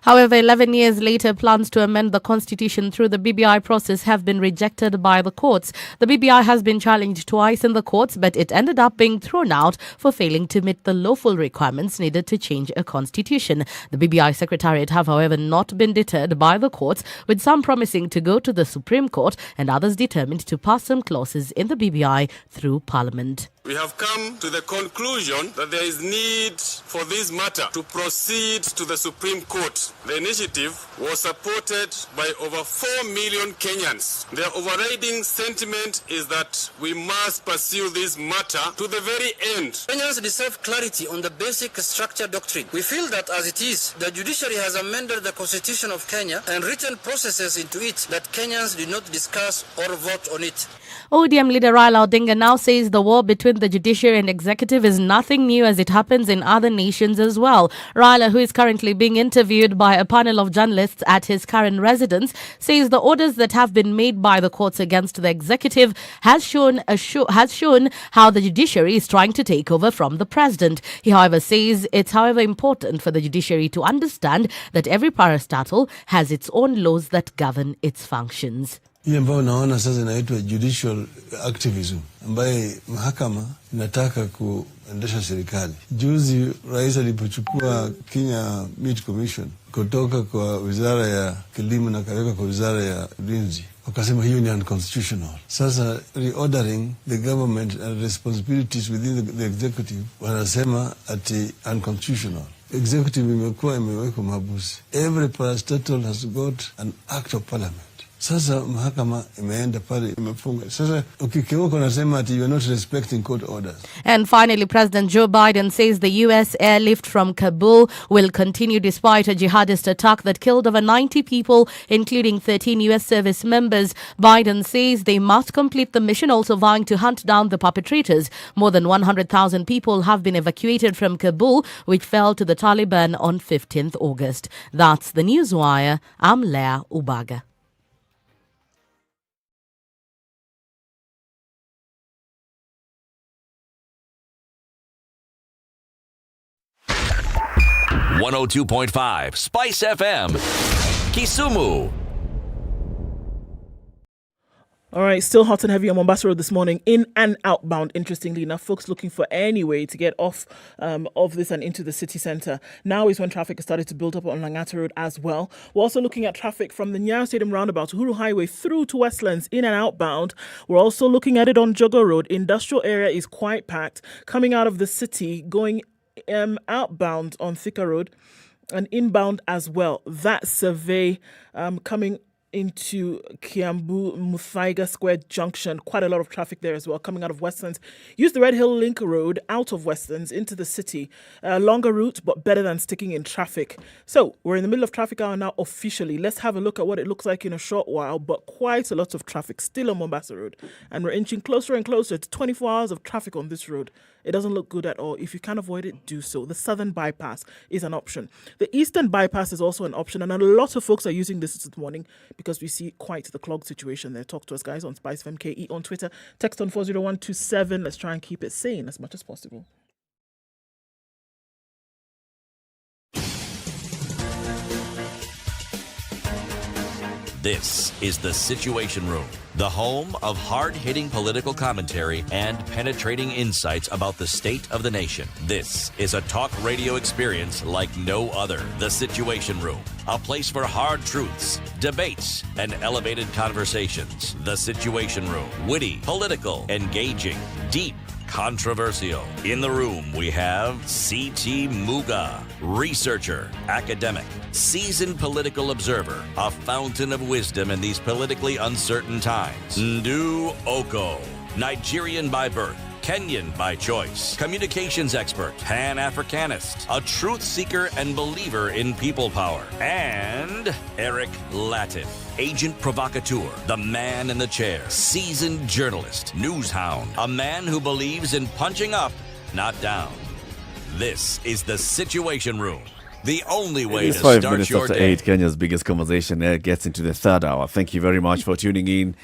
However, 11 years later, plans to amend the constitution through the BBI process have been rejected by the courts. The BBI has been challenged twice in the courts, but it ended up being thrown out for failing to meet the lawful requirements needed to change a constitution. The BBI Secretariat have, however, not been deterred by the courts, with some promising to go to the Supreme Court and others determined to pass some clauses in the BBI through Parliament. We have come to the conclusion that there is need for this matter to proceed to the Supreme Court. The initiative was supported by over 4 million Kenyans. Their overriding sentiment is that we must pursue this matter to the very end. Kenyans deserve clarity on the basic structure doctrine. We feel that as it is, the judiciary has amended the Constitution of Kenya and written processes into it that Kenyans did not discuss or vote on it. ODM leader Raila Odinga now says the war between the judiciary and executive is nothing new, as it happens in other nations as well. Raila, who is currently being interviewed by a panel of journalists at his current residence, says the orders that have been made by the courts against the executive has shown how the judiciary is trying to take over from the president. He, however, says it's, important for the judiciary to understand that every parastatal has its own laws that govern its functions. Hii ambayo naona sasa inaitwa judicial activism, ambaye mahakama inataka kuendesha serikali. Juzi rais alipochukua Kenya Meat Commission kutoka kwa wizara ya kilimo na kaweka kwa wizara ya ulinzi, wakasema hiyo ni unconstitutional. Sasa reordering the government and responsibilities within the executive, wanasema ati unconstitutional. Executive imewekwa mahabusi. Every parastatal has got an act of parliament. Sasa mahakama imeenda pale imefunga. Sasa ukikeuka unasema ati you are not respecting court orders. And finally, President Joe Biden says the U.S. airlift from Kabul will continue despite a jihadist attack that killed over 90 people, including 13 U.S. service members. Biden says they must complete the mission, also vying to hunt down the perpetrators. More than 100,000 people have been evacuated from Kabul, which fell to the Taliban on 15th August. That's the Newswire. I'm Leah Ubaga. .5 Spice FM, Kisumu. All right, still hot and heavy on Mombasa Road this morning, in and outbound. Interestingly enough, folks looking for any way to get off of this and into the city centre. Now is when traffic has started to build up on Langata Road as well. We're also looking at traffic from the Nyeri Stadium roundabout to Uhuru Highway through to Westlands, in and outbound. We're also looking at it on Jogo Road. Industrial area is quite packed. Coming out of the city, going outbound on Thika Road and inbound as well. That survey coming into Kiambu Muthaiga Square Junction. Quite a lot of traffic there as well, coming out of Westlands. Use the Red Hill Link Road out of Westlands into the city. Longer route, but better than sticking in traffic. So we're in the middle of traffic hour now officially. Let's have a look at what it looks like in a short while, but quite a lot of traffic still on Mombasa Road. And we're inching closer and closer to 24 hours of traffic on this road. It doesn't look good at all. If you can avoid it, do so. The southern bypass is an option. The eastern bypass is also an option, and a lot of folks are using this morning because we see quite the clogged situation there. Talk to us, guys, on SpiceFM KE on Twitter. Text on 40127. Let's try and keep it sane as much as possible. This is The Situation Room, the home of hard-hitting political commentary and penetrating insights about the state of the nation. This is a talk radio experience like no other. The Situation Room, a place for hard truths, debates, and elevated conversations. The Situation Room, witty, political, engaging, deep, controversial. In the room, we have C.T. Muga, researcher, academic, seasoned political observer, a fountain of wisdom in these politically uncertain times. Ndu Oko, Nigerian by birth, Kenyan by choice, communications expert, Pan-Africanist, a truth seeker and believer in people power, and Eric Latin, agent provocateur, the man in the chair, seasoned journalist, news hound, a man who believes in punching up, not down. This is The Situation Room, the only way to start 5 minutes your after day. 8, Kenya's biggest conversation gets into the third hour. Thank you very much for tuning in.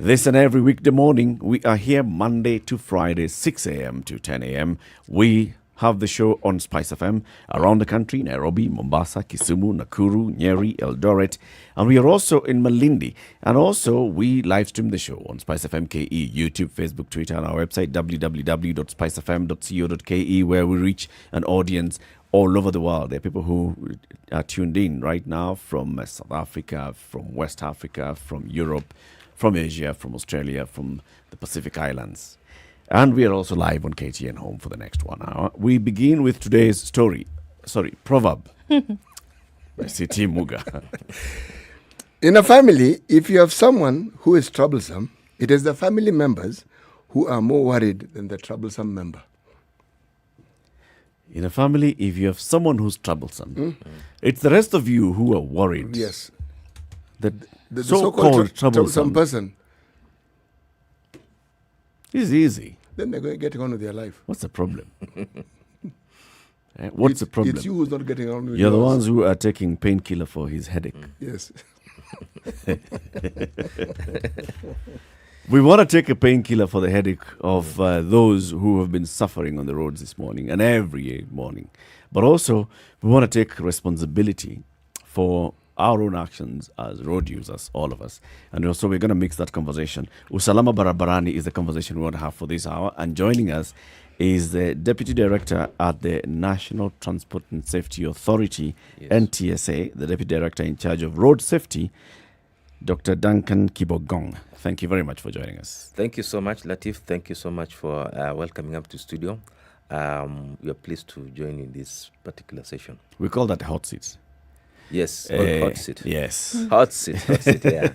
This and every weekday morning, we are here Monday to Friday, 6 a.m. to 10 a.m. We have the show on SpiceFM around the country, Nairobi, Mombasa, Kisumu, Nakuru, Nyeri, Eldoret. And we are also in Malindi. And also, we live stream the show on SpiceFM KE, YouTube, Facebook, Twitter, and our website, www.spicefm.co.ke, where we reach an audience all over the world. There are people who are tuned in right now from South Africa, from West Africa, from Europe, from Asia, from Australia, from the Pacific Islands. And we are also live on KTN Home for the next 1 hour. We begin with today's proverb by C.T. Muga. In a family, if you have someone who is troublesome, it is the family members who are more worried than the troublesome member. In a family, if you have someone who's troublesome, it's the rest of you who are worried. Yes. That The so-called troublesome person is easy. Then they're going to get on with their life. What's the problem? What's the problem? It's you who's not getting on with You're the yours. ones who are taking painkiller for his headache. Yes. We want to take a painkiller for the headache of those who have been suffering on the roads this morning and every morning. But also, we want to take responsibility for our own actions as road users, all of us. And also we're going to mix that conversation. Usalama Barabarani is the conversation we want to have for this hour. And joining us is the Deputy Director at the National Transport and Safety Authority, NTSA, the Deputy Director in charge of road safety, Dr. Duncan Kibogong. Thank you very much for joining us. Thank you so much, Latif. Thank you so much for welcoming up to studio. We are pleased to join in this particular session. We call that hot seat. Yes, hot seat. Yes. Hot seat, yeah.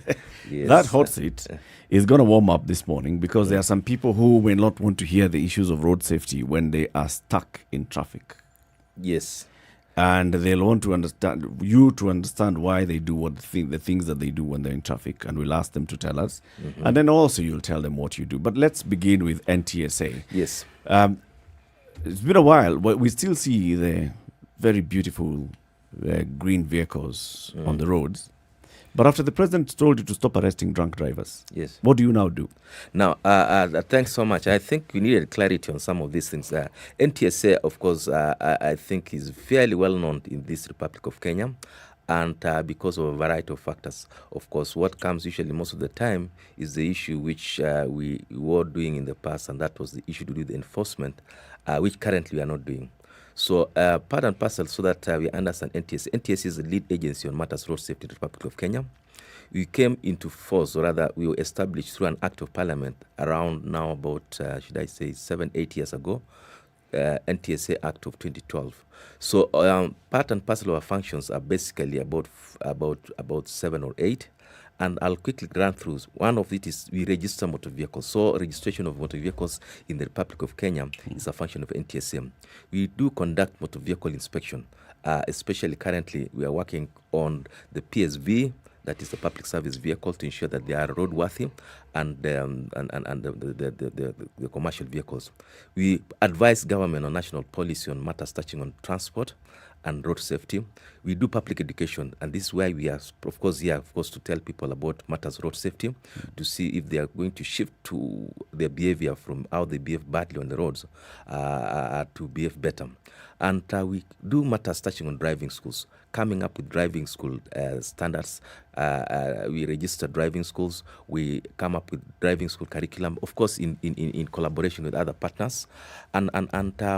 Yes. That hot seat is going to warm up this morning because there are some people who may not want to hear the issues of road safety when they are stuck in traffic. Yes. And they'll want to understand why they do the things that they do when they're in traffic, and we'll ask them to tell us. Mm-hmm. And then also you'll tell them what you do. But let's begin with NTSA. Yes. It's been a while, but we still see the very beautiful green vehicles on the roads. But after the president told you to stop arresting drunk drivers, yes, what do you now do? Now, thanks so much. I think we needed clarity on some of these things. NTSA, of course, I think is fairly well known in this Republic of Kenya, and because of a variety of factors. Of course, what comes usually most of the time is the issue which we were doing in the past, and that was the issue to do with enforcement, which currently we are not doing. So part and parcel so that we understand NTSA. NTSA is the lead agency on matters road safety in the Republic of Kenya. We came into force, or rather we were established through an act of parliament around now about, 7-8 years ago, NTSA Act of 2012. So part and parcel of our functions are basically about 7 or 8. And I'll quickly run through. One of it is we register motor vehicles. So registration of motor vehicles in the Republic of Kenya is a function of NTSA. We do conduct motor vehicle inspection. Especially currently, we are working on the PSV, that is the public service vehicle, to ensure that they are roadworthy, and the commercial vehicles. We advise government on national policy on matters touching on transport and road safety. We do public education, and this is why we are, of course, here, of course, to tell people about matters road safety, to see if they are going to shift to their behavior from how they behave badly on the roads to behave better. And we do matters touching on driving schools, coming up with driving school standards. We register driving schools. We come up with driving school curriculum, of course, in collaboration with other partners. And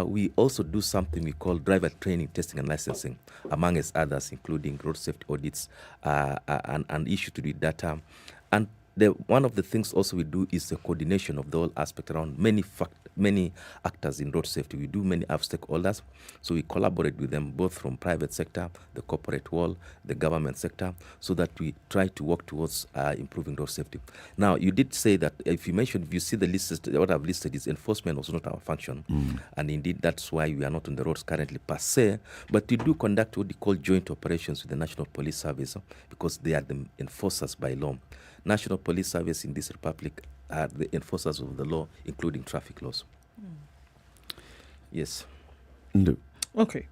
we also do something we call driver training, testing, and licensing, among others, including road safety audits and issue to the data. And one of the things also we do is the coordination of the whole aspect around many actors in road safety. We do many have stakeholders, so we collaborate with them both from private sector, the corporate world, the government sector, so that we try to work towards improving road safety. Now, you did say that if you see the list, what I've listed is enforcement was not our function, and indeed that's why we are not on the roads currently per se, but we do conduct what we call joint operations with the National Police Service because they are the enforcers by law. National Police Service in this republic are the enforcers of the law, including traffic laws. Yes. Okay.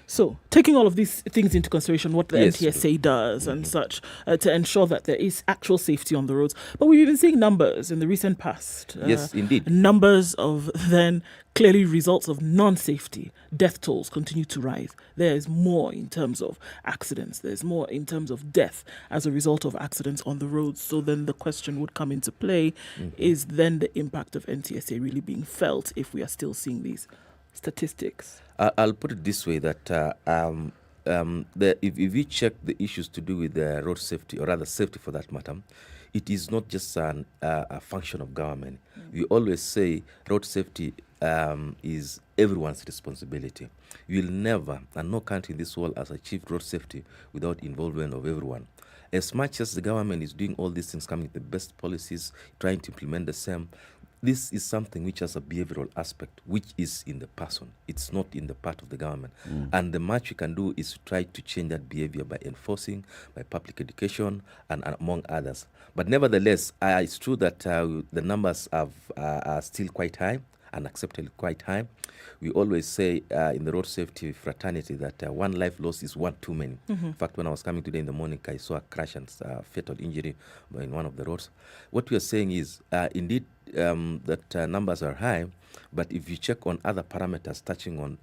So, taking all of these things into consideration, what the Yes. NTSA does and such, to ensure that there is actual safety on the roads. But we've been seeing numbers in the recent past. Yes, indeed. Numbers of then clearly results of non-safety. Death tolls continue to rise. There is more in terms of accidents. There's more in terms of death as a result of accidents on the roads. So then the question would come into play, is then the impact of NTSA really being felt if we are still seeing these statistics? I'll put it this way, that if we check the issues to do with road safety, or rather safety for that matter, it is not just a function of government. We always say road safety is everyone's responsibility. You will never, and no country in this world has achieved road safety without involvement of everyone. As much as the government is doing all these things, coming with the best policies, trying to implement the same, this is something which has a behavioral aspect, which is in the person. It's not in the part of the government. And the much we can do is to try to change that behavior by enforcing, by public education, and among others. But nevertheless, it's true that the numbers are still quite high. unacceptably quite high. We always say in the road safety fraternity that one life lost is one too many. In fact, when I was coming today in the morning, I saw a crash and fatal injury in one of the roads. What we are saying is, indeed, that numbers are high, but if you check on other parameters touching on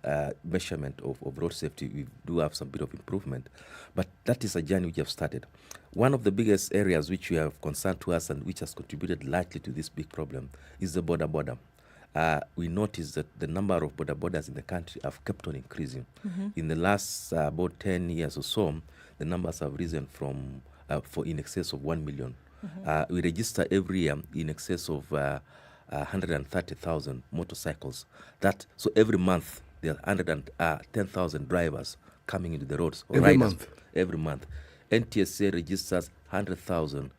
measurement of road safety, we do have some bit of improvement. But that is a journey which have started. One of the biggest areas which we have concerned to us and which has contributed largely to this big problem is the border. We noticed that the number of borders in the country have kept on increasing. In the last about 10 years or so, the numbers have risen from for in excess of 1 million. We register every year in excess of 130,000 motorcycles. So every month there are 110,000 drivers coming into the roads. Every month? Every month. NTSA registers 100,000,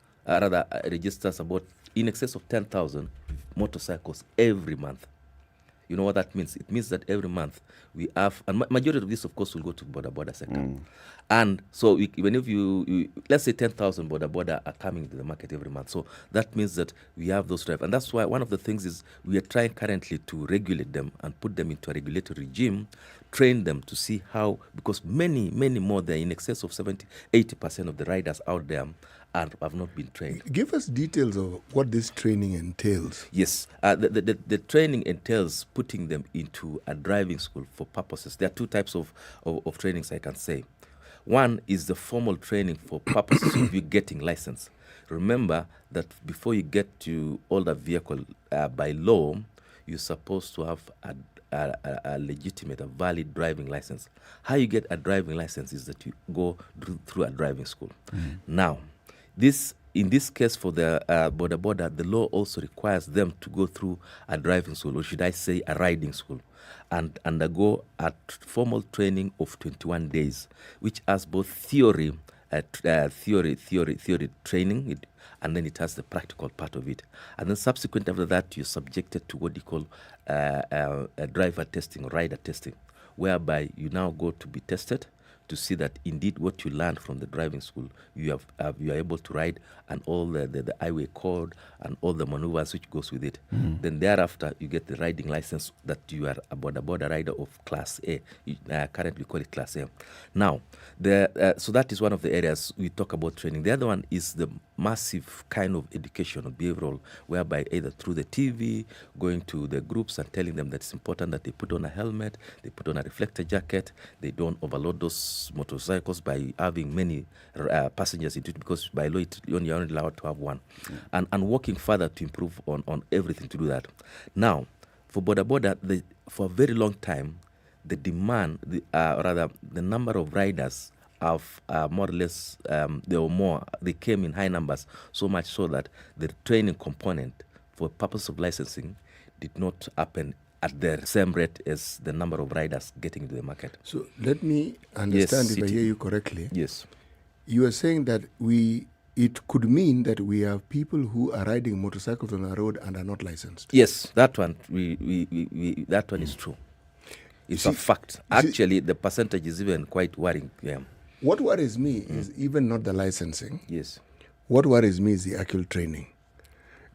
registers about in excess of 10,000 motorcycles every month. You know what that means? It means that every month we have, and majority of this, of course, will go to border sector. And so even if you let's say 10,000 border are coming to the market every month. So that means that we have those drivers. And that's why one of the things is we are trying currently to regulate them and put them into a regulatory regime, train them to see how, because many more, they're in excess of 70-80% of the riders out there have not been trained. Give us details of what this training entails. Yes, the training entails putting them into a driving school for purposes. There are two types of trainings I can say. One is the formal training for purposes of you getting license. Remember that before you get to own a vehicle, by law, you're supposed to have a legitimate, a valid driving license. How you get a driving license is that you go through a driving school. Now, in this case for the border, the law also requires them to go through a driving school, or should I say a riding school, and undergo a formal training of 21 days, which has both theory training, and then it has the practical part of it. And then subsequent after that, you're subjected to what you call a driver testing, rider testing, whereby you now go to be tested to see that indeed what you learned from the driving school, you are able to ride, and all the highway code and all the maneuvers which goes with it. Then thereafter, you get the riding license that you are a border rider of Class A. Currently, we call it Class A. Now, so that is one of the areas we talk about training. The other one is the massive kind of education or behavioral, whereby either through the TV, going to the groups and telling them that it's important that they put on a helmet, they put on a reflector jacket, they don't overload those motorcycles by having many passengers into it, because by law you're only allowed to have one, and working further to improve on everything to do that. Now, for border, for a very long time, the demand, the number of riders have more or less, they came in high numbers, so much so that the training component for purpose of licensing did not happen at the same rate as the number of riders getting into the market. So let me understand if I hear you correctly. Yes. You are saying that it could mean that we have people who are riding motorcycles on our road and are not licensed. Yes, that one that one is true. It's a fact. Actually, the percentage is even quite worrying. Yeah. What worries me is even not the licensing. Yes. What worries me is the actual training.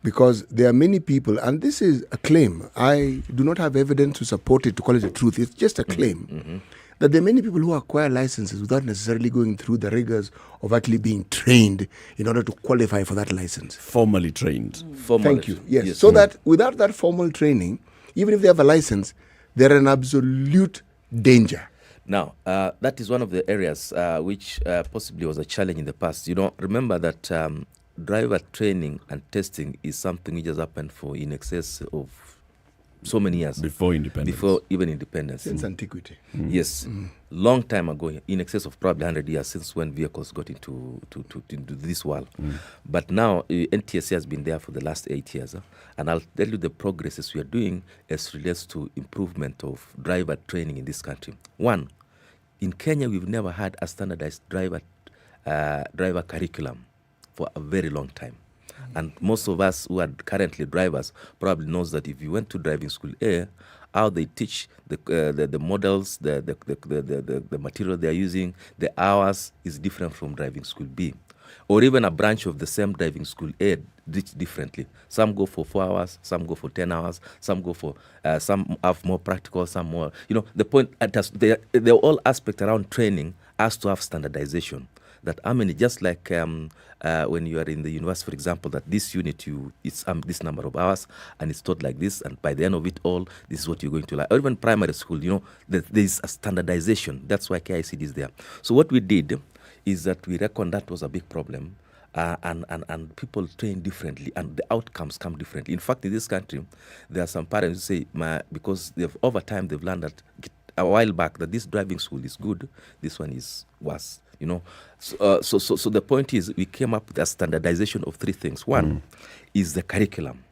Because there are many people, and this is a claim. I do not have evidence to support it, to call it the truth. It's just a claim. That there are many people who acquire licenses without necessarily going through the rigors of actually being trained in order to qualify for that license. Formally trained. Thank you. Yes. So that without that formal training, even if they have a license, they're in absolute danger. Now, that is one of the areas which possibly was a challenge in the past. Remember that driver training and testing is something which has happened for in excess of so many years. Before independence. Before even independence. Since antiquity. Yes. Long time ago, in excess of probably 100 years since when vehicles got into this world. But now, NTSA has been there for the last 8 years. And I'll tell you the progresses we are doing as relates to improvement of driver training in this country. One, in Kenya, we've never had a standardized driver curriculum for a very long time. And most of us who are currently drivers probably knows that if you went to driving school A, how they teach the models, the material they are using, the hours is different from driving school B. or even a branch of the same driving school differently. Some go for 4 hours, some go for 10 hours, some go for, some have more practical, some more, the point, they're all aspects around training has to have standardization. That just like when you are in the university, for example, that this unit, it's this number of hours, and it's taught like this, and by the end of it all, this is what you're going to like. Or even primary school, there's a standardization. That's why KICD is there. So what we did is that we reckoned that was a big problem, and people train differently, and the outcomes come differently. In fact, in this country, there are some parents who say, because over time they've learned that a while back that this driving school is good, this one is worse. So the point is, we came up with a standardization of 3 things. One is the curriculum.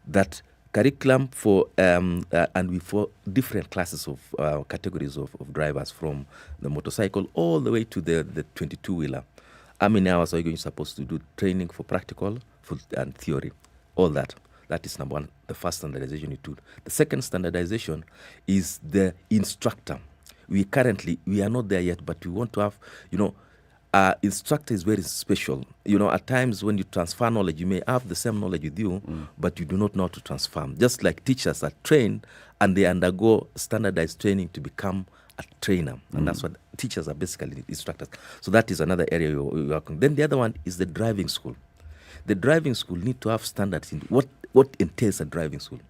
That curriculum for for different classes of categories of drivers, from the motorcycle all the way to the 22-wheeler. How many hours are you supposed to do training for practical and theory? All that. That is number one, the first standardization you do. The second standardization is the instructor. We are not there yet, but we want to have, instructor is very special. At times when you transfer knowledge, you may have the same knowledge with you, but you do not know how to transform. Just like teachers are trained and they undergo standardized training to become a trainer. And that's what teachers are basically, instructors. So that is another area we're working. Then the other one is the driving school. The driving school need to have standards in what entails a driving school.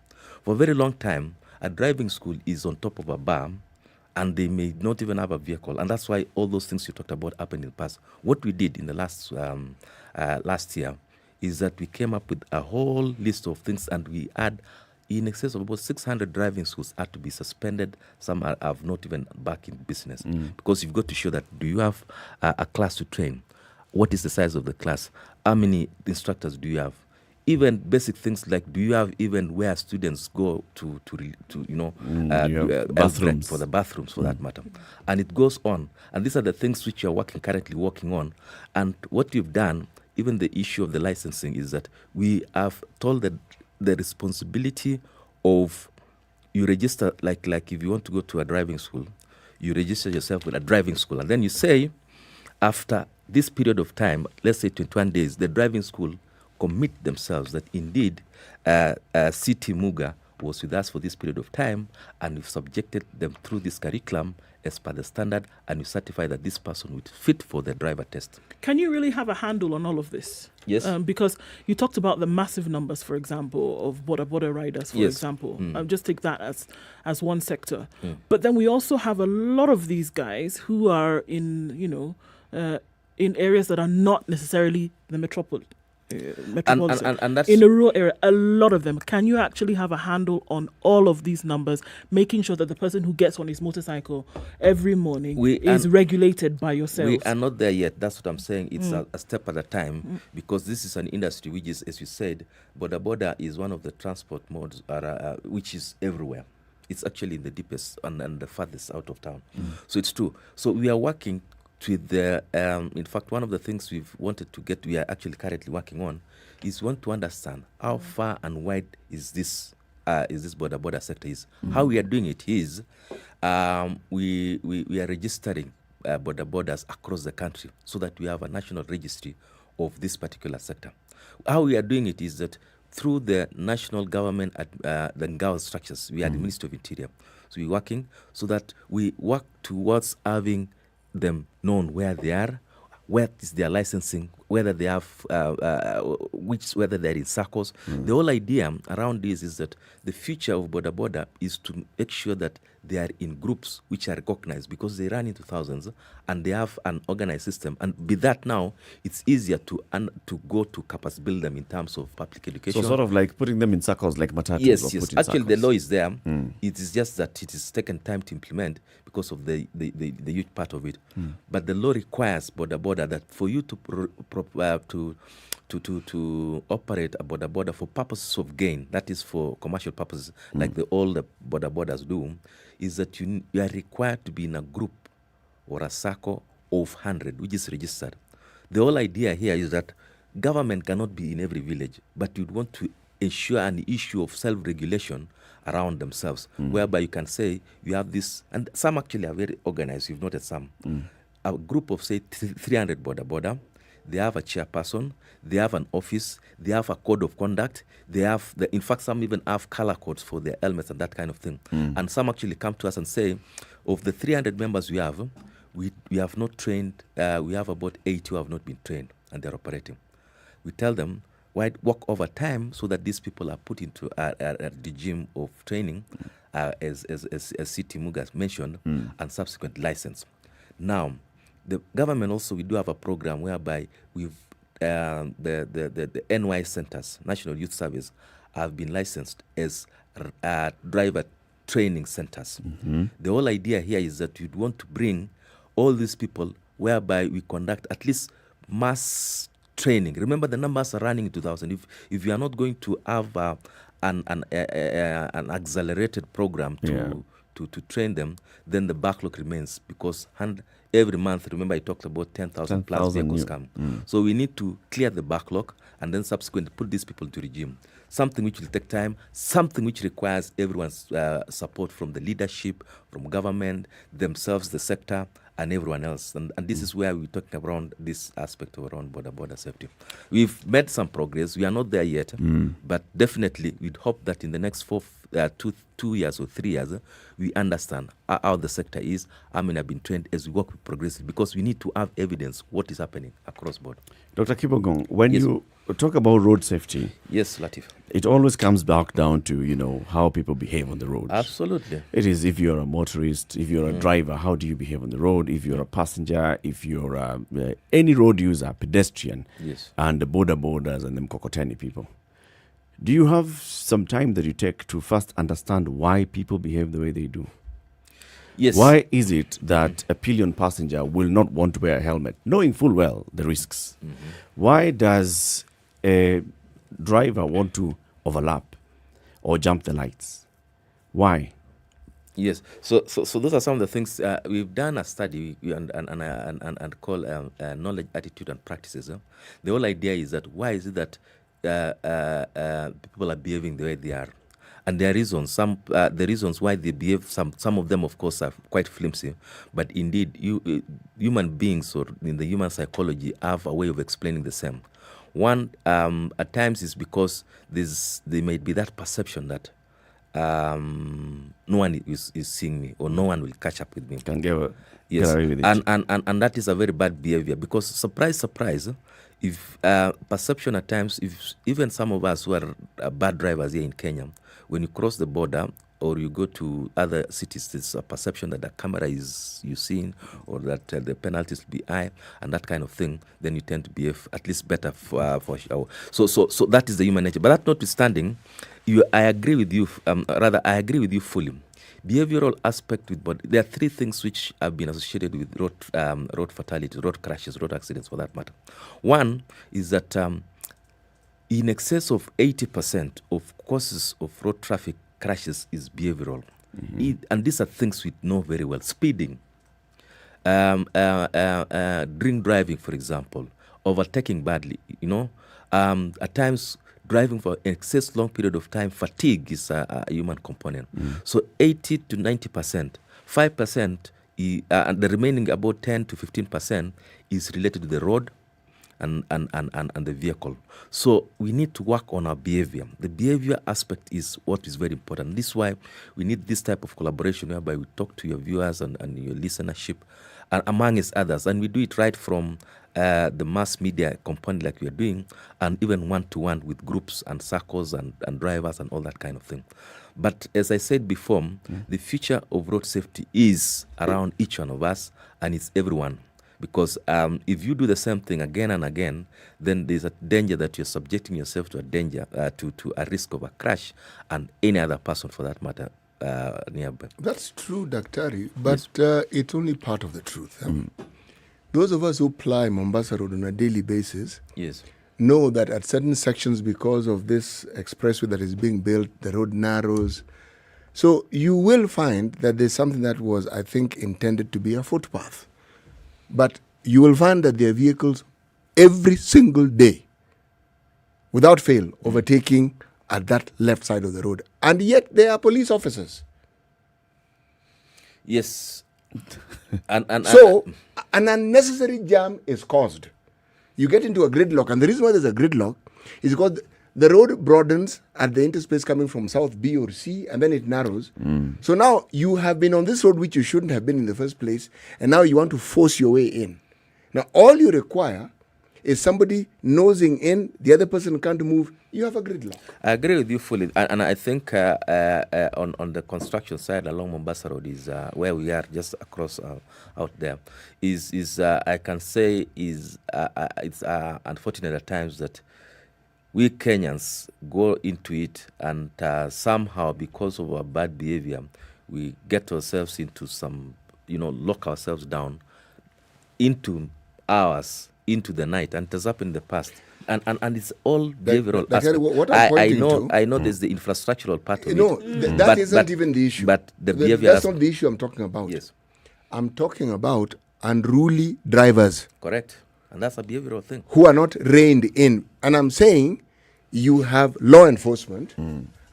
For a very long time, a driving school is on top of a bar, and they may not even have a vehicle. And that's why all those things you talked about happened in the past. What we did in the last year is that we came up with a whole list of things, and we had in excess of about 600 driving schools had to be suspended. Some have not even back in business. Because you've got to show that, do you have a class to train? What is the size of the class? How many instructors do you have? Even basic things like, do you have even where students go to bathrooms for the bathrooms, for that matter? And it goes on. And these are the things which you're currently working on. And what you've done, even the issue of the licensing, is that we have told that the responsibility of, you register, like if you want to go to a driving school, you register yourself with a driving school, and then you say, after this period of time, let's say 21 days, the driving school commit themselves that indeed CT Muga was with us for this period of time, and we've subjected them through this curriculum as per the standard, and you certify that this person would fit for the driver test. Can you really have a handle on all of this? Yes. Because you talked about the massive numbers, for example, of border riders, for example. Just take that as one sector. But then we also have a lot of these guys who are in, in areas that are not necessarily the metropolitan. And that's in a rural area, a lot of them. Can you actually have a handle on all of these numbers, making sure that the person who gets on his motorcycle every morning is regulated by yourselves? We are not there yet. That's what I'm saying. It's a step at a time, because this is an industry which is, as you said, border is one of the transport modes which is everywhere. It's actually in the deepest and the farthest out of town. So it's true. So we are working with the, in fact, one of the things we've wanted to get, we are actually currently working on, is want to understand how far and wide is this border sector is. How we are doing it is, we are registering borders across the country so that we have a national registry of this particular sector. How we are doing it is that through the national government, the NGAO structures, we are the Ministry of Interior. So we're working so that we work towards having them known where they are, where is their licensing, whether they have, whether they're in circles. The whole idea around this is that the future of border is to make sure that they are in groups which are recognized, because they run into thousands and they have an organized system. And with that now, it's easier to go to capacity build them in terms of public education. So sort of like putting them in circles like matatus. Yes. Actually, the law is there. It is just that it is taken time to implement because of the huge part of it. But the law requires border that for you to operate a border for purposes of gain, that is for commercial purposes, like all the borders do, is that you are required to be in a group or a circle of 100, which is registered. The whole idea here is that government cannot be in every village, but you'd want to ensure an issue of self-regulation around themselves, whereby you can say you have this, and some actually are very organized. You've noted some. A group of, say, 300 border. they have a chairperson, they have an office, they have a code of conduct, they have, in fact, some even have color codes for their helmets and that kind of thing. And some actually come to us and say, of the 300 members we have not trained, we have about 80 who have not been trained and they're operating. We tell them, why work overtime so that these people are put into a regime of training, as C.T. Mugas mentioned, and subsequent license. Now, the government also, we do have a program whereby we've the NY centers, National Youth Service, have been licensed as driver training centers. The whole idea here is that we'd want to bring all these people whereby we conduct at least mass training. Remember, the numbers are running in 2000. If you are not going to have an accelerated program to train them, then the backlog remains, because every month, remember I talked about 10,000 plus vehicles come. So we need to clear the backlog and then subsequently put these people into regime. Something which will take time, something which requires everyone's support from the leadership, from government, themselves, the sector, and everyone else. And this is where we're talking around this aspect of around border safety. We've made some progress. We are not there yet, but definitely we'd hope that in the next 2 years or 3 years, we understand how the sector is, how many have been trained as we work progressively, because we need to have evidence what is happening across board. Dr. Kibogong, when you talk about road safety, yes, Latif, it always comes back down to, how people behave on the road. Absolutely. It is, if you're a motorist, if you're a driver, how do you behave on the road? If you're a passenger, if you're any road user, pedestrian, and the borders and the Mkokoteni people. Do you have some time that you take to first understand why people behave the way they do? Yes. Why is it that a pillion passenger will not want to wear a helmet, knowing full well the risks? Why does a driver want to overlap or jump the lights? Why? Yes. So those are some of the things we've done a study and call knowledge, attitude, and practices. The whole idea is that why is it that people are behaving the way they are, and there are reasons. The reasons why they behave. Some of them, of course, are quite flimsy, but indeed, human beings or in the human psychology have a way of explaining the same. One, at times, is because there may be that perception that no one is seeing me, or no one will catch up with me. Get away with it. And that is a very bad behavior, because surprise, if perception at times, if even some of us who are bad drivers here in Kenya, when you cross the border or you go to other cities, there's a perception that the camera is you seeing, or that the penalties will be high and that kind of thing. Then you tend to behave at least better for sure. So that is the human nature. But that notwithstanding, I agree with you. I agree with you fully. Behavioral aspect with body. There are three things which have been associated with road fatality, road crashes, road accidents, for that matter. One is that in excess of 80% of causes of road traffic crashes is behavioral, and these are things we know very well. Speeding, drink driving, for example, overtaking badly. At times, driving for an excess long period of time, fatigue is a human component. So 80 to 90%, 5%, and the remaining about 10 to 15% is related to the road and the vehicle. So we need to work on our behavior. The behavior aspect is what is very important. This is why we need this type of collaboration whereby we talk to your viewers and your listenership, amongst others. And we do it right from the mass media component like we are doing, and even one-to-one with groups and circles and drivers and all that kind of thing. But as I said before, the future of road safety is around each one of us, and it's everyone. Because if you do the same thing again and again, then there's a danger that you're subjecting yourself to a danger, to a risk of a crash, and any other person for that matter nearby. That's true, Daktari, but it's only part of the truth. Those of us who ply Mombasa Road on a daily basis know that at certain sections, because of this expressway that is being built, the road narrows. So you will find that there's something that was, I think, intended to be a footpath. But you will find that there are vehicles every single day, without fail, overtaking at that left side of the road. And yet they are police officers. Yes. So an unnecessary jam is caused. you get into a gridlock. And the reason why there's a gridlock is because the road broadens at the interspace coming from South B or C, and then it narrows. So now you have been on this road which you shouldn't have been in the first place, and now you want to force your way in. Now, all you require is somebody nosing in, the other person can't move, you have a gridlock. I agree with you fully. And I think on the construction side along Mombasa Road is where we are, just across out there, is I can say it's unfortunate at times that we Kenyans go into it and somehow, because of our bad behavior, we get ourselves into some, lock ourselves down into hours, into the night, and it has happened in the past. And it's all behavioral aspect. What I'm pointing I know there's the infrastructural part of no, it. That isn't even the issue. But the behavior that's not the issue I'm talking about. Yes. I'm talking about unruly drivers. Correct. And that's a behavioral thing. Who are not reined in. And I'm saying you have law enforcement,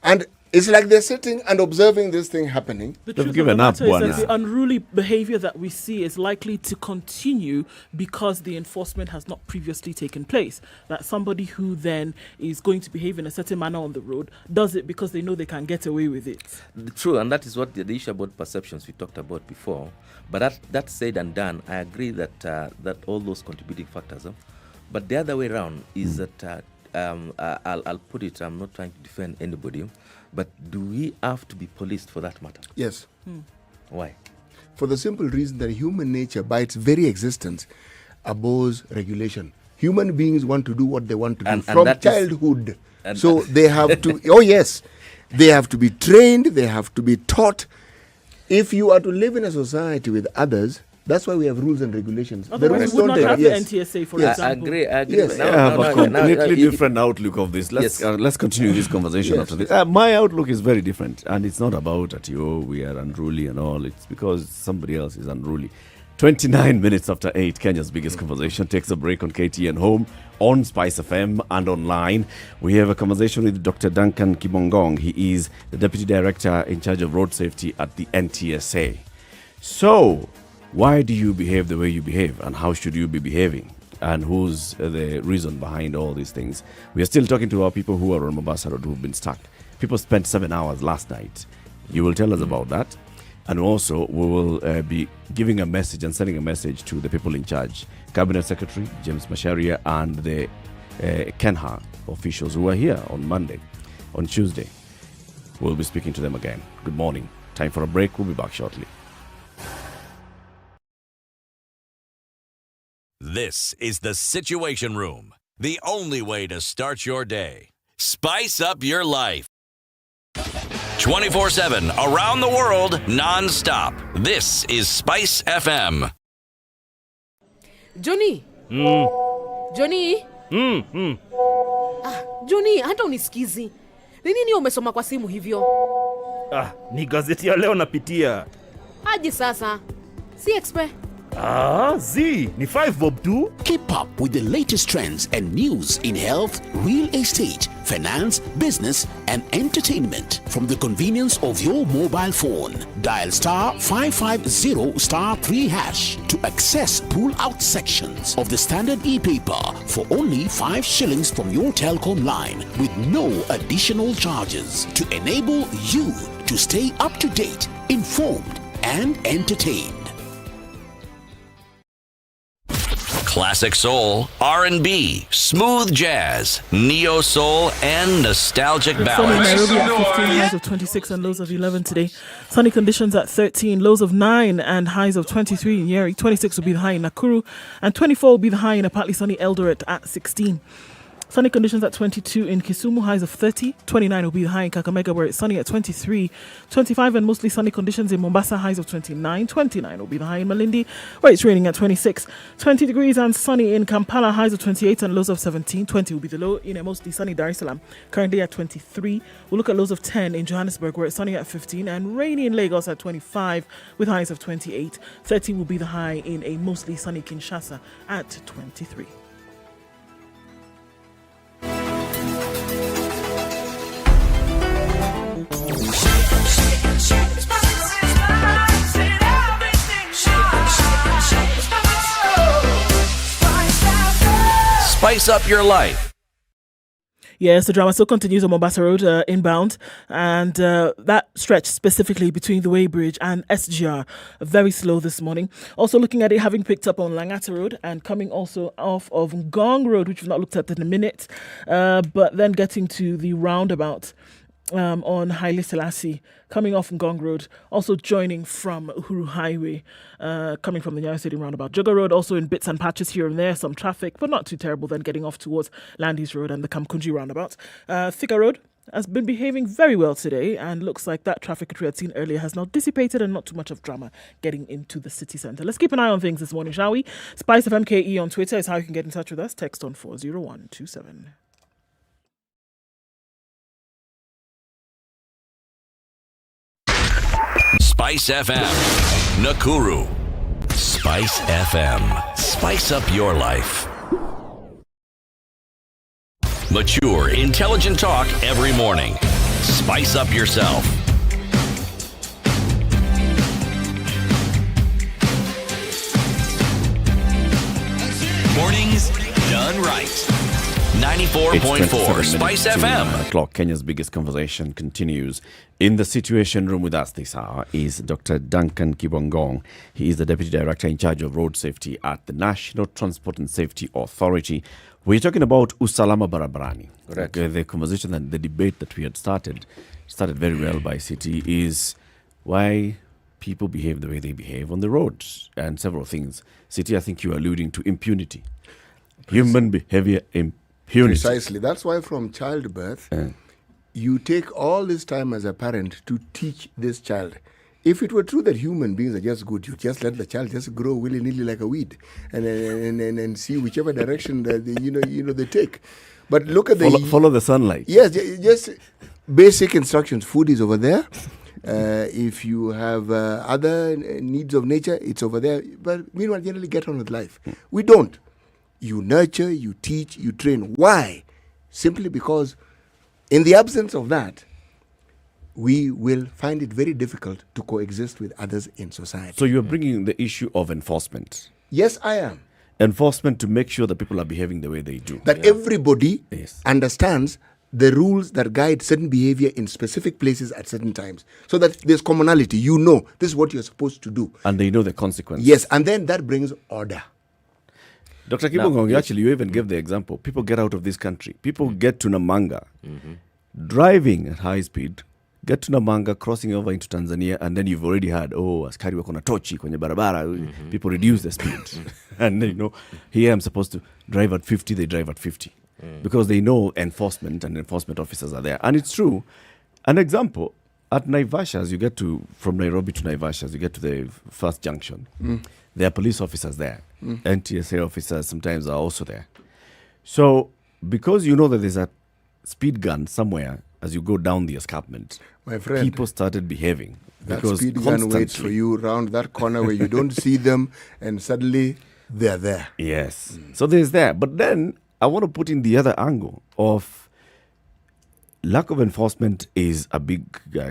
and it's like they're sitting and observing this thing happening. The truth of the matter is that the unruly behavior that we see is likely to continue because the enforcement has not previously taken place. That somebody who then is going to behave in a certain manner on the road does it because they know they can get away with it. True, and that is what the issue about perceptions we talked about before. But that said and done, I agree that that all those contributing factors. But the other way around is that I'll put it. I'm not trying to defend anybody. But do we have to be policed for that matter? Yes. Why? For the simple reason that human nature, by its very existence, abhors regulation. Human beings want to do what they want to do from childhood. So they have to, oh yes, they have to be trained, they have to be taught. If you are to live in a society with others, that's why we have rules and regulations. Otherwise, we would not have the NTSA, for example. I agree. Yes. I have a completely different outlook of this. Let's continue this conversation after this. My outlook is very different, and it's not about that we are unruly and all. It's because somebody else is unruly. 29 minutes after 8, Kenya's biggest conversation takes a break on KTN Home, on SpiceFM, and online. We have a conversation with Dr. Duncan Kibongong. He is the Deputy Director in charge of road safety at the NTSA. So, why do you behave the way you behave, and how should you be behaving, and who's the reason behind all these things? We are still talking to our people who are on Mombasa Road who've been stuck. People spent 7 hours last night. You will tell us about that, and also we will be giving a message and sending a message to the people in charge, Cabinet Secretary James Macharia and the Kenha officials who are here on Tuesday. We'll be speaking to them again. Good morning. Time for a break. We'll be back shortly. This is the Situation Room, the only way to start your day. Spice up your life. 24/7, around the world, non-stop. This is Spice FM. Johnny. Johnny. Johnny, hata unisikizi. Ni nini umesoma kwa simu hivyo? Ni gazeti ya leo napitia. Aje sasa. Si expert. Ni 5 bob too. Keep up with the latest trends and news in health, real estate, finance, business, and entertainment from the convenience of your mobile phone. Dial *550*3# to access pull-out sections of the Standard e-paper for only 5 shillings from your telecom line with no additional charges to enable you to stay up to date, informed, and entertained. Classic soul, R&B, smooth jazz, neo soul, and nostalgic Sunny ballads. Nairobi at 15, highs of 26 and lows of 11 today. Sunny conditions at 13, lows of 9 and highs of 23 in Nyeri. 26 will be the high in Nakuru, and 24 will be the high in a partly sunny Eldoret at 16. Sunny conditions at 22 in Kisumu, highs of 30. 29 will be the high in Kakamega, where it's sunny at 23. 25 and mostly sunny conditions in Mombasa, highs of 29. 29 will be the high in Malindi, where it's raining at 26. 20 degrees and sunny in Kampala, highs of 28 and lows of 17. 20 will be the low in a mostly sunny Dar es Salaam, currently at 23. We'll look at lows of 10 in Johannesburg, where it's sunny at 15, and rainy in Lagos at 25 with highs of 28. 30 will be the high in a mostly sunny Kinshasa at 23. spice up your life. Yes, the drama still continues on Mombasa Road inbound, and that stretch specifically between the Weighbridge and SGR very slow this morning. Also looking at it having picked up on Langata Road and coming also off of Ngong Road, which we've not looked at in a minute, but then getting to the roundabout on Haile Selassie, coming off Ngong Road, also joining from Uhuru Highway, coming from the Nyeri Stadium roundabout. Jogger Road also in bits and patches here and there, some traffic, but not too terrible, then getting off towards Landys Road and the Kamkunji roundabout. Thika Road has been behaving very well today, and looks like that traffic that we had seen earlier has now dissipated and not too much of drama getting into the city centre. Let's keep an eye on things this morning, shall we? SpiceFM KE on Twitter is how you can get in touch with us. Text on 40127. Spice FM, Nakuru. Spice FM. Spice up your life. Mature, intelligent talk every morning. Spice up yourself. Mornings done right. 94.4 Spice FM. O'clock. Kenya's biggest conversation continues. In the Situation Room with us this hour is Dr. Duncan Kibongong. He is the Deputy Director in charge of road safety at the National Transport and Safety Authority. We're talking about Usalama Barabarani. Correct. The conversation and the debate that we had started very well by City, is why people behave the way they behave on the roads and several things. City, I think you are alluding to impunity. Human behavior impunity. Precisely. That's why from childbirth, you take all this time as a parent to teach this child. If it were true that human beings are just good, you just let the child just grow willy-nilly like a weed and see whichever direction that they take. But look at follow the sunlight. Yes, just basic instructions. Food is over there. If you have other needs of nature, it's over there. But meanwhile, generally get on with life. We don't. You nurture, you teach, you train. Why? Simply because in the absence of that, we will find it very difficult to coexist with others in society. So you're bringing the issue of enforcement. Yes, I am. Enforcement to make sure that people are behaving the way they do. That everybody understands the rules that guide certain behavior in specific places at certain times. So that there's commonality. You know, this is what you're supposed to do. And they know the consequences. Yes, and then that brings order. Dr. Kibongong, actually, you even gave the example. People get out of this country. People get to Namanga, driving at high speed, get to Namanga, crossing over into Tanzania, and then you've already had, askari wako na tochi kwenye barabara. People reduce the speed. And, here I'm supposed to drive at 50, they drive at 50. Because they know enforcement and enforcement officers are there. And it's true. An example, at Naivasha, as you get from Nairobi to Naivasha, as you get to the first junction, there are police officers there. NTSA officers sometimes are also there. So, because you know that there's a speed gun somewhere as you go down the escarpment, my friend, people started behaving. That speed gun waits for you around that corner where you don't see them, and suddenly they're there. Yes. So there's that. But then I want to put in the other angle of lack of enforcement is a big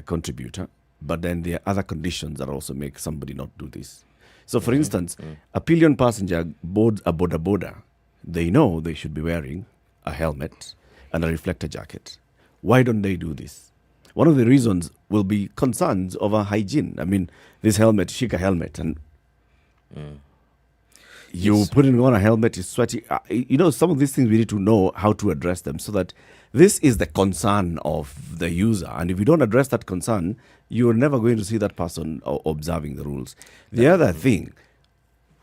contributor, but then there are other conditions that also make somebody not do this. So, for instance, a pillion passenger boards a boda. They know they should be wearing a helmet and a reflector jacket. Why don't they do this? One of the reasons will be concerns over hygiene. I mean, this helmet, shika helmet, and you putting on a helmet, is sweaty. Some of these things we need to know how to address them, so that this is the concern of the user. And if you don't address that concern, you're never going to see that person observing the rules. The other thing,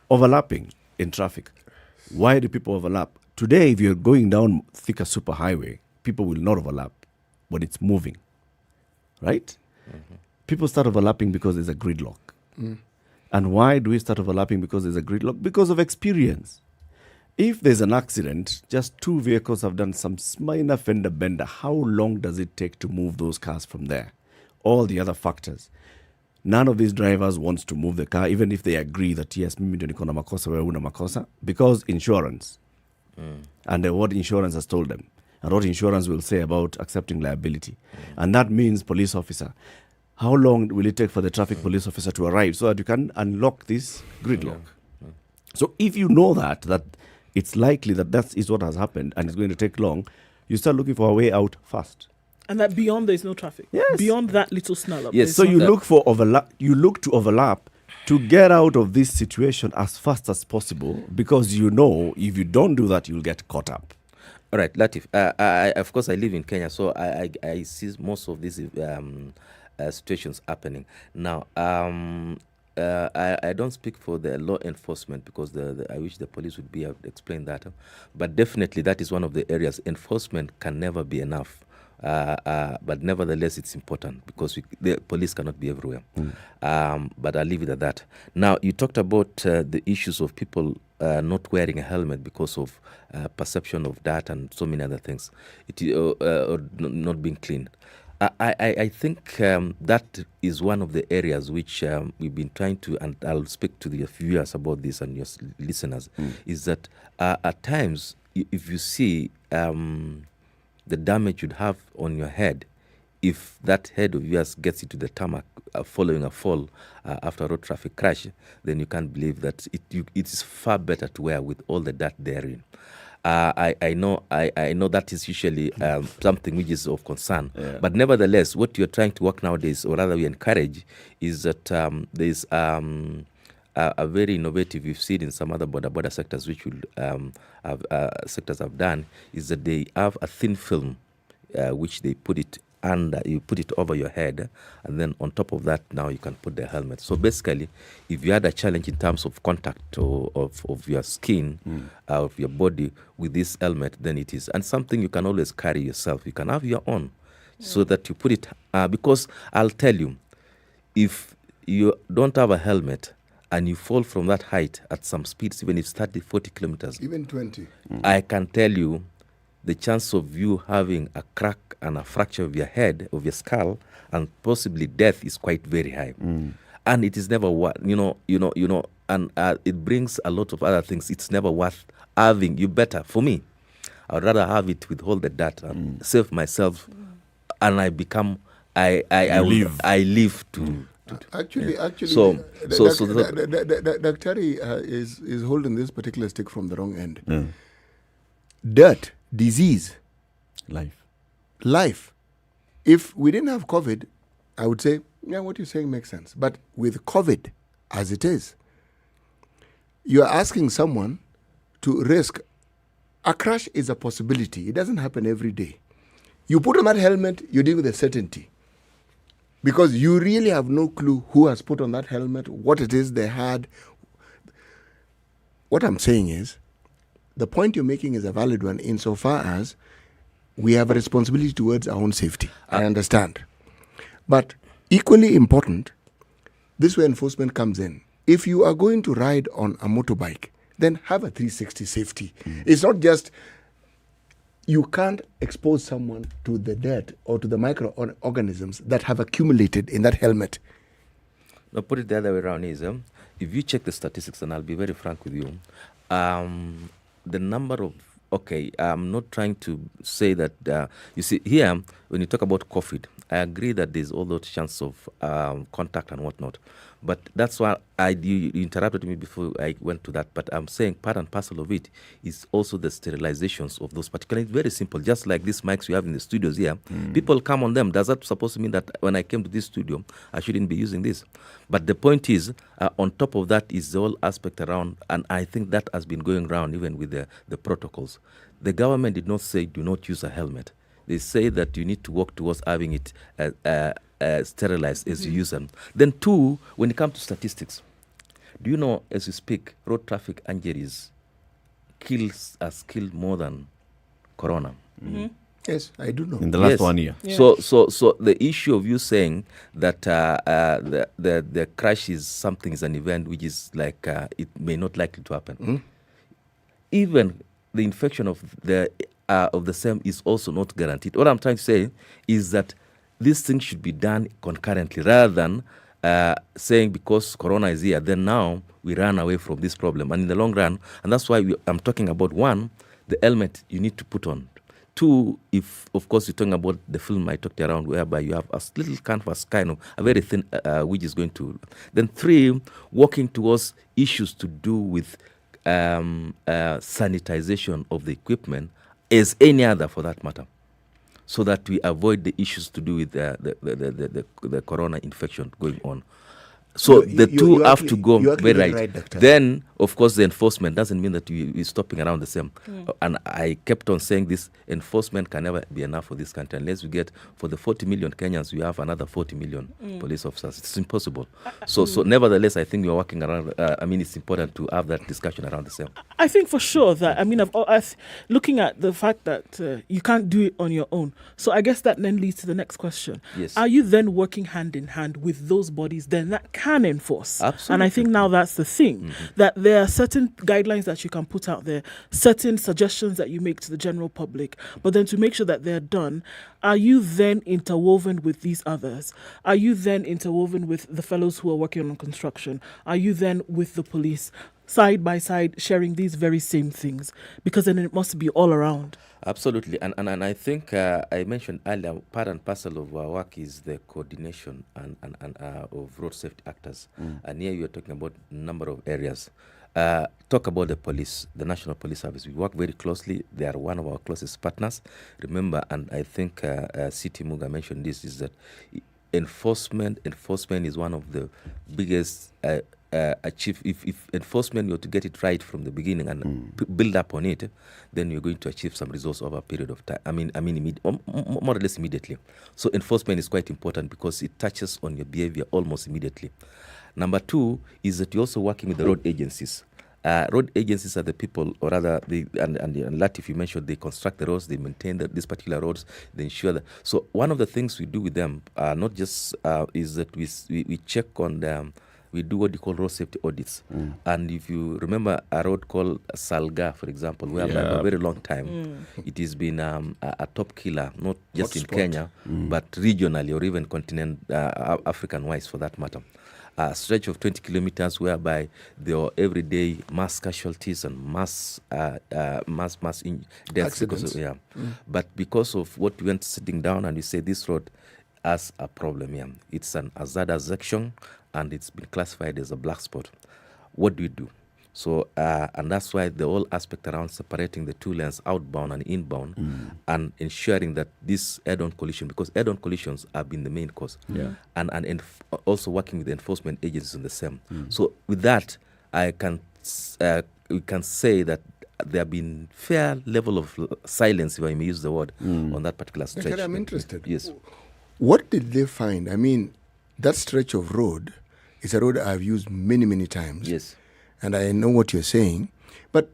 overlapping in traffic. Why do people overlap? Today, if you're going down Thika Superhighway, people will not overlap when it's moving, right? People start overlapping because there's a gridlock. And why do we start overlapping because there's a gridlock? Because of experience. If there's an accident, just two vehicles have done some minor fender bender, how long does it take to move those cars from there? All the other factors. None of these drivers wants to move the car, even if they agree that, yes, mimi ndio niko na makosa, wewe una makosa, because insurance. And what insurance has told them. And what insurance will say about accepting liability. And that means police officer. How long will it take for the traffic police officer to arrive so that you can unlock this gridlock? So if you know that it's likely that that is what has happened and it's going to take long. You start looking for a way out fast. And that beyond there is no traffic. Yes. Beyond that little snarl up. Yes, so you look for overlap. You look to overlap to get out of this situation as fast as possible, because you know if you don't do that, you'll get caught up. All right, Latif. I of course I live in Kenya, so I see most of these situations happening now. I don't speak for the law enforcement, because I wish the police would be able to explain that. But definitely that is one of the areas. Enforcement can never be enough. But nevertheless, it's important, because the police cannot be everywhere. But I'll leave it at that. Now, you talked about the issues of people not wearing a helmet because of perception of that and so many other things, or not being clean. I think that is one of the areas which we've been trying to, and I'll speak to the viewers about this and your listeners, is that at times, if you see the damage you'd have on your head, if that head of yours gets into the tarmac following a fall after a road traffic crash, then you can't believe that it is far better to wear with all the dirt therein. I know that is usually something which is of concern. Yeah. But nevertheless, what you're trying to work nowadays, or rather we encourage, is that there's a very innovative, we've seen in some other border sectors, which sectors have done, is that they have a thin film which they put it under, you put it over your head, and then on top of that, now you can put the helmet. So basically, if you had a challenge in terms of contact of your skin, of your body with this helmet, then it is. And something you can always carry yourself. You can have your own, so that you put it, because I'll tell you, if you don't have a helmet, and you fall from that height at some speeds, even if it's 30, 40 kilometers. Even 20. I can tell you, the chance of you having a crack and a fracture of your head, of your skull, and possibly death is quite very high. And it is never worth, and it brings a lot of other things. It's never worth having. You better, for me, I would rather have it with all the data, save myself, and I become, I live to. Actually, Daktari is holding this particular stick from the wrong end. Dirt, disease, life. If we didn't have COVID, I would say, yeah, what you're saying makes sense. But with COVID, as it is, you're asking someone to risk. A crash is a possibility. It doesn't happen every day. You put on that helmet, you're dealing with a certainty. Because you really have no clue who has put on that helmet, what it is they had. What I'm saying is, the point you're making is a valid one insofar as we have a responsibility towards our own safety. I understand. But equally important, this is where enforcement comes in. If you are going to ride on a motorbike, then have a 360 safety. It's not just... You can't expose someone to the dirt or to the microorganisms that have accumulated in that helmet. Now, put it the other way around is, if you check the statistics, and I'll be very frank with you, the number of, I'm not trying to say that, you see, here, when you talk about COVID, I agree that there's all those chances of contact and whatnot. But that's why you interrupted me before I went to that. But I'm saying part and parcel of it is also the sterilizations of those particular. It's very simple. Just like these mics we have in the studios here, people come on them. Does that supposed to mean that when I came to this studio, I shouldn't be using this? But the point is, on top of that is the whole aspect around, and I think that has been going around even with the protocols. The government did not say do not use a helmet. They say that you need to work towards having it sterilized as you use them. Then two, when it comes to statistics, do you know, as you speak, road traffic injuries has killed more than corona? Yes, I do know. In the last 1 year. Yeah. So the issue of you saying that the crash is an event which is like it may not likely to happen. Even the infection of the same is also not guaranteed. What I'm trying to say is that these things should be done concurrently rather than saying because corona is here, then now we run away from this problem. And in the long run, and that's why I'm talking about, one, the helmet you need to put on. Two, if, of course, you're talking about the film I talked around, whereby you have a little canvas, kind of, a very thin, which is going to... Then three, working towards issues to do with sanitization of the equipment as any other for that matter, so that we avoid the issues to do with the corona infection going on. So the two have to go very right. Then, of course, the enforcement doesn't mean that we're stopping around the same. And I kept on saying this, enforcement can never be enough for this country. Unless we get, for the 40 million Kenyans, we have another 40 million police officers. It's impossible. So nevertheless, I think we're working around, it's important to have that discussion around the same. I think for sure that, I've looking at the fact that you can't do it on your own. So I guess that then leads to the next question. Yes. Are you then working hand in hand with those bodies then that can enforce? Absolutely. And I think now that's the thing, that there are certain guidelines that you can put out there, certain suggestions that you make to the general public, but then to make sure that they're done, are you then interwoven with these others? Are you then interwoven with the fellows who are working on construction? Are you then with the police, side by side, sharing these very same things? Because then it must be all around. Absolutely. And I think I mentioned earlier, part and parcel of our work is the coordination and of road safety actors. And here you are talking about a number of areas. Talk about the police, the National Police Service. We work very closely. They are one of our closest partners. Remember, and I think C.T. Muga mentioned this, is that enforcement is one of the biggest achieve. If enforcement, you have to get it right from the beginning and build up on it, then you're going to achieve some results over a period of time. More or less immediately. So enforcement is quite important because it touches on your behavior almost immediately. Number two is that you're also working with the road agencies. Road agencies are the people, or rather, and Latif, you mentioned, they construct the roads, they maintain these particular roads, they ensure that. So one of the things we do with them, not just is that we check on them. We do what you call road safety audits. And if you remember a road called Salga, for example, where for a very long time it has been a top killer, not just in Kenya, but regionally or even African-wise for that matter. A stretch of 20 kilometers whereby there are everyday mass casualties and mass deaths. But because of what we went sitting down and we say this road has a problem, it's an hazardous section and it's been classified as a black spot. What do we do? So, and that's why the whole aspect around separating the two lanes, outbound and inbound, and ensuring that this head-on collision, because head-on collisions have been the main cause, and also working with the enforcement agencies on the same. So, with that, we can say that there have been fair level of silence, if I may use the word, on that particular stretch. Okay, I'm interested. Yes. What did they find? That stretch of road is a road I've used many, many times. Yes. And I know what you're saying. But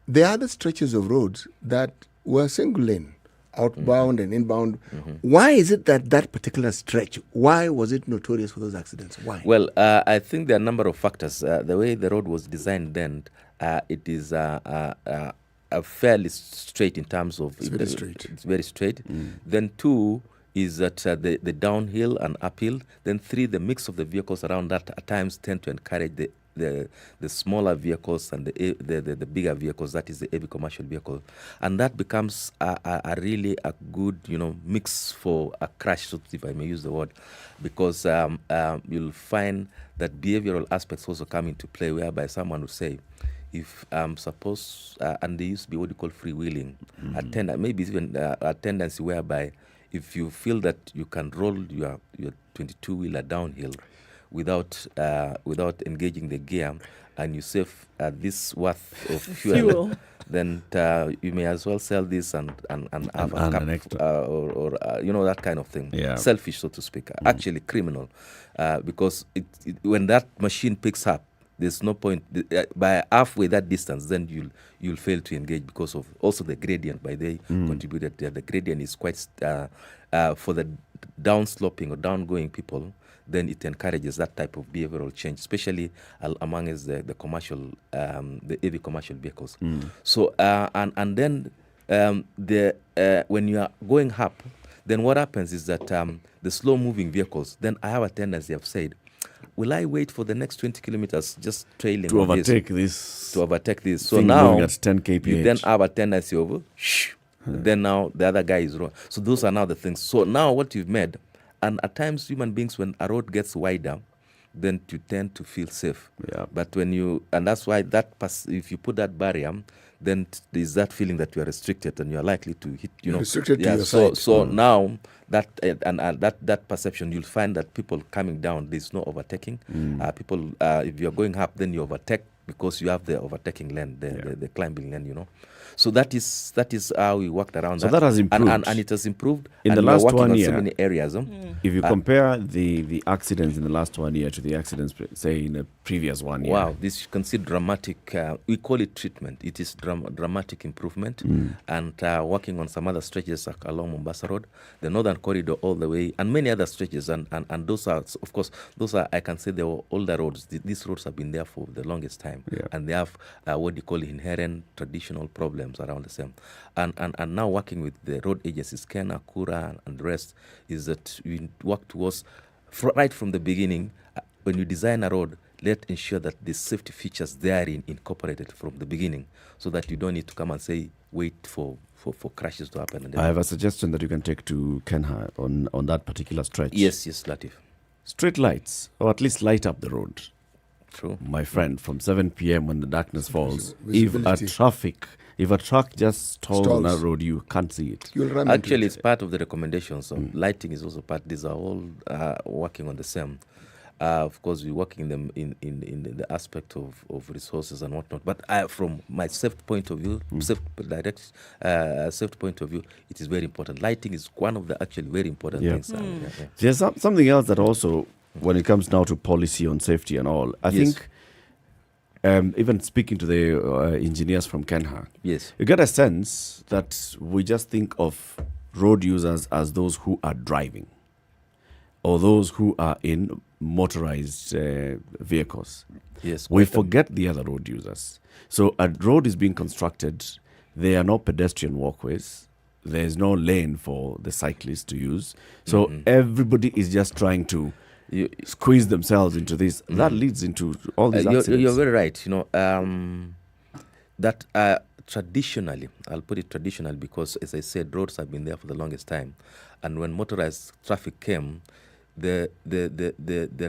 there are other stretches of roads that were single lane, outbound and inbound. Why is it that particular stretch, why was it notorious for those accidents? Why? Well, I think there are a number of factors. The way the road was designed then, it is a fairly straight in terms of... It's very straight. It's very straight. Then two is that the downhill and uphill. Then three, the mix of the vehicles around that at times tend to encourage the smaller vehicles and the bigger vehicles, that is the heavy commercial vehicle, and that becomes a really a good mix for a crash, if I may use the word, because you'll find that behavioral aspects also come into play, whereby someone would say, if suppose, and they used to be what you call freewheeling, maybe even a tendency whereby if you feel that you can roll your 22-wheeler downhill without engaging the gear, and you save this worth of fuel, then you may as well sell this and have a cup, or that kind of thing. Selfish, so to speak. Actually criminal, because when that machine picks up, there's no point. By halfway that distance, then you'll fail to engage because of also the gradient. By they contributed there. The gradient is quite for the downsloping or downgoing people. Then it encourages that type of behavioral change, especially among the commercial, the heavy commercial vehicles. So and then when you are going up, then what happens is that the slow-moving vehicles. Then I have a tendency of said, will I wait for the next 20 kilometers just trailing to overtake this? So now at 10 kph. You then have a tendency of then now the other guy is wrong. So those are now the things. So now what you've made. And at times, human beings, when a road gets wider, then you tend to feel safe. Yeah. But when you, and that's why if you put that barrier, then there's that feeling that you are restricted and you are likely to hit, you know. Restricted to your so side. so now that and that perception, you'll find that people coming down, there's no overtaking. People, if you're going up, then you overtake because you have the overtaking lane, the climbing lane, you know. So that is how we worked around So that has improved. and it has improved In and the we are last working 1 on year, so many areas. If you compare the accidents in the last 1 year to the accidents, say, in the previous 1 year. Wow, this you can see dramatic, we call it treatment. It is dramatic improvement. And working on some other stretches along Mombasa Road, the Northern Corridor all the way, and many other stretches. And those are, of course, I can say they were older roads. These roads have been there for the longest time. Yeah. And they have what they call inherent traditional problems around the same. And now working with the road agencies, Nakuru and the rest, is that we work towards, right from the beginning, when you design a road, let's ensure that the safety features therein incorporated from the beginning, so that you don't need to come and say, wait for crashes to happen. And I have a suggestion that you can take to Kenha on that particular stretch. Yes, Latif. Street lights, or at least light up the road. True. My friend, from 7 p.m. when the darkness falls, Visibility. if a truck just stalls on that road, you can't see it. You'll run Actually, it's part of the recommendations. Lighting is also part. These are all working on the same. Of course, we're working them in the aspect of resources and whatnot. But from my safety point of view, safety point of view, it is very important. Lighting is one of the actually very important things. There's something else that also, when it comes now to policy on safety and all, I think, even speaking to the engineers from Kenha, you get a sense that we just think of road users as those who are driving or those who are in motorized vehicles. Yes, we forget the other road users. So a road is being constructed, there are no pedestrian walkways, there is no lane for the cyclists to use. So everybody is just trying to squeeze themselves into this. That leads into all these accidents. You're very right. You know, that traditionally, I'll put it traditional because, as I said, roads have been there for the longest time. And when motorized traffic came, the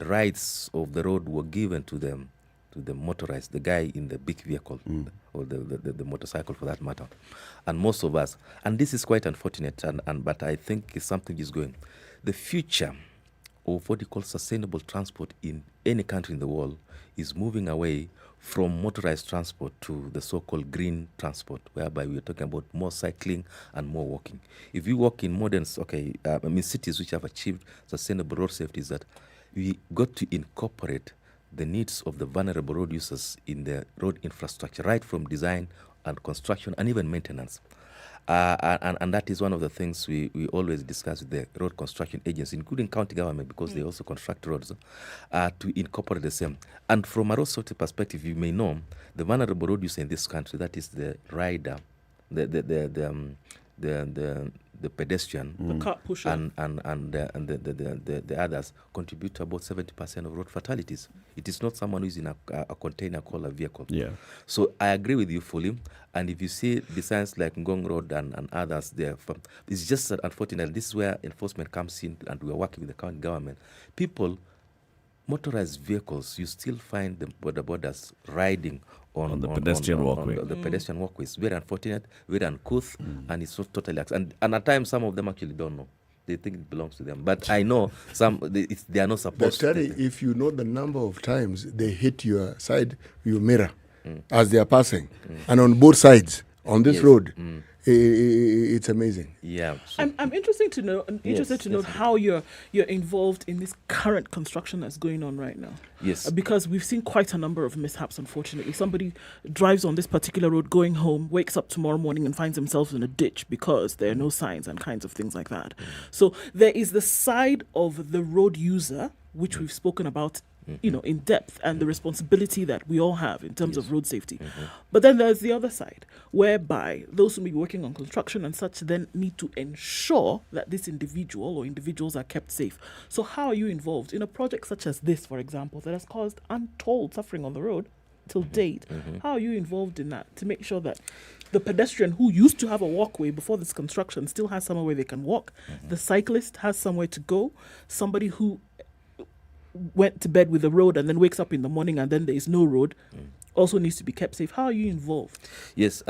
rights of the road were given to them, to the motorized, the guy in the big vehicle, or the motorcycle for that matter. And most of us, and this is quite unfortunate, but I think it's something is going. The future of what you call sustainable transport in any country in the world is moving away from motorized transport to the so-called green transport, whereby we are talking about more cycling and more walking. If you walk in modern, cities which have achieved sustainable road safety, is that we got to incorporate the needs of the vulnerable road users in the road infrastructure, right from design and construction and even maintenance. And that is one of the things we always discuss with the road construction agency, including county government, because they also construct roads, to incorporate the same. And from a road safety perspective, you may know the vulnerable road user in this country, that is the rider, the pedestrian, the cart pusher, and the others contribute to about 70% of road fatalities. It is not someone who is in a container called a vehicle. Yeah. So I agree with you fully. And if you see designs like Ngong Road and others there, it's just unfortunate. This is where enforcement comes in, and we are working with the county government. Motorized vehicles, you still find the borders riding on the pedestrian walkway. The pedestrian walkway is very unfortunate, very uncouth, and it's not totally and at times some of them actually don't know. They think it belongs to them. But I know they are not supposed to. If you know the number of times they hit your side, your mirror, as they are passing, and on both sides on this road, it's amazing. Yeah. I'm interested to know how you're involved in this current construction that's going on right now. Yes. Because we've seen quite a number of mishaps, unfortunately. Somebody drives on this particular road going home, wakes up tomorrow morning and finds themselves in a ditch because there are no signs and kinds of things like that. So there is the side of the road user, which we've spoken about in depth, and the responsibility that we all have in terms of road safety. But then there's the other side, whereby those who may be working on construction and such then need to ensure that this individual or individuals are kept safe. So how are you involved in a project such as this, for example, that has caused untold suffering on the road till date? How are you involved in that to make sure that the pedestrian who used to have a walkway before this construction still has somewhere where they can walk, the cyclist has somewhere to go, somebody who went to bed with the road and then wakes up in the morning and then there is no road, also needs to be kept safe. How are you involved? Yes,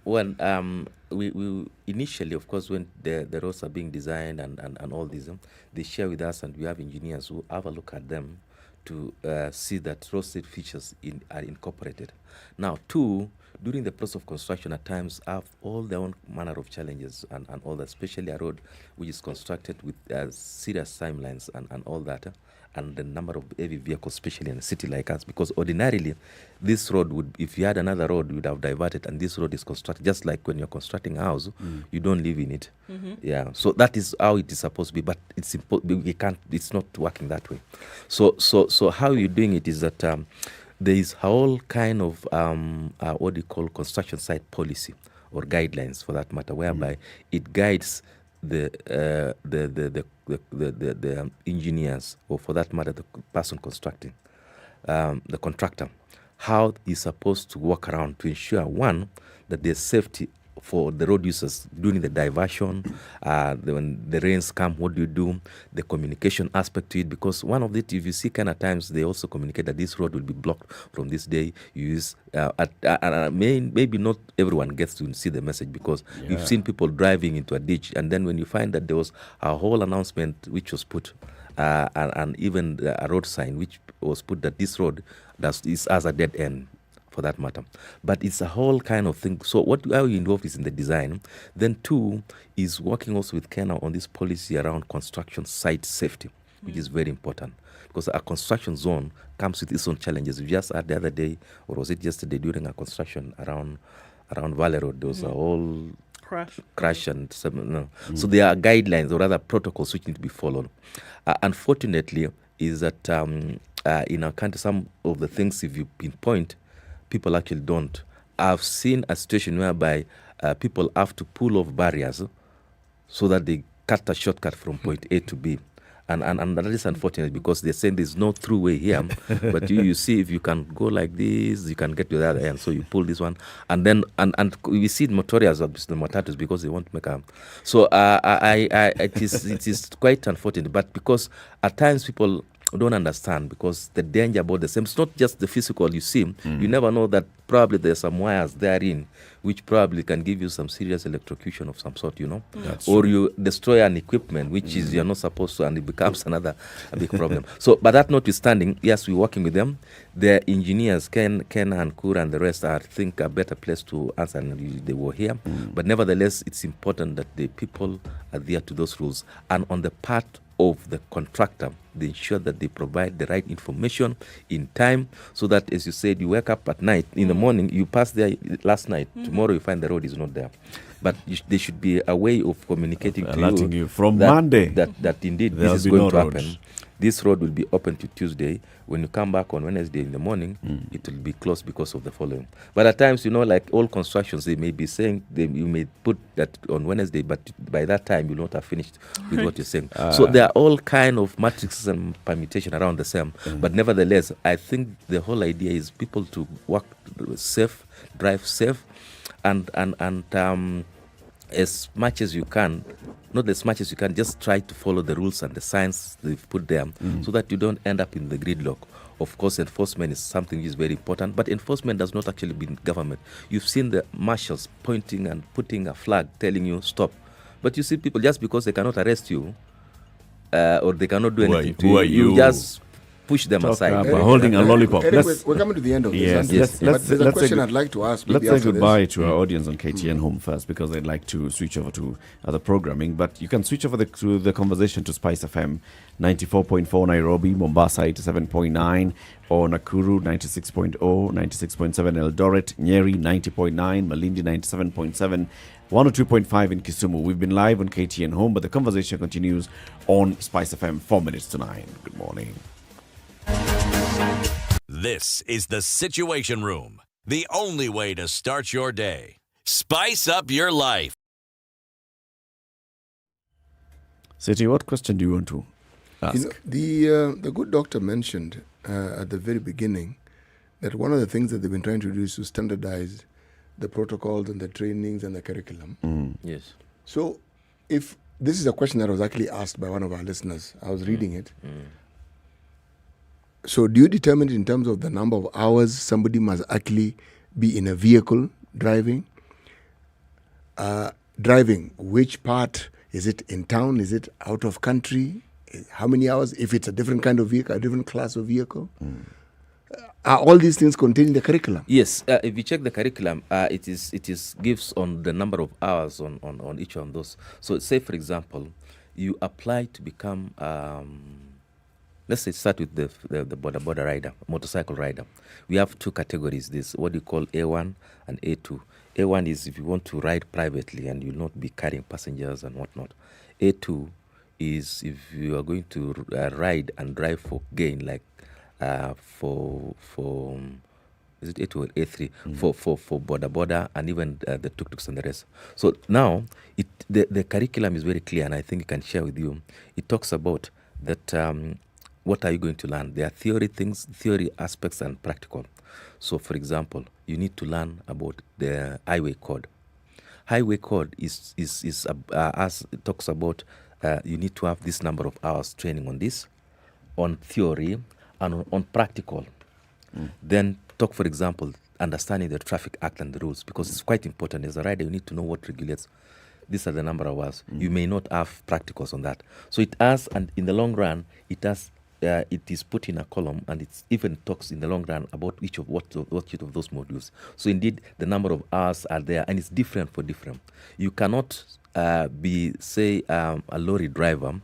when we initially, of course, when the roads are being designed and all these, they share with us, and we have engineers who have a look at them to see that road safety features are incorporated. Now, two, during the process of construction, at times have all their own manner of challenges and all that, especially a road which is constructed with serious timelines and all that. And the number of heavy vehicles, especially in a city like us, because ordinarily this road would, if you had another road, you would have diverted, and this road is constructed just like when you're constructing a house, you don't live in it. Yeah, so that is how it is supposed to be, but we can't. It's not working that way. So how you're doing it is that there is a whole kind of what do you call construction site policy or guidelines, for that matter, whereby it guides the engineers, or for that matter, the person constructing, the contractor, how he's supposed to walk around to ensure, one, that there's safety for the road users during the diversion, when the rains come, what do you do, the communication aspect to it, because one of the, if you see kind of times, they also communicate that this road will be blocked from this day, you use, maybe not everyone gets to see the message, because we've seen people driving into a ditch, and then when you find that there was a whole announcement which was put, and even a road sign which was put that this road is as a dead end, for that matter. But it's a whole kind of thing. So what are you involved is in the design. Then two is working also with Kenya on this policy around construction site safety, which is very important, because a construction zone comes with its own challenges. We just had the other day, or was it yesterday, during a construction around Valley Road, those are all crash and some, so there are guidelines, or rather protocols, which need to be followed. Unfortunately, is that in our country, some of the things, if you pinpoint, people actually don't. I've seen a situation whereby people have to pull off barriers so that they cut a shortcut from point A to B. And that is unfortunate, because they're saying there's no through way here. But you see, if you can go like this, you can get to the other end. So you pull this one. And then, and we see motorias, the matatus, because they want to make a... So it is quite unfortunate. But because at times people don't understand, because the danger about the same, it's not just the physical you see. You never know that probably there's some wires therein which probably can give you some serious electrocution of some sort, or you destroy an equipment which is you're not supposed to, and it becomes a big problem. So, but that notwithstanding, yes, we're working with them. Their engineers, Ken and Kura and the rest, are, I think, a better place to answer, and they were here. But nevertheless, it's important that the people adhere to those rules, and on the part of the contractor, they ensure that they provide the right information in time, so that, as you said, you wake up at night, in the morning, you pass there last night, tomorrow you find the road is not there. But there should be a way of communicating to you from Monday that indeed this is going to happen. This road will be open to Tuesday. When you come back on Wednesday in the morning, it will be closed because of the following. But at times, like all constructions, they may be saying, you may put that on Wednesday, but by that time, you'll not have finished with what you're saying. So there are all kind of matrices and permutation around the same. But nevertheless, I think the whole idea is people to work safe, drive safe, and as much as you can, not as much as you can, just try to follow the rules and the signs they've put there, so that you don't end up in the gridlock. Of course, enforcement is something which is very important, but enforcement does not actually mean government. You've seen the marshals pointing and putting a flag telling you stop. But you see people, just because they cannot arrest you, or they cannot do anything to you, you just push them aside. Holding a lollipop. We're coming to the end of this. Yes. But there's a question I'd like to ask. Let's say goodbye to our audience on KTN Home first, because they'd like to switch over to other programming. But you can switch over to the conversation to SpiceFM 94.4 Nairobi, Mombasa 87.9, or Nakuru 96.0, 96.7 Eldoret, Nyeri 90.9, Malindi 97.7, 102.5 in Kisumu. We've been live on KTN Home, but the conversation continues on SpiceFM 4 minutes to 9. Good morning. This is the Situation Room, the only way to start your day. Spice up your life. City, what question do you want to ask? The good doctor mentioned at the very beginning that one of the things that they've been trying to do is to standardize the protocols and the trainings and the curriculum. Yes. So if this is a question that was actually asked by one of our listeners, I was reading it. So do you determine it in terms of the number of hours somebody must actually be in a vehicle driving? Driving, which part? Is it in town? Is it out of country? How many hours? If it's a different kind of vehicle, a different class of vehicle? Are all these things contained in the curriculum? Yes, if you check the curriculum, it is gives on the number of hours on each of those. So say, for example, you apply to become, let's say start with the border rider, motorcycle rider. We have two categories, this what you call A1 and A2. A1 is if you want to ride privately and you'll not be carrying passengers and whatnot. A2 is if you are going to ride and drive for gain, like for is it A2 or A3 for border and even the tuk-tuks and the rest. So now the curriculum is very clear, and I think I can share with you. It talks about that what are you going to learn? There are theory aspects and practical. So for example, you need to learn about the highway code. Highway code is as it talks about you need to have this number of hours training on this, on theory and on practical. Then talk, for example, understanding the Traffic Act and the rules, because it's quite important. As a rider, you need to know what regulates. These are the number of hours. You may not have practicals on that. So it has, and in the long run, it has. It is put in a column, and it even talks in the long run about each of what each of those modules. So indeed, the number of hours are there, and it's different for different. You cannot be, say, a lorry driver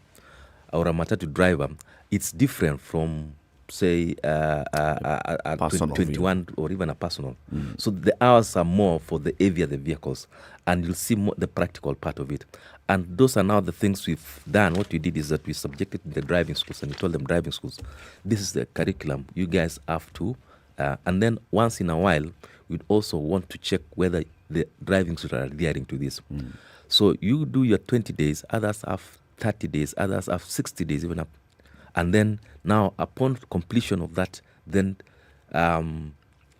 or a matatu driver. It's different from, say, a 21 or even a personal. So the hours are more for the heavier the vehicles, and you'll see more the practical part of it. And those are now the things we've done. What we did is that we subjected the driving schools, and we told them, driving schools, this is the curriculum. You guys have to. And then once in a while, we'd also want to check whether the driving schools are adhering to this. So you do your 20 days, others have 30 days, others have 60 days, even up. And then now, upon completion of that, then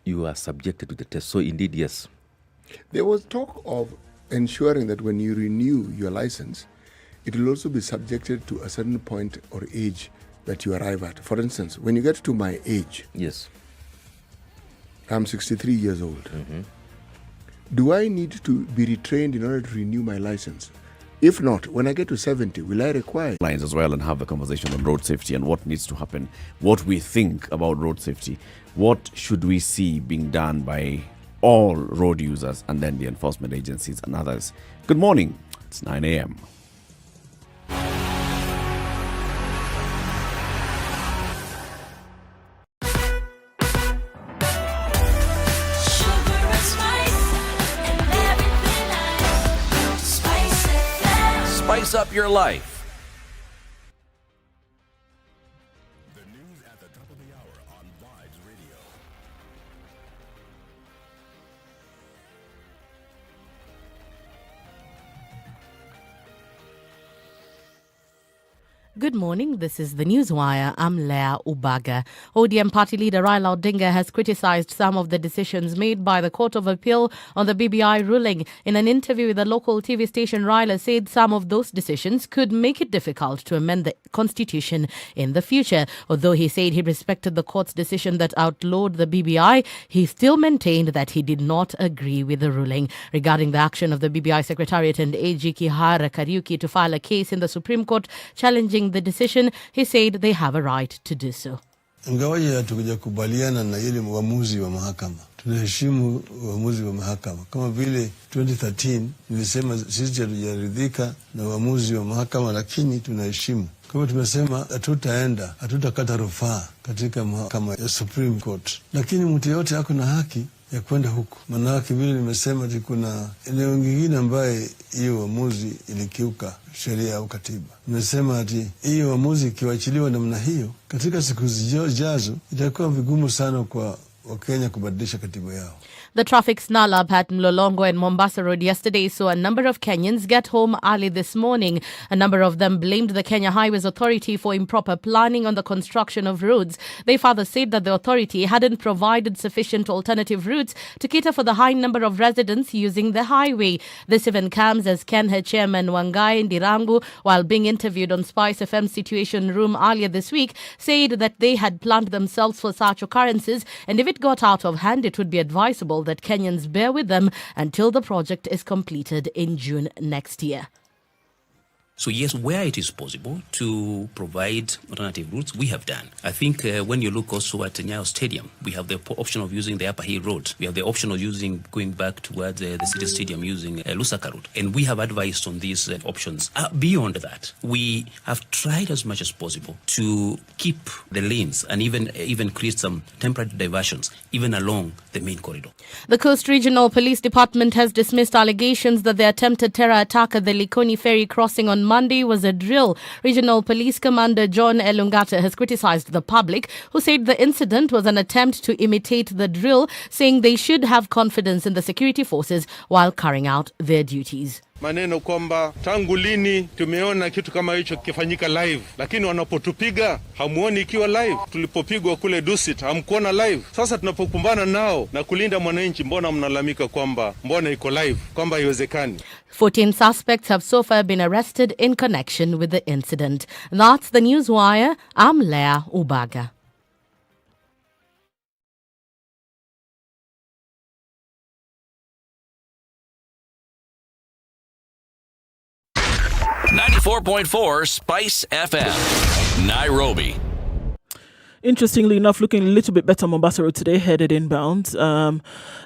you are subjected to the test. So indeed, yes. There was talk of ensuring that when you renew your license, it will also be subjected to a certain point or age that you arrive at. For instance, when you get to my age, yes, I'm 63 years old. Do I need to be retrained in order to renew my license? If not, when I get to 70, will I require lines as well and have a conversation on road safety and what needs to happen, what we think about road safety, what should we see being done by all road users and then the enforcement agencies and others. Good morning. It's 9 a.m. Spice up your life. Good morning. This is the Newswire. I'm Leah Ubaga. ODM party leader Raila Odinga has criticized some of the decisions made by the Court of Appeal on the BBI ruling. In an interview with a local TV station, Raila said some of those decisions could make it difficult to amend the constitution in the future. Although he said he respected the court's decision that outlawed the BBI, he still maintained that he did not agree with the ruling. Regarding the action of the BBI Secretariat and AG Kihara Kariuki to file a case in the Supreme Court challenging the decision, he said they have a right to do so. Ingawaje hatujakubaliana na ile uamuzi wa mahakama, tunaheshimu uamuzi wa mahakama. Kama vile 2013 nilisema sisi hatujaridhika na uamuzi wa mahakama, lakini tunaheshimu. Kama tumesema hatutakata rufaa katika mahakama ya Supreme Court, lakini mtu yote ako na haki ya kwenda huku. Manake vile nimesema kuna eneo lingine ambaye hiyo uamuzi ilikiuka sheria au katiba. Nimesema ati hiyo uamuzi ikiwachiliwa namna hiyo, katika siku zijazo itakuwa vigumu sana kwa Wakenya kubadilisha katiba yao. The traffic snarl-up at Mlolongo and Mombasa Road yesterday saw a number of Kenyans get home early this morning. A number of them blamed the Kenya Highways Authority for improper planning on the construction of roads. They further said that the authority hadn't provided sufficient alternative routes to cater for the high number of residents using the highway. This even comes as Kenha Chairman Wangai Ndirangu, while being interviewed on SpiceFM Situation Room earlier this week, said that they had planned themselves for such occurrences, and if it got out of hand, it would be advisable that Kenyans bear with them until the project is completed in June next year. So yes, where it is possible to provide alternative routes, we have done. I think when you look also at Nyayo Stadium, we have the option of using the Upper Hill Road. We have the option of going back towards the City Stadium using Lusaka Road. And we have advised on these options. Beyond that, we have tried as much as possible to keep the lanes and even create some temporary diversions, even along the main corridor. The Coast Regional Police Department has dismissed allegations that the attempted terror attack at the Likoni ferry crossing on Monday was a drill. Regional Police Commander John Elungata has criticized the public, who said the incident was an attempt to imitate the drill, saying they should have confidence in the security forces while carrying out their duties. Maneno kwamba tangu lini tumeona kitu kama hicho kifanyika live, lakini wanapotupiga hamuoni ikiwa live. Tulipopigwa kule Dusit hamkuona live. Sasa tunapokumbana nao na kulinda mwananchi, mbona mnalamika kwamba mbona iko live, kwamba haiwezekani? 14 suspects have so far been arrested in connection with the incident. That's the Newswire. I'm Leah Ubaga. .4 Spice FM, Nairobi. Interestingly enough, looking a little bit better Mombasa Road today, headed inbound.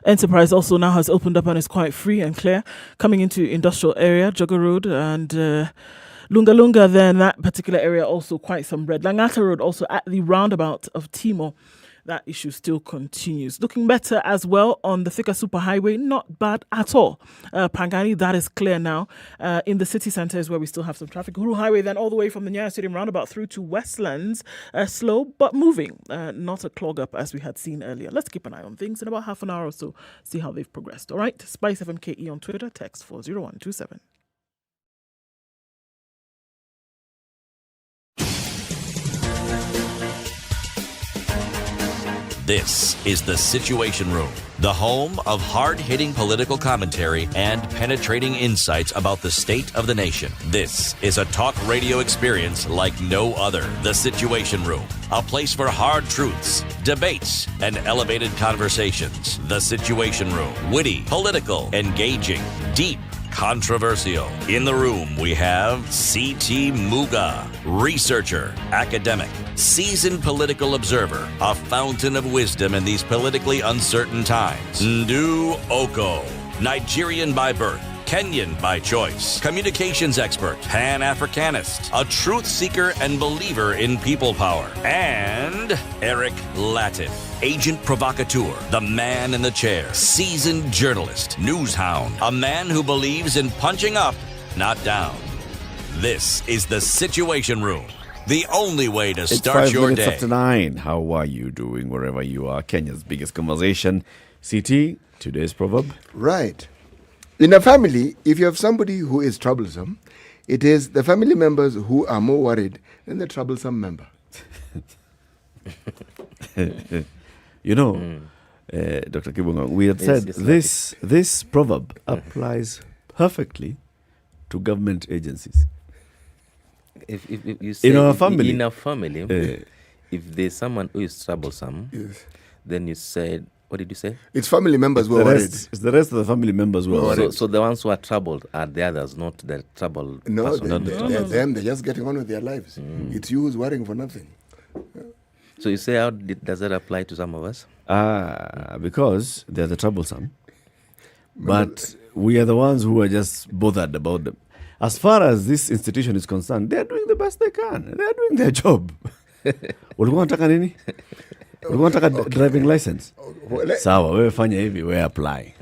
Enterprise also now has opened up and is quite free and clear. Coming into industrial area, Jogger Road and Lunga Lunga, then that particular area also quite some red. Langata Road also at the roundabout of Timor. That issue still continues. Looking better as well on the Thika Superhighway, not bad at all. Pangani, that is clear now. In the city centre is where we still have some traffic. Uhuru Highway then all the way from the Nyeri Stadium roundabout through to Westlands. Slow but moving. Not a clog up as we had seen earlier. Let's keep an eye on things in about half an hour or so. See how they've progressed. All right. SpiceFMKE on Twitter. Text 40127. This is the Situation Room, the home of hard-hitting political commentary and penetrating insights about the state of the nation. This is a talk radio experience like no other. The Situation Room, a place for hard truths, debates, and elevated conversations. The Situation Room, witty, political, engaging, deep, controversial. In the room, we have C.T. Muga, researcher, academic, seasoned political observer, a fountain of wisdom in these politically uncertain times. Ndu Oko, Nigerian by birth, Kenyan by choice, communications expert, Pan-Africanist, a truth seeker and believer in people power, and Eric Latif, agent provocateur, the man in the chair, seasoned journalist, news hound, a man who believes in punching up, not down. This is the Situation Room, the only way to start your day. It's 5 minutes after 9. How are you doing wherever you are? Kenya's biggest conversation. CT, today's proverb. Right. In a family, if you have somebody who is troublesome, it is the family members who are more worried than the troublesome member. You know, Dr. Kibunga, we had said this proverb applies perfectly to government agencies. If you say in our family, if there's someone who is troublesome, then you said, what did you say? It's family members who are worried. It's the rest of the family members who are worried. So the ones who are troubled are the others, not the troubled person. They're them. They're just getting on with their lives. It's you who's worrying for nothing. So you say, how does that apply to some of us? Because they're the troublesome. But we are the ones who are just bothered about them. As far as this institution is concerned, they're doing the best they can. They're doing their job. Ulikuwa unataka nini? Ulikuwa unataka driving license? Sawa, wewe fanya hivi, wewe apply.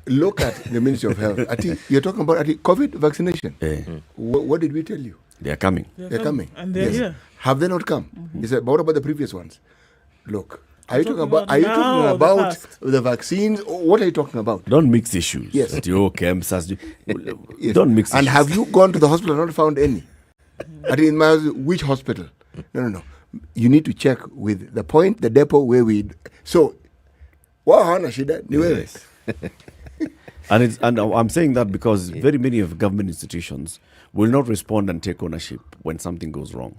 Look at the Ministry of Health. You're talking about COVID vaccination. What did we tell you? They're coming. They're coming. And they're here. Have they not come? He said, but what about the previous ones? Look, Are you talking about? Are you talking about the vaccines? Or what are you talking about? Don't mix issues. Yes. Yes. Yes. Don't mix And issues. have you gone to the hospital and not found any? I mean, which hospital? No. You need to check with the point, the depot where we. So, what hana shida? Ni wewe. Yes. And I'm saying that because very many of government institutions will not respond and take ownership when something goes wrong.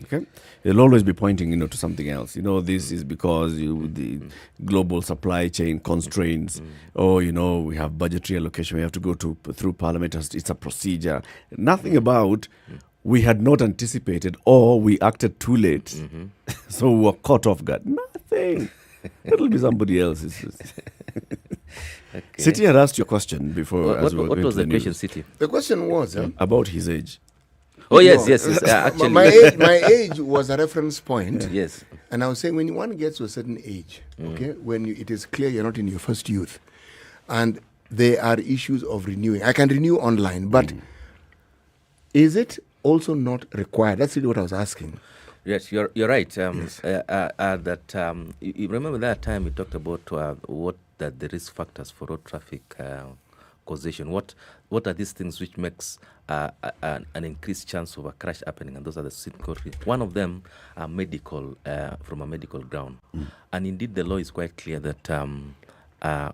Okay, they'll always be pointing, to something else. This is because the global supply chain constraints. We have budgetary allocation. We have to go through Parliament. It's a procedure. Nothing about we had not anticipated or we acted too late, so we were caught off guard. Nothing. It'll be somebody else's. Okay. City had asked you a question before. What was the question, City? The question was about his age. Oh yes. Actually, my age was a reference point. Yes. And I was saying when one gets to a certain age, okay, when it is clear you're not in your first youth, and there are issues of renewing. I can renew online, but is it also not required? That's really what I was asking. Yes, you're right. You remember that time we talked about that the risk factors for road traffic causation. What are these things which makes an increased chance of a crash happening? And those are the categories. One of them are medical, from a medical ground. And indeed, the law is quite clear that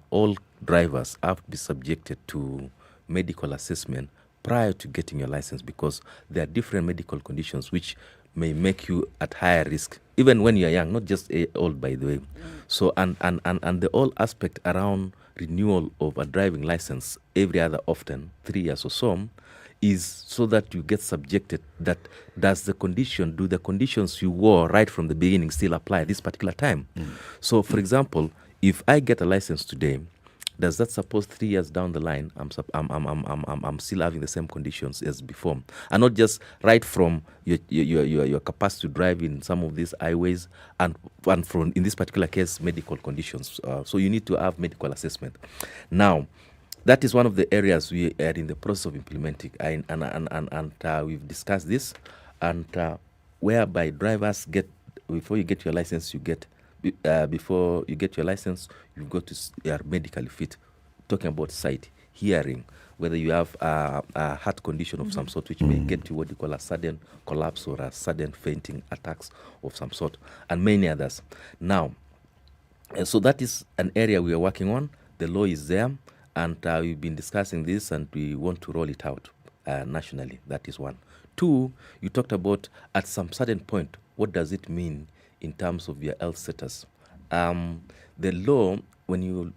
all drivers have to be subjected to medical assessment prior to getting your license, because there are different medical conditions which may make you at higher risk, even when you're young, not just old, by the way. So, and the whole aspect around renewal of a driving license every other often, 3 years or so, is so that you get subjected that do the conditions you wore right from the beginning still apply at this particular time? So, for example, if I get a license today, does that suppose 3 years down the line I'm still having the same conditions as before, and not just right from your capacity to drive in some of these highways and from, in this particular case, medical conditions. So you need to have medical assessment. Now, that is one of the areas we are in the process of implementing, and we've discussed this, and whereby drivers before you get your license, you've got to are medically fit. Talking about sight, hearing, whether you have a heart condition of some sort, which may get you what you call a sudden collapse or a sudden fainting attacks of some sort, and many others. Now, so that is an area we are working on. The law is there, and we've been discussing this, and we want to roll it out nationally. That is one. Two, you talked about at some certain point, what does it mean in terms of your health status? The law, when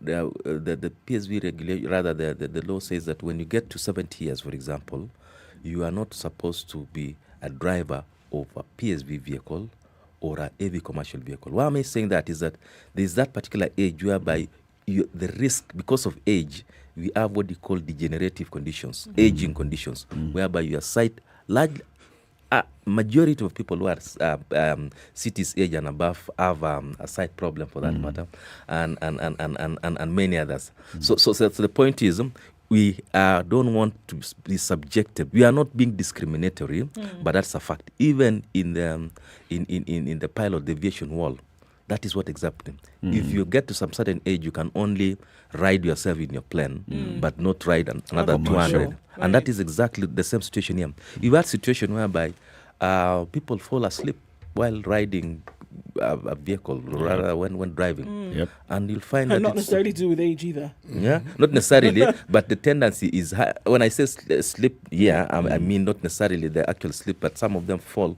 the PSV regulation, rather the law says that when you get to 70 years, for example, you are not supposed to be a driver of a PSV vehicle or a heavy commercial vehicle. Why am I saying that is that there is that particular age whereby the risk, because of age, we have what you call degenerative conditions, aging conditions, whereby your sight, majority of people who are cities age and above have a sight problem for that matter, and many others. So the point is, we don't want to be subjective. We are not being discriminatory, but that's a fact. Even in the pilot deviation wall, that is what exactly. If you get to some certain age, you can only ride yourself in your plane, but not ride another 200. Right. And that is exactly the same situation here. You've had a situation whereby people fall asleep while riding a vehicle, rather when driving. And you'll find and that not necessarily to do with age either. Yeah, not necessarily, but the tendency is high. When I say sleep, I mean not necessarily the actual sleep, but some of them fall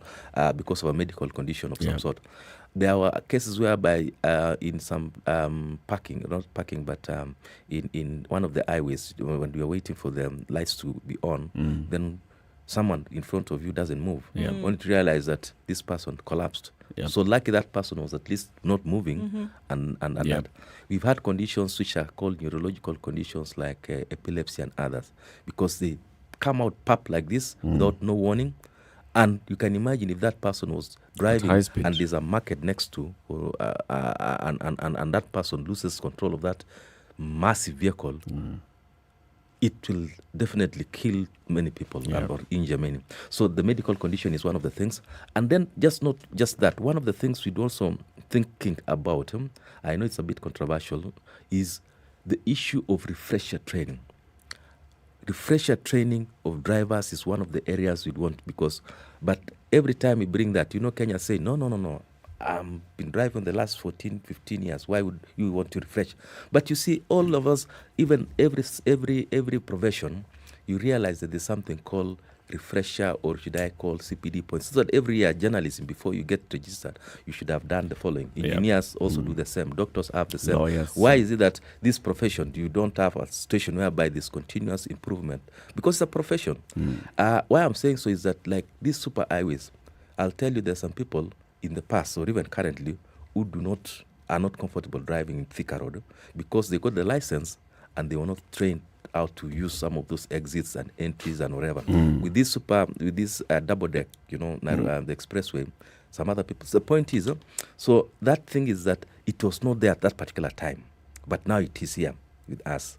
because of a medical condition of some sort. There were cases whereby in some in one of the highways, when we were waiting for the lights to be on, then someone in front of you doesn't move. Only to realize that this person collapsed. So lucky that person was at least not moving, and that. We've had conditions which are called neurological conditions like epilepsy and others, because they come out pop like this without no warning. And you can imagine if that person was driving and there's a market next to, and that person loses control of that massive vehicle, it will definitely kill many people or injure many. So the medical condition is one of the things. And then not just that, one of the things we'd also thinking about, I know it's a bit controversial, is the issue of refresher training. Refresher training of drivers is one of the areas we'd want but every time we bring that, Kenya say, no. I've been driving the last 14, 15 years. Why would you want to refresh? But you see, all of us, even every profession, you realize that there's something called refresher, or should I call CPD points. So that every year, journalism, before you get registered, you should have done the following. Engineers also do the same. Doctors have the same. Why is it that this profession, you don't have a situation whereby there's continuous improvement? Because it's a profession. Why I'm saying so is that, like these super highways, I'll tell you there's some people in the past or even currently who are not comfortable driving in thicker road because they got the license and they were not trained how to use some of those exits and entries and whatever. With this double deck, the expressway, some other people. The point is, so that thing is that it was not there at that particular time, but now it is here with us.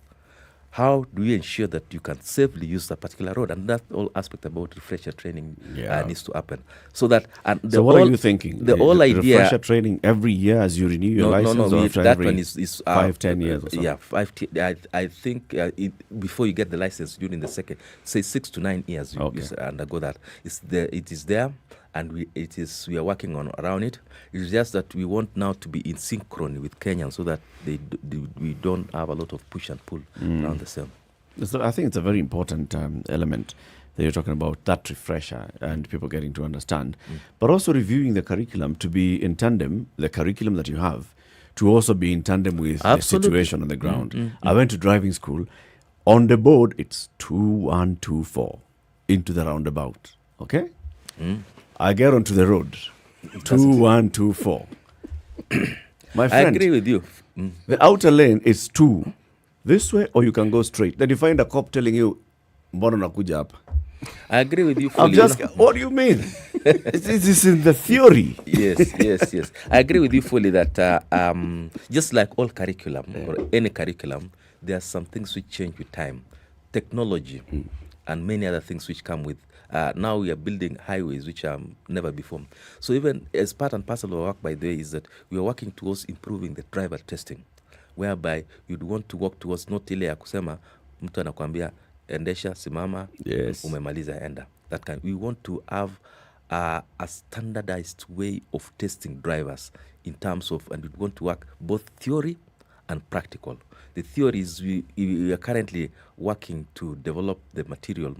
How do you ensure that you can safely use that particular road? And that whole aspect about refresher training needs to happen. So what are you thinking? The whole idea... Refresher training every year as you renew your license? No, that one is 5-10 years or something? Yeah, I think before you get the license during the second, say 6 to 9 years, you undergo that. It is there, and we are working around it. It's just that we want now to be in synchrony with Kenyans so that we don't have a lot of push and pull around the same. So I think it's a very important element that you're talking about, that refresher and people getting to understand, but also reviewing the curriculum to be in tandem, the curriculum that you have, to also be in tandem with the situation on the ground. I went to driving school. On the board, it's 2124 into the roundabout. Okay? I get onto the road. 2124. My friend, I agree with you. The outer lane is 2 this way, or you can go straight. Then you find a cop telling you, mbona nakuja hapa? I agree with you fully. What do you mean? This is in the theory. Yes. I agree with you fully that just like all curriculum or any curriculum, there are some things which change with time. Technology and many other things which come with. Now we are building highways which are never before. So even as part and parcel of our work, by the way, is that we are working towards improving the driver testing, whereby you'd want to work towards not ile ya kusema mtu anakuambia endesha simama umemaliza enda. That kind. We want to have a standardized way of testing drivers in terms of, and we want to work both theory and practical. The theory is we are currently working to develop the material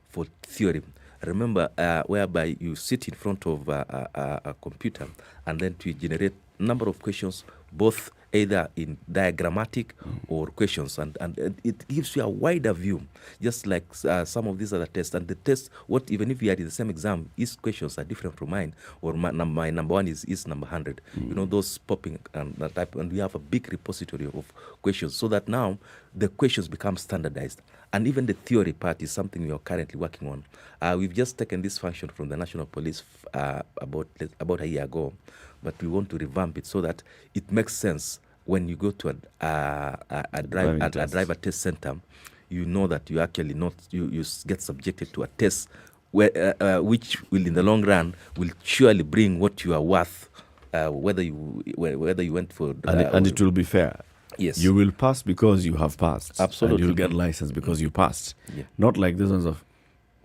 for theory. Remember, whereby you sit in front of a computer and then to generate a number of questions, both either in diagrammatic or questions, and it gives you a wider view, just like some of these other tests. And the test, even if you are in the same exam, his questions are different from mine, or my number one is number 100. Those popping and that type, and we have a big repository of questions, so that now the questions become standardized. And even the theory part is something we are currently working on. We've just taken this function from the National Police about a year ago, but we want to revamp it so that it makes sense when you go to a driver test center. You know that you actually you get subjected to a test where which will in the long run will surely bring what you are worth, whether you went for and it will be fair. Yes, you will pass because you have passed. Absolutely, and you'll get license because you passed. Yeah. Not like this ones of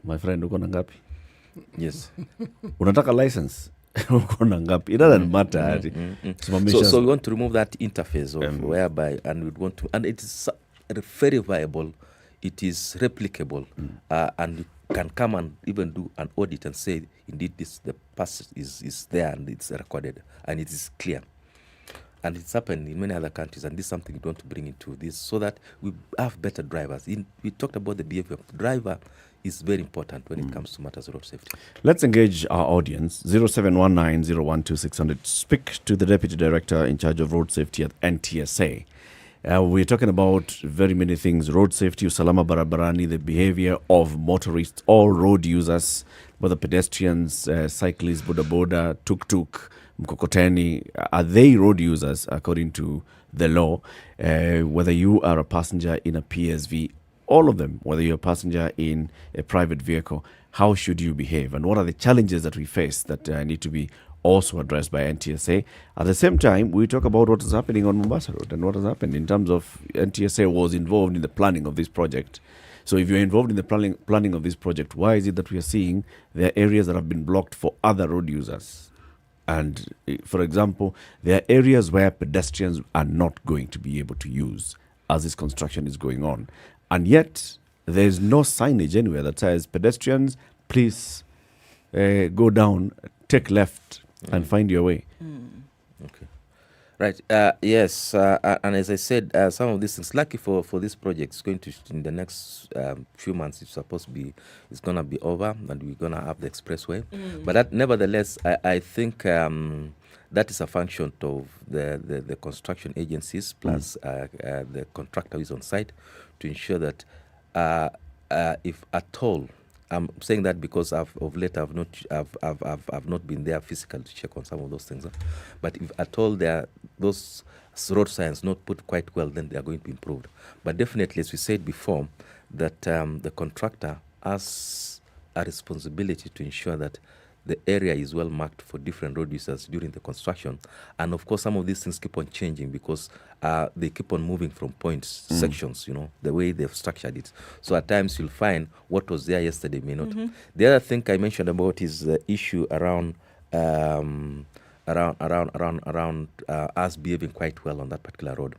my friend uko na ngapi? Yes, unataka license. It doesn't matter. So we want to remove that interface of whereby, and we want to, and it is verifiable, it is replicable, and you can come and even do an audit and say, indeed, the pass is there and it's recorded and it is clear. And it's happened in many other countries, and this is something we want to bring into this so that we have better drivers. We talked about the behavior of the driver is very important when it comes to matters of road safety. Let's engage our audience. 0719-012-600. Speak to the Deputy Director in charge of road safety at NTSA. We're talking about very many things: road safety, usalama barabarani, the behavior of motorists, all road users, whether pedestrians, cyclists, boda, tuk-tuk, mkokoteni. Are they road users according to the law? Whether you are a passenger in a PSV all of them, whether you're a passenger in a private vehicle, how should you behave? And what are the challenges that we face that need to be also addressed by NTSA? At the same time, we talk about what is happening on Mombasa Road and what has happened in terms of NTSA was involved in the planning of this project. So if you're involved in the planning of this project, why is it that we are seeing there are areas that have been blocked for other road users? And for example, there are areas where pedestrians are not going to be able to use as this construction is going on. And yet, there's no signage anywhere that says, pedestrians, please go down, take left, and find your way. Okay. Right. Yes. And as I said, some of these things, lucky for this project, it's going to, in the next few months, it's going to be over, and we're going to have the expressway. But nevertheless, I think that is a function of the construction agencies plus the contractor who is on site to ensure that if at all, I'm saying that because of late I've not been there physically to check on some of those things. But if at all those road signs not put quite well, then they are going to be improved. But definitely, as we said before, that the contractor has a responsibility to ensure that the area is well marked for different road users during the construction. And of course, some of these things keep on changing because they keep on moving from points, sections, the way they've structured it. So at times you'll find what was there yesterday may not. The other thing I mentioned about is the issue around us behaving quite well on that particular road.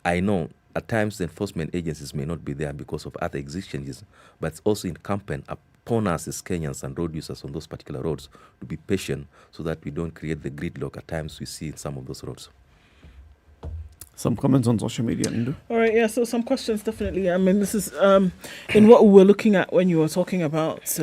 I know at times the enforcement agencies may not be there because of other exigencies, but it's also incumbent upon us as Kenyans and road users on those particular roads to be patient so that we don't create the gridlock at times we see in some of those roads. Some comments on social media, Indu? All right, yeah, so some questions, definitely. I mean, this is in what we were looking at when you were talking about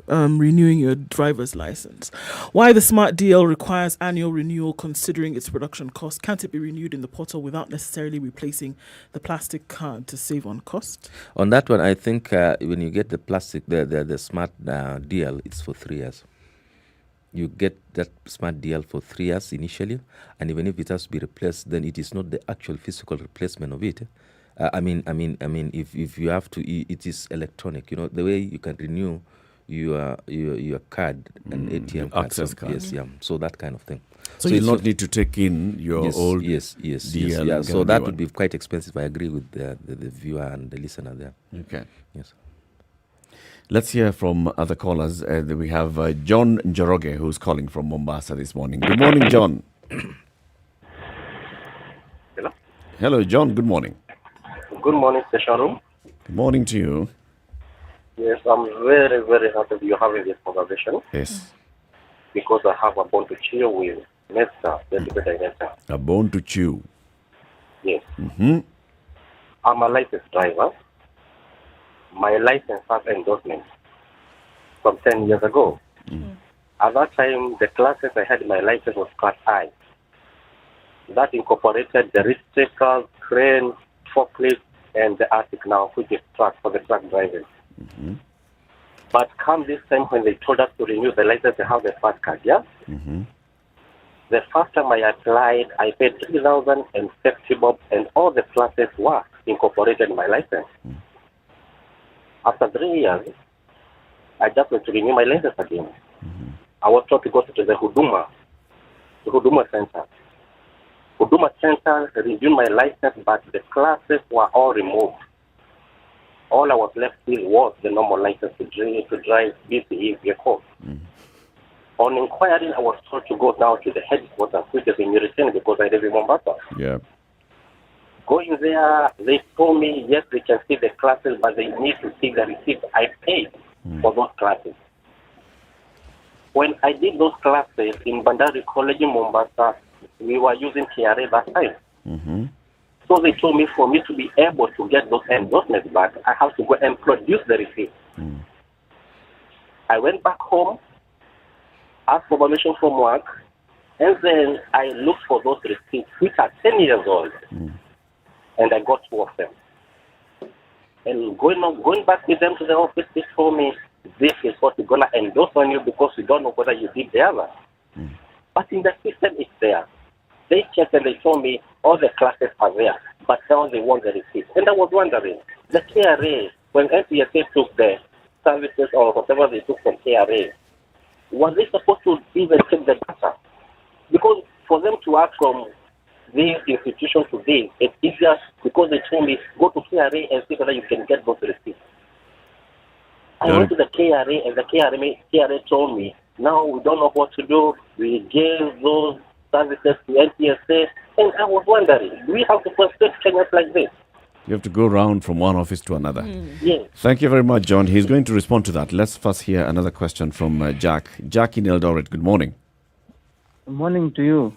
renewing your driver's license. Why the Smart DL requires annual renewal considering its production cost? Can't it be renewed in the portal without necessarily replacing the plastic card to save on cost? On that one, I think when you get the plastic, the Smart DL, it's for 3 years. You get that Smart DL for 3 years initially, and even if it has to be replaced, then it is not the actual physical replacement of it. I mean, if you have to, it is electronic. The way you can renew your card and ATM card. Access card. Yes, yeah. So that kind of thing. So you'll not need to take in your old DL. Yeah. So that would be quite expensive. I agree with the viewer and the listener there. Okay. Yes. Let's hear from other callers. We have John Njoroge, who's calling from Mombasa this morning. Good morning, John. Hello. Hello, John. Good morning. Good morning, Station Room. Good morning to you. Yes, I'm very, very happy you're having this conversation. Yes. Because I have a bone to chew with Mr. Deputy Director. A bone to chew. Yes. Mm-hmm. I'm a licensed driver. My license has endorsement from 10 years ago. At that time, the classes I had in my license was Class I. That incorporated the reach checkers, crane, forklift, and the Arctic now, which is truck for the truck driving. But come this time when they told us to renew the license, they have the first card, yeah? The first time I applied, I paid 3,000 and safety bob, and all the classes were incorporated in my license. After 3 years, I just went to renew my license again. I was told to go to the Huduma Center. Huduma Center renewed my license, but the classes were all removed. All I was left with was the normal license to drive BCE vehicle. On inquiry, I was told to go down to the headquarters, which is in Nyeri, because I live in Mombasa. Yeah. Going there, they told me, yes, they can see the classes, but they need to see the receipt I paid for those classes. When I did those classes in Bandari College in Mombasa, we were using TRA that time. So they told me for me to be able to get those endorsements back, I have to go and produce the receipt. I went back home, asked for permission from work, and then I looked for those receipts, which are 10 years old. And I got 2 of them. And going back with them to the office, they told me, this is what we're going to endorse on you because we don't know whether you did the other. But in the system, it's there. They checked and they told me all the classes are there, but now they want the receipt. And I was wondering, The KRA, when NTSA took the services or whatever they took from KRA, was they supposed to even check the data? Because for them to act from this institution to this, it's easier because they told me, go to KRA and see whether you can get those receipts. I went to the KRA and the KRA told me, now we don't know what to do. We gave those services to NTSA. And I was wondering, do we have to frustrate Kenyans like this? You have to go round from one office to another. Yes. Thank you very much, John. He's going to respond to that. Let's first hear another question from Jack. Jack in Eldoret, good morning. Good morning to you.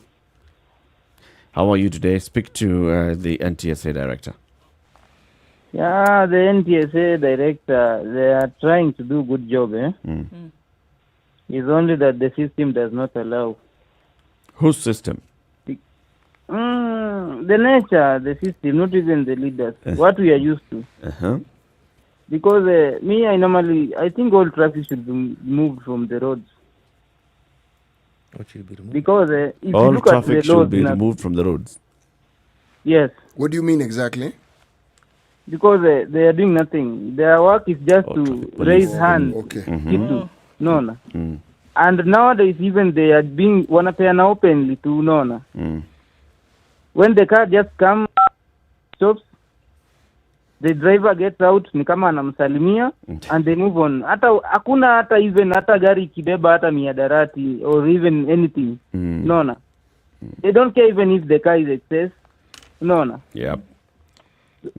How are you today? Speak to the NTSA director. Yeah, the NTSA director, they are trying to do a good job. It's only that the system does not allow. Whose system? The nature, the system, not even the leaders. What we are used to. Because I think all traffic should be moved from the roads. What should be removed? Because if all you look at traffic the should roads be removed from the roads. Yes. What do you mean exactly? Because they are doing nothing. Their work is just to raise hands. Okay. No. And nowadays even they are being wanapeana openly to Nona. When the car just comes, stops, the driver gets out, ni kama anamsalimia, and they move on. Hakuna hata gari kibeba hata miadarati or even anything. Nona. They don't care even if the car is excess. Nona. Yep.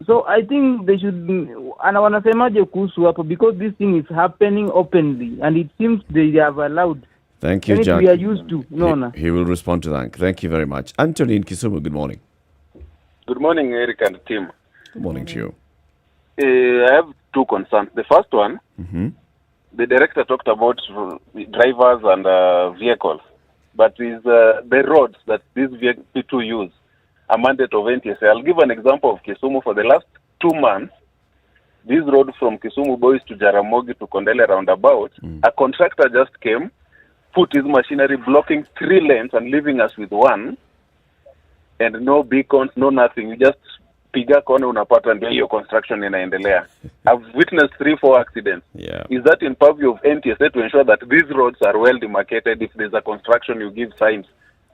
So I think they should, and wanasemaje kuhusu hapo, because this thing is happening openly and it seems they have allowed. Thank you, Jack. Jack. We are used to. No. He will respond to that. Thank you very much. Anthony in Kisumu, good morning. Good morning, Eric and team. Good morning to you. I have two concerns. The first one, the director talked about drivers and vehicles, but is the roads that these people use a mandate of NTSA. I'll give an example of Kisumu. For the last 2 months, this road from Kisumu Boys to Jaramogi to Kondele roundabout, a contractor just came, put his machinery blocking 3 lanes and leaving us with 1, and no beacons, no nothing. You just piga kona unapata ndio hiyo construction inaendelea. I've witnessed 3-4 accidents. Is that in purview of NTSA to ensure that these roads are well demarcated? If there's a construction, you give signs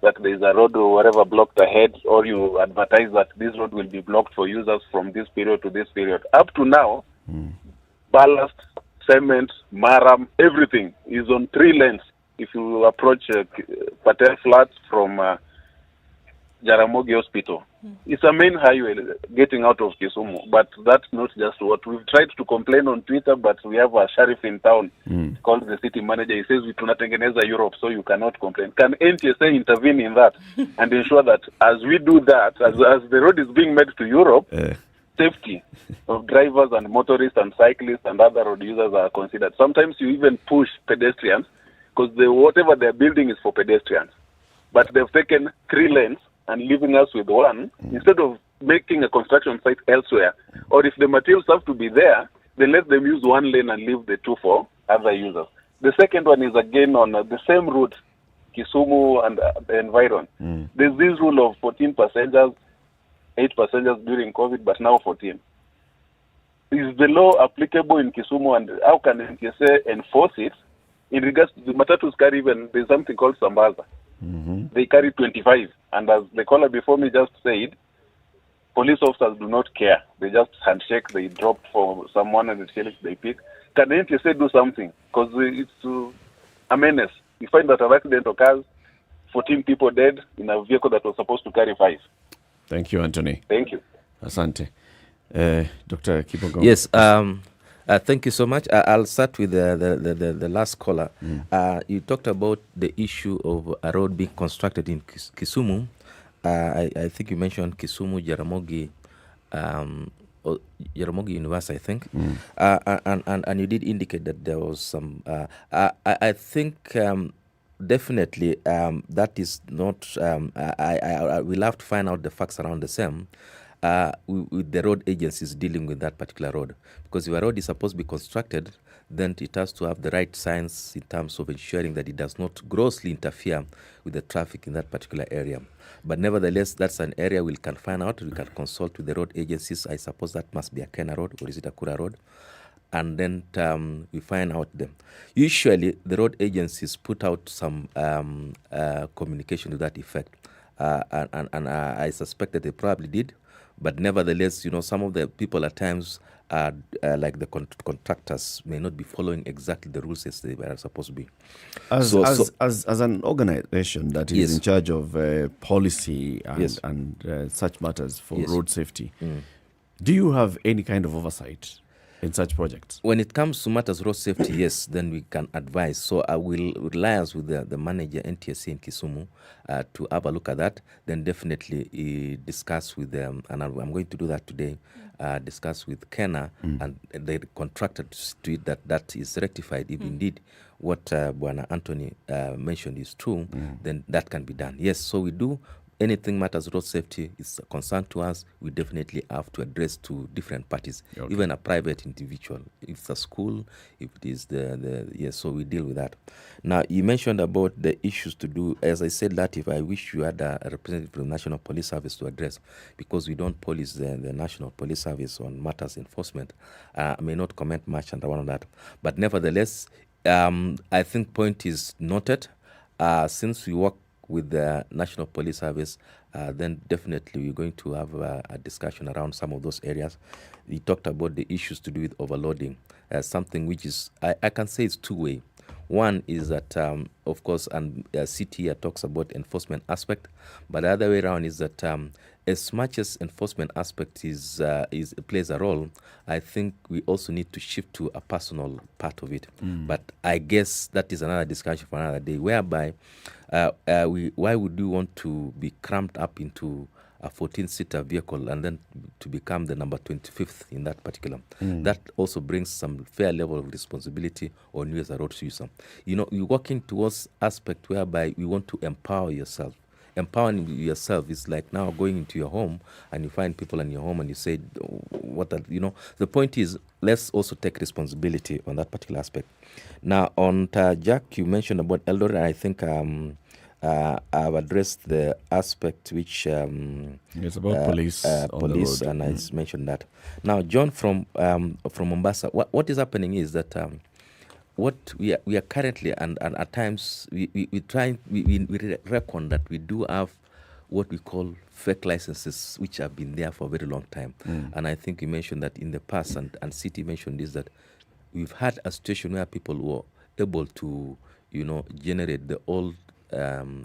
that there is a road or whatever blocked ahead, or you advertise that this road will be blocked for users from this period to this period. Up to now, ballast, cement, maram, everything is on 3 lanes. If you approach Patel Flats from Jaramogi Hospital, it's a main highway getting out of Kisumu, but that's not just what we've tried to complain on Twitter, but we have a sheriff in town called the city manager. He says we tunatengeneza Europe, so you cannot complain. Can NTSA intervene in that and ensure that as we do that, as the road is being made to Europe, safety of drivers and motorists and cyclists and other road users are considered? Sometimes you even push pedestrians because whatever they're building is for pedestrians, but they've taken 3 lanes and leaving us with 1 instead of making a construction site elsewhere. Or if the materials have to be there, then let them use 1 lane and leave the 2 for other users. The second one is again on the same route, Kisumu and the environ. There's this rule of 14 passengers, 8 passengers during COVID, but now 14. Is the law applicable in Kisumu, and how can NTSA enforce it? In regards to the matatus carry, even there's something called Sambaza. They carry 25, and as the caller before me just said, police officers do not care. They just handshake, they drop for someone and the sheriff they pick. Can the NTSA do something? Because it's a menace. You find that an accident occurs, 14 people dead in a vehicle that was supposed to carry 5. Thank you, Anthony. Thank you. Asante. Dr. Kibongo. Yes, thank you so much. I'll start with the last caller. You talked about the issue of a road being constructed in Kisumu. I think you mentioned Kisumu, Jaramogi, Jaramogi University, I think. And you did indicate that there was some... I think definitely that is not... I will have to find out the facts around the same. with the road agencies dealing with that particular road. Because if a road is supposed to be constructed, then it has to have the right science in terms of ensuring that it does not grossly interfere with the traffic in that particular area. But nevertheless, that's an area we can find out. We can consult with the road agencies. I suppose that must be a Kenya road, or is it a Kura road? And then we find out them. Usually, the road agencies put out some communication to that effect. And I suspect that they probably did. But nevertheless, some of the people at times, like the contractors, may not be following exactly the rules as they were supposed to be. As an organization that is in charge of policy and such matters for road safety, do you have any kind of oversight in such projects? When it comes to matters road safety, yes, then we can advise. So I will liaise with the manager, NTSA in Kisumu, to have a look at that. Then definitely discuss with them, and I'm going to do that today, discuss with Kenya and the contractor to it that is rectified. If indeed what Bwana Anthony mentioned is true, then that can be done. Yes, so we do. Anything matters road safety is a concern to us, we definitely have to address to different parties, even a private individual. If it's a school, if it is yes, so we deal with that. Now, you mentioned about the issues to do. As I said, Latif, I wish you had a representative from the National Police Service to address, because we don't police the National Police Service on matters enforcement. I may not comment much under one of that. But nevertheless, I think point is noted. Since we work with the National Police Service, then definitely we're going to have a discussion around some of those areas. We talked about the issues to do with overloading, something which is, I can say it's two-way. One is that, of course, and CT talks about enforcement aspect, but the other way around is that as much as enforcement aspect plays a role, I think we also need to shift to a personal part of it. But I guess that is another discussion for another day, whereby why would you want to be cramped up into a 14-seater vehicle and then to become the number 25th in that particular? That also brings some fair level of responsibility on you as a road user. You're working towards aspect whereby we want to empower yourself. Empowering yourself is like now going into your home and you find people in your home and you say, the point is, let's also take responsibility on that particular aspect. Now, on Jack, you mentioned about Eldoret. I think I've addressed the aspect which it's about police on the road. And I mentioned that. Now, John from Mombasa, what is happening is that what we are currently, and at times we reckon that we do have what we call fake licenses, which have been there for a very long time. And I think you mentioned that in the past, and City mentioned this, that we've had a situation where people were able to, generate the old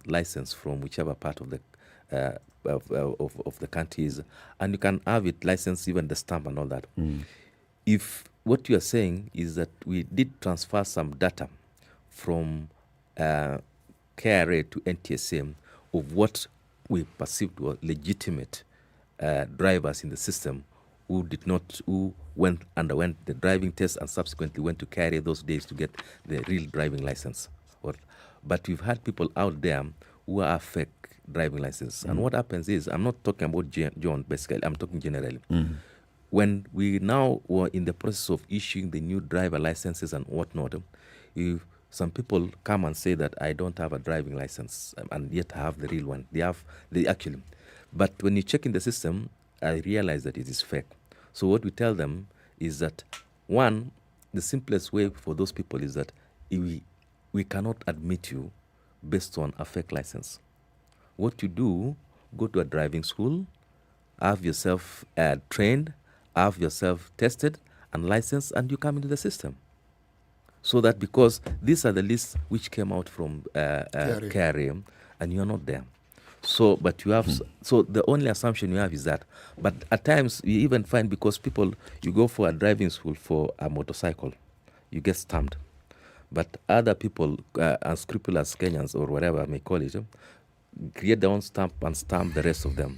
license from whichever part of the of the country is, and you can have it licensed, even the stamp and all that. If what you are saying is that we did transfer some data from KRA to NTSA of what we perceived were legitimate drivers in the system who underwent the driving test and subsequently went to KRA those days to get the real driving license. But we've had people out there who are fake driving licenses. And what happens is, I'm not talking about John, basically, I'm talking generally. When we now were in the process of issuing the new driver licenses and whatnot, if some people come and say that I don't have a driving license and yet I have the real one. They actually. But when you check in the system, I realize that it is fake. So what we tell them is that, one, the simplest way for those people is that we cannot admit you based on a fake license. What you do, go to a driving school, have yourself trained, have yourself tested and licensed, and you come into the system. So that, because these are the lists which came out from KRA, and you're not there. So, but you have, so the only assumption you have is that. But at times, you even find, because you go for a driving school for a motorcycle, you get stamped. But other people, unscrupulous Kenyans or whatever I may call it, create their own stamp and stamp the rest of them.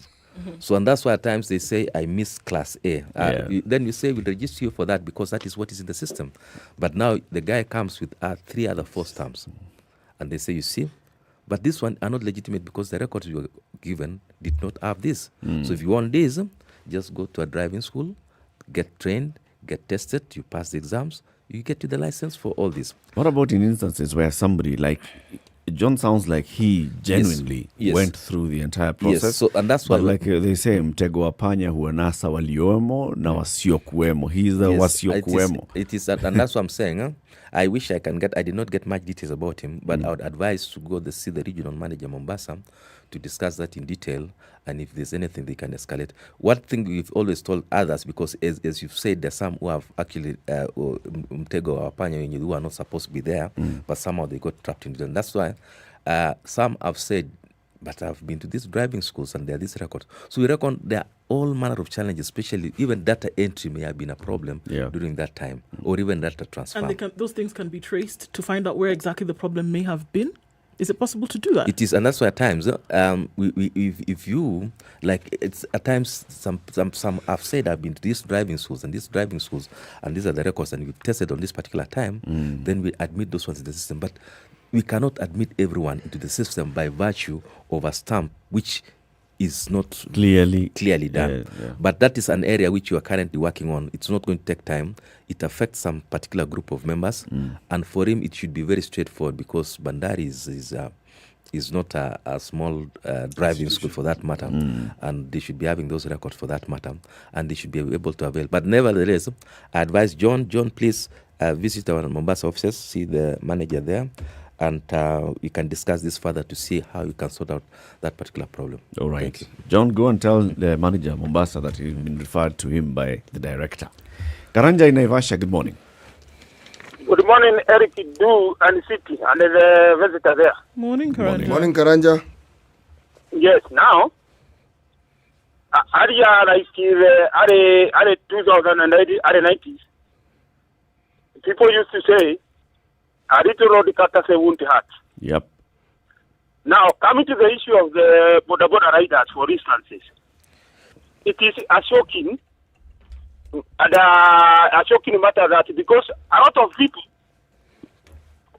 So, and that's why at times they say, I miss class A. Then you say, we'll register you for that because that is what is in the system. But now the guy comes with 3 other 4 stamps. And they say, you see, but this one are not legitimate because the records you were given did not have this. So if you want this, just go to a driving school, get trained, get tested, you pass the exams, you get to the license for all this. What about in instances where somebody like John sounds like he genuinely went through the entire process? Yes, so, and that's but why like they say, mtego wa panya huanasa waliomo na wasiokuwemo. He's the wasiokuwemo. It is, and that's what I'm saying. I wish I did not get much details about him, but I would advise to go see the regional manager Mombasa to discuss that in detail, and if there's anything they can escalate. One thing we've always told others, because as you've said, there's some who have actually mtego or panya who are not supposed to be there, but somehow they got trapped into them. That's why some have said, but I've been to these driving schools and there are these records. So we reckon there are all manner of challenges, especially even data entry may have been a problem during that time, or even data transfer. And those things can be traced to find out where exactly the problem may have been? Is it possible to do that? It is, and that's why at times, if you, like, it's at times, some have said I've been to these driving schools, and these are the records, and we've tested on this particular time, then we admit those ones in the system. But we cannot admit everyone into the system by virtue of a stamp which is not clearly done. But that is an area which you are currently working on. It's not going to take time. It affects some particular group of members, and for him it should be very straightforward, because Bandari is not a small driving school for that matter, and they should be having those records for that matter, and they should be able to avail. But nevertheless, I advise John, please visit our Mombasa offices, see the manager there, and we can discuss this further to see how you can sort out that particular problem. All right. John, go and tell the manager Mombasa that he's been referred to him by the director. Karanja in Naivasha, good morning. Good morning, Eric Du and City, and the visitor there. Morning, Karanja. Morning, Karanja. Yes, now, area like are 2090s, people used to say, a little road cutters won't hurt. Yep. Now, coming to the issue of the border riders, for instance, it is a shocking matter that, because a lot of people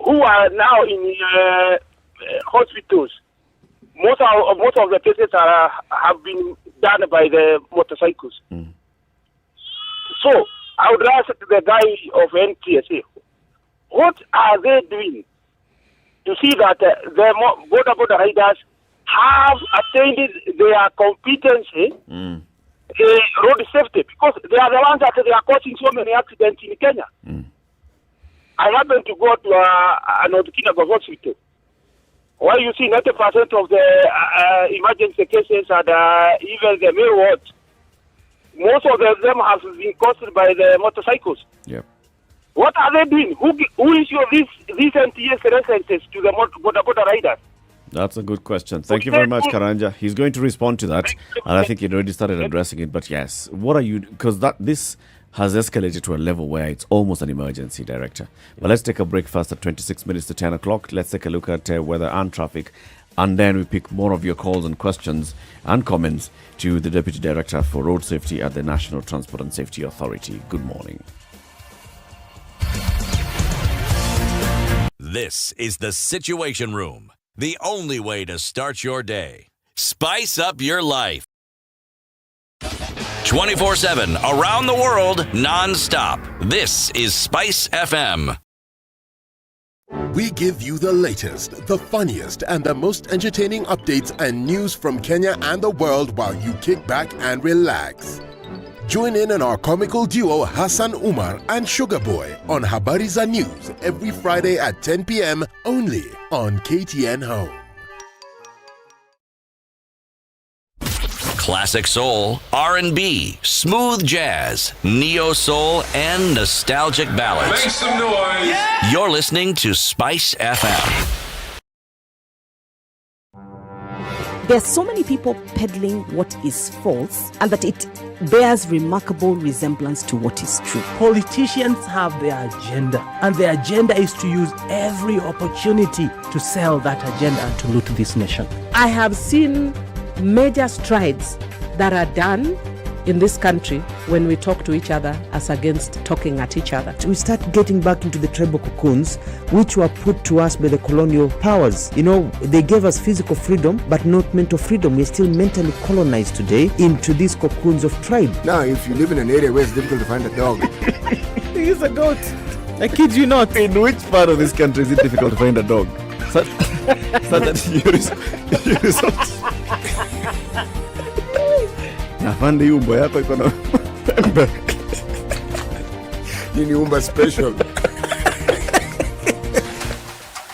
who are now in hospitals, most of the cases have been done by the motorcycles. So, I would ask the guy of NTSA, what are they doing to see that the border riders have attained their competency in road safety? Because they are the ones that they are causing so many accidents in Kenya. I happened to go to an Kinago hospital, where you see 90% of the emergency cases and even the mail wards, most of them have been caused by the motorcycles. Yep. What are they doing? Who issued these NTSA licenses to the border riders? That's a good question. Thank you very much, Karanja. He's going to respond to that, and I think he already started addressing it. But yes, what are you? Because this has escalated to a level where it's almost an emergency, Director. But let's take a break first at 26 minutes to 10 o'clock. Let's take a look at weather and traffic, and then we pick more of your calls and questions and comments to the Deputy Director for Road Safety at the National Transport and Safety Authority. Good morning. This is the Situation Room, the only way to start your day. Spice up your life. 24/7, around the world, non-stop. This is SpiceFM. We give you the latest, the funniest, and the most entertaining updates and news from Kenya and the world while you kick back and relax. Join in on our comical duo Hassan Umar and Sugar Boy on Habariza News every Friday at 10 p.m. only on KTN Home. Classic soul, R&B, smooth jazz, neo soul, and nostalgic ballads. Make some noise. Yeah! You're listening to Spice FM. There's so many people peddling what is false, and that it bears remarkable resemblance to what is true. Politicians have their agenda, and their agenda is to use every opportunity to sell that agenda and to loot this nation. I have seen major strides that are done in this country when we talk to each other as against talking at each other. We start getting back into the tribal cocoons which were put to us by the colonial powers. You know, they gave us physical freedom but not mental freedom. We're still mentally colonized today into these cocoons of tribe. Now, if you live in an area where it's difficult to find a dog, He's a goat. I kid you not. In which part of this country is it difficult to find a dog? So that you resort. Nafandi hii umbo yako iko na hii ni umba special.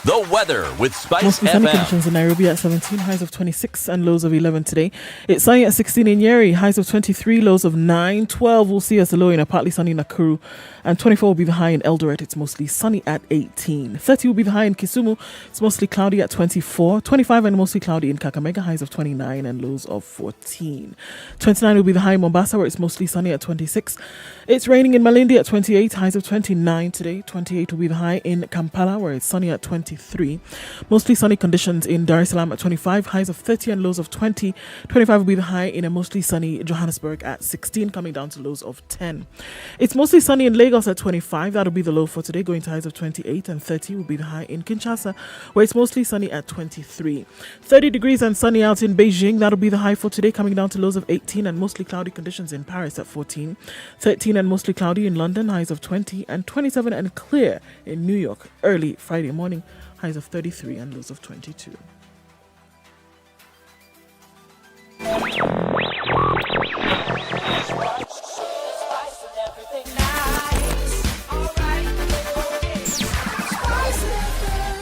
The weather with Mostly sunny SpiceFM. conditions in Nairobi at 17, highs of 26 and lows of 11 today. It's sunny at 16 in Nyeri, highs of 23, lows of 9. 12 will see us a low in a partly sunny Nakuru, and 24 will be the high in Eldoret. It's mostly sunny at 18. 30 will be the high in Kisumu. It's mostly cloudy at 24. 25 and mostly cloudy in Kakamega, highs of 29 and lows of 14. 29 will be the high in Mombasa, where it's mostly sunny at 26. It's raining in Malindi at 28, highs of 29 today. 28 will be the high in Kampala, where it's sunny at 23. Mostly sunny conditions in Dar es Salaam at 25, highs of 30 and lows of 20. 25 will be the high in a mostly sunny Johannesburg at 16, coming down to lows of 10. It's mostly sunny in Lagos at 25. That'll be the low for today, going to highs of 28, and 30 will be the high in Kinshasa, where it's mostly sunny at 23. 30 degrees and sunny out in Beijing. That'll be the high for today, coming down to lows of 18, and mostly cloudy conditions in Paris at 14. 13 and mostly cloudy in London, highs of 20, and 27 and clear in New York early Friday morning, highs of 33 and lows of 22.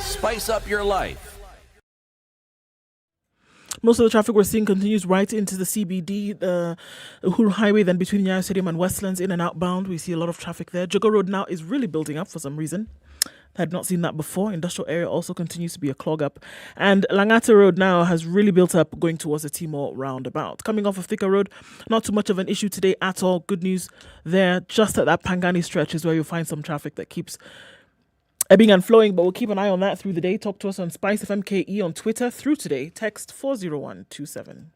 Spice up your life. Most of the traffic we're seeing continues right into the CBD, the Uhuru Highway, then between Nyeri Stadium and Westlands, in and outbound. We see a lot of traffic there. Jogo Road now is really building up for some reason. I had not seen that before. Industrial area also continues to be a clog up. And Langata Road now has really built up going towards the Timor roundabout. Coming off of Thika Road, not too much of an issue today at all. Good news there. Just at that Pangani stretch is where you'll find some traffic that keeps ebbing and flowing, but we'll keep an eye on that through the day. Talk to us on SpiceFM KE on Twitter through today. Text 40127.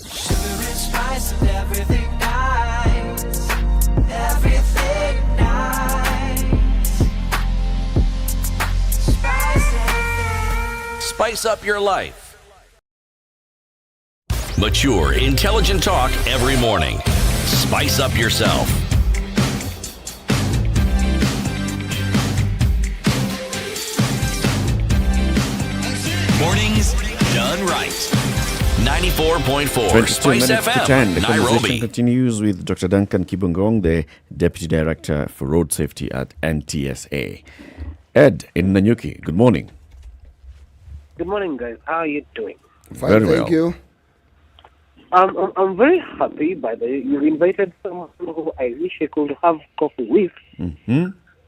Sugar and spice and everything nice. Everything nice. Spice up your life. Mature, intelligent talk every morning. Spice up yourself. Mornings done right. 94.4 Spice FM, The conversation Nairobi. continues with Dr. Duncan Kibongong, the Deputy Director for Road Safety at NTSA. Ed in Nanyuki, good morning. Good morning, guys. How are you doing? Fine, Very thank well. you. I'm very happy, by the way. You invited someone who I wish I could have coffee with, Mm-hmm.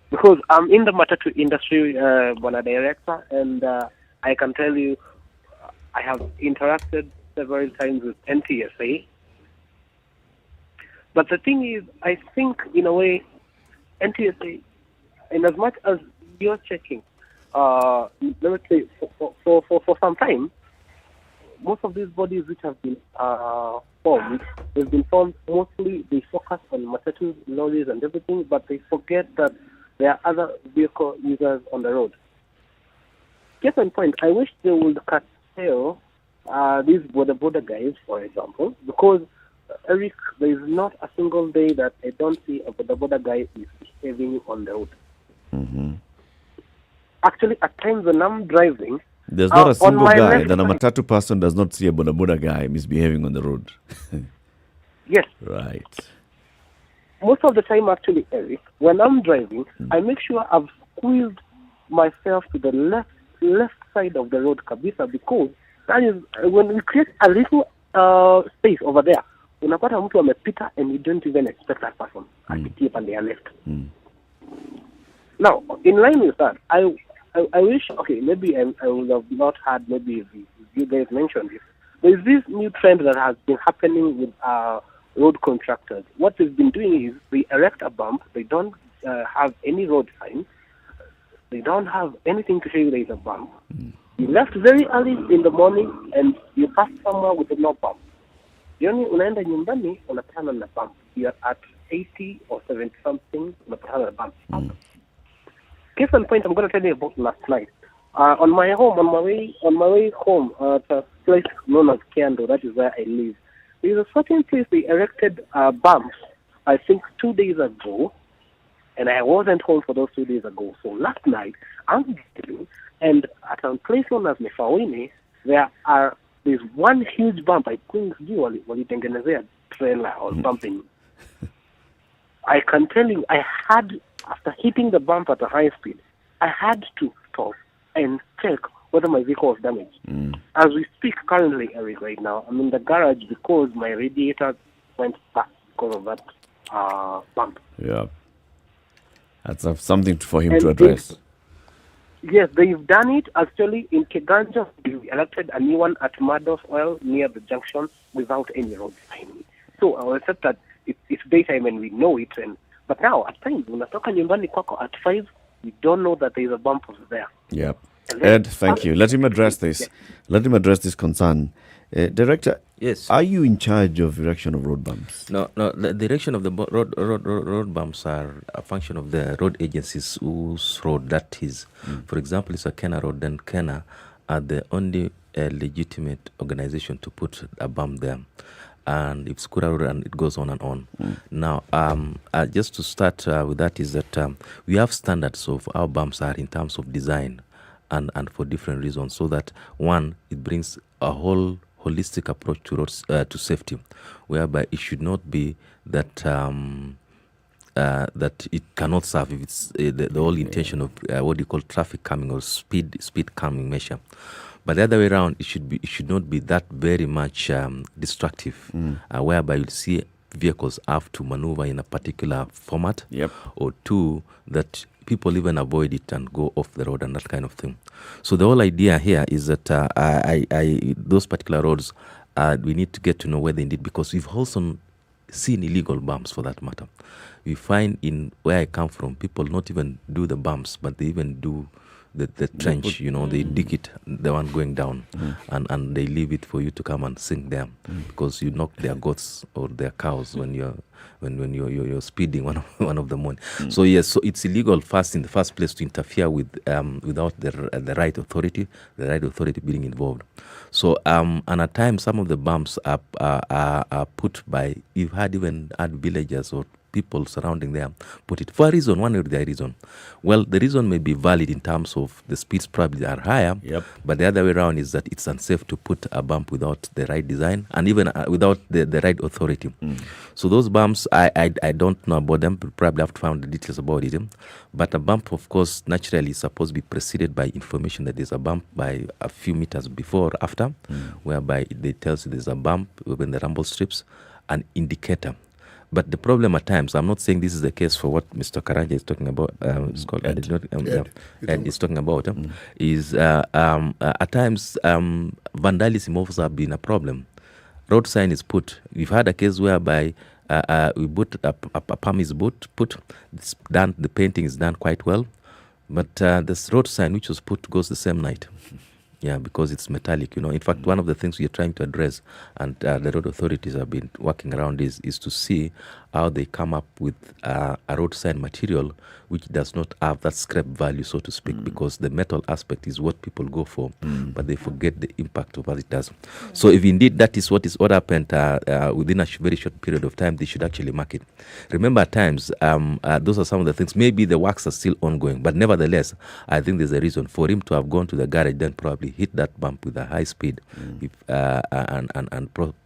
because I'm in the matatu industry, Bwana Director, and I can tell you I have interacted several times with NTSA. But the thing is, I think, in a way, NTSA, in as much as you're checking, let me say, for some time, most of these bodies which have been formed, they've been formed mostly, they focus on matatu, lorries and everything, but they forget that there are other vehicle users on the road. Case in point, I wish they would curtail these border guys, for example, because, Eric, there is not a single day that I don't see a border guy is behaving on the road. Mm-hmm. Actually, at times when I'm driving, There's not a on single my guy left that a side- matatu person does not see a boda guy misbehaving on the road. Yes. Right. Most of the time, actually, Eric, when I'm driving, I make sure I've squeezed myself to the left side of the road, kabisa, because that is when we create a little space over there. Unapata mtu amepita and you don't even expect that person apitie pande ya left. Now, in line with that, I wish, okay, maybe I would have not had, maybe if you guys mentioned it. There's this new trend that has been happening with road contractors. What they've been doing is they erect a bump. They don't have any road sign. They don't have anything to show you there is a bump. You left very early in the morning and you passed somewhere with no bump. Jioni unaenda nyumbani unapatana na bump. You're at 80 or 70 something, unapatana na bump. Case in point, I'm going to tell you about last night. On my way home to a place known as Kiando, that is where I live. There is a certain place they erected bumps, I think 2 days ago, and I wasn't home for those 2 days ago. So last night, I'm driving, and at a place known as Mefawini, there's one huge bump. I think you walitengenezea trailer or something. I can tell you, after hitting the bump at a high speed, I had to stop and check whether my vehicle was damaged. As we speak currently, Eric, right now, I'm in the garage because my radiator went back because of that bump. Yeah. That's something for him to address. Yes, they've done it actually in Kiganja. They erected a new one at Mados Oil near the junction without any road sign. So I will accept that it's daytime and we know it. But now, at times, unatoka nyumbani kwako at 5, you don't know that there is a bump over there. Yep. Ed, thank you. Let him address this. Yeah. Let him address this concern. Director, yes. Are you in charge of erection of road bumps? No. The erection of the road bumps are a function of the road agencies whose road that is. For example, it's a Kenya road. Then Kenya are the only legitimate organization to put a bump there. And it's Kura road, and it goes on and on. Now, just to start with that is that we have standards of how bumps are in terms of design and for different reasons. So that, one, it brings a whole holistic approach to roads, to safety, whereby it should not be that that it cannot serve if it's the whole intention of what you call traffic calming or speed calming measure. But the other way around, it should not be that very much destructive, whereby you'll see vehicles have to maneuver in a particular format, or two, that people even avoid it and go off the road and that kind of thing. So the whole idea here is that those particular roads, we need to get to know where they need, because we've also seen illegal bumps for that matter. We find in where I come from, people not even do the bumps, but they even do the trench, they dig it, the one going down, and they leave it for you to come and sink them, because you knock their goats or their cows when you're speeding one of the morning. So yes, so it's illegal in the first place to interfere with without the right authority being involved. So and at times some of the bumps are put by, you've had villagers or people surrounding them put it for a reason, one or the other reason. Well, the reason may be valid in terms of the speeds probably are higher, but the other way around is that it's unsafe to put a bump without the right design and even without the right authority. So those bumps, I don't know about them, probably have to find the details about it. But a bump, of course, naturally is supposed to be preceded by information that there's a bump by a few meters before or after, whereby they tell you there's a bump when the rumble strips, an indicator. But the problem at times, I'm not saying this is the case for what Mr. Karanja is talking about, it's called Ed is talking about, is at times vandalism also have been a problem. Road sign is put. We've had a case whereby we put a palm is put, it's done, the painting is done quite well, but this road sign which was put goes the same night. Yeah, because it's metallic, In fact, one of the things we are trying to address, and the road authorities have been working around, is to see how they come up with a road sign material which does not have that scrap value, so to speak, because the metal aspect is what people go for, but they forget the impact of what it does. So if indeed that is what happened within a very short period of time, they should actually mark it. Remember, at times, those are some of the things. Maybe the works are still ongoing, but nevertheless, I think there's a reason for him to have gone to the garage, then probably hit that bump with a high speed.